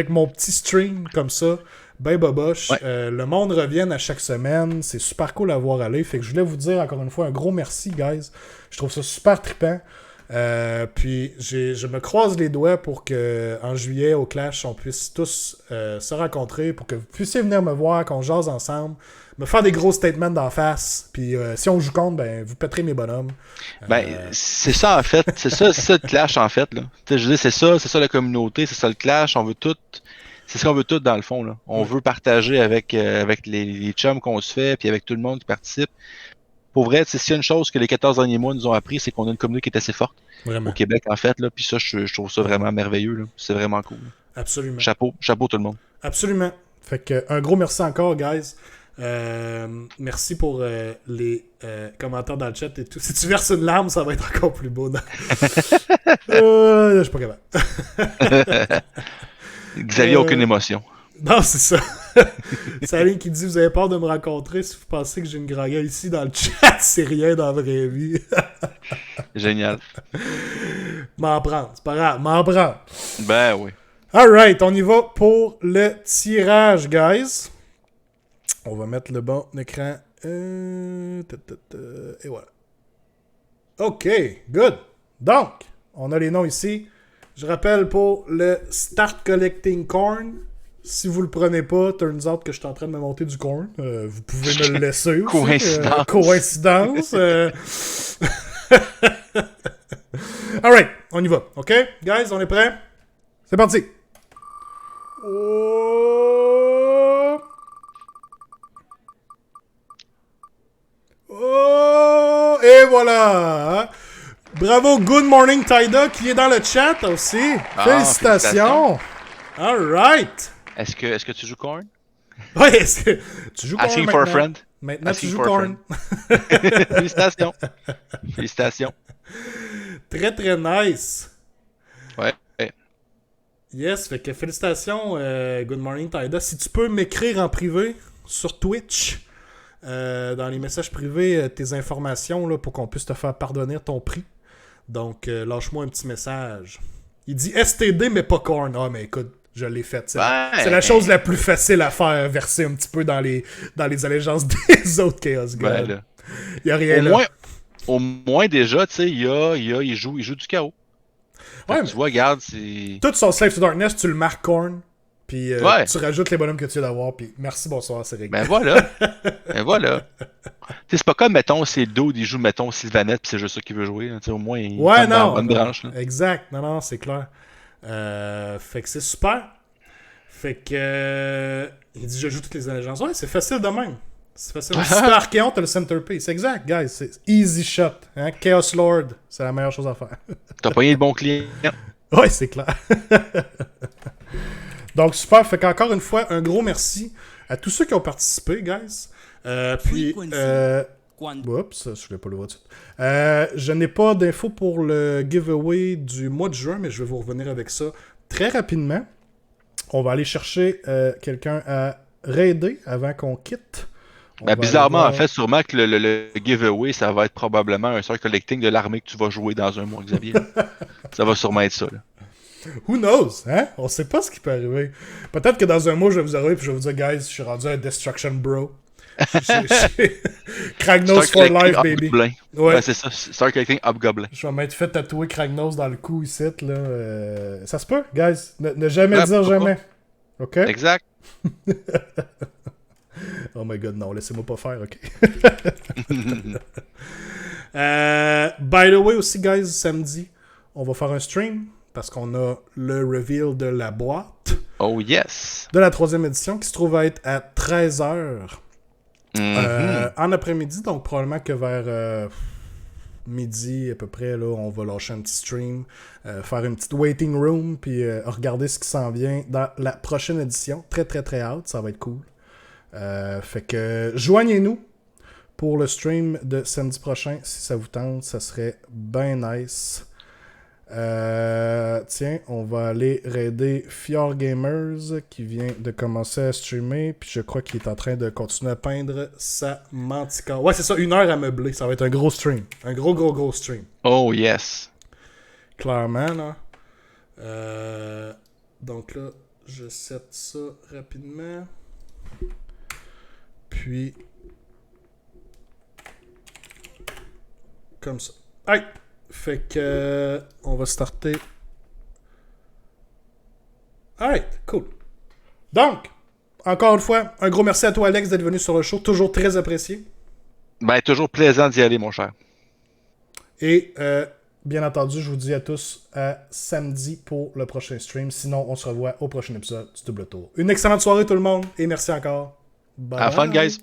mon petit stream comme ça. Ben boboche. Ouais. Le monde revient à chaque semaine. C'est super cool à voir aller. Fait que je voulais vous dire encore une fois un gros merci, guys. Je trouve ça super trippant. Puis je me croise les doigts pour que en juillet au Clash on puisse tous se rencontrer, pour que vous puissiez venir me voir, qu'on jase ensemble, me faire des gros statements d'en face, puis si on joue contre, ben vous péterez mes bonhommes. C'est ça en fait, c'est ça le Clash en fait là. Je veux dire, c'est ça la communauté, c'est ça le Clash, c'est ce qu'on veut tout dans le fond là. On veut partager avec les chums qu'on se fait, puis avec tout le monde qui participe. Pour vrai, s'il y a une chose que les 14 derniers mois nous ont appris, c'est qu'on a une communauté qui est assez forte. Vraiment. Au Québec, en fait, là. Puis ça, je trouve ça vraiment merveilleux, là. C'est vraiment cool. Absolument. Chapeau tout le monde. Absolument. Fait que un gros merci encore, guys. Merci pour les commentaires dans le chat et tout. Si tu verses une larme, ça va être encore plus beau. Je suis pas capable. Xavier, aucune émotion. Non, c'est ça. Saline qui dit, vous avez peur de me rencontrer si vous pensez que j'ai une grand-gueule ici dans le chat, c'est rien dans la vraie vie. Génial. M'en prendre, c'est pas grave, m'en prendre. Ben oui. Alright, on y va pour le tirage, guys. On va mettre le bon écran. Et voilà. Ok, good. Donc, on a les noms ici. Je rappelle pour le Start Collecting Corn. Si vous le prenez pas, turns out que je suis en train de me monter du corn. Vous pouvez me le laisser aussi. Coïncidence. Coïncidence. Alright, on y va. OK? Guys, on est prêts? C'est parti! Oh! Oh! Et voilà! Hein? Bravo, Good Morning Taida qui est dans le chat aussi. Félicitations! Alright! Est-ce que tu joues Korn? Ouais, tu joues Korn Asking maintenant. for a friend? Maintenant, Asking tu joues for a Korn. Félicitations. Félicitations. Très, très nice. Ouais. Yes, fait que félicitations, Good Morning Taida. Si tu peux m'écrire en privé sur Twitch, dans les messages privés, tes informations là, pour qu'on puisse te faire pardonner ton prix. Donc, lâche-moi un petit message. Il dit STD, mais pas Korn. Ah, mais écoute, je l'ai fait. C'est la chose la plus facile à faire, verser un petit peu dans les allégeances des autres Chaos God. Il n'y a rien là. Au moins, déjà, tu sais, il joue du chaos. Ouais, tu vois, regarde, c'est... Tout son Slave to Darkness, tu le marques Korn, puis ouais. tu rajoutes les bonhommes que tu viens d'avoir, puis merci, bonsoir, c'est réglé. Ben voilà. C'est pas comme, mettons, c'est le dude, il joue, mettons, Sylvanette, puis c'est juste ça qu'il veut jouer. Au moins, il ouais, dans la bonne branche. Là. Exact. Non, c'est clair. Fait que c'est super. Fait que... il dit, je joue toutes les allégeances. Ouais, c'est facile de même. C'est facile. Si t'as Archeon, t'as le centerpiece. Exact, guys. C'est easy shot. Hein? Chaos Lord, c'est la meilleure chose à faire. T'as pogné le bon client. Ouais, c'est clair. Donc, super. Fait qu'encore une fois, un gros merci à tous ceux qui ont participé, guys. Puis, oups, je voulais pas le voir tout de suite. Je n'ai pas d'infos pour le giveaway du mois de juin, mais je vais vous revenir avec ça très rapidement. On va aller chercher quelqu'un à raider avant qu'on quitte. Ben, bizarrement, en fait, sûrement que le giveaway, ça va être probablement un sort collecting de l'armée que tu vas jouer dans un mois, Xavier. Ça va sûrement être ça. Là. Who knows, hein? On sait pas ce qui peut arriver. Peut-être que dans un mois, je vais vous arriver et je vais vous dire, guys, je suis rendu un Destruction Bro. Kragnos for life, baby. Ouais, c'est ça. Start collecting Hobgoblin. Je vais m'être fait tatouer Kragnos dans le cou ici, là. Ça se peut, guys. Ne jamais dire jamais. OK? Exact. Oh my god, non, laissez-moi pas faire, ok. By the way, aussi, guys, samedi, on va faire un stream parce qu'on a le reveal de la boîte. Oh yes! De la 3e édition qui se trouve à être à 13h en après-midi, donc probablement que vers midi à peu près, là, on va lâcher un petit stream, faire une petite waiting room, puis regarder ce qui s'en vient dans la prochaine édition. Très, très, très hâte, ça va être cool. Fait que joignez-nous pour le stream de samedi prochain si ça vous tente, ça serait bien nice. Tiens, on va aller raider Fjord Gamers qui vient de commencer à streamer, puis je crois qu'il est en train de continuer à peindre sa manticore. Ouais, c'est ça, 1 heure à meubler, ça va être un gros stream, un gros stream. Oh yes. Clairement là. Donc là, je set ça rapidement. Puis, comme ça. Hey! Fait que, on va starter. Alright, cool. Donc, encore une fois, un gros merci à toi, Alex, d'être venu sur le show. Toujours très apprécié. Ben, toujours plaisant d'y aller, mon cher. Et, bien entendu, je vous dis à tous à samedi pour le prochain stream. Sinon, on se revoit au prochain épisode du Double Tour. Une excellente soirée, tout le monde, et merci encore. Bye. Have fun, guys.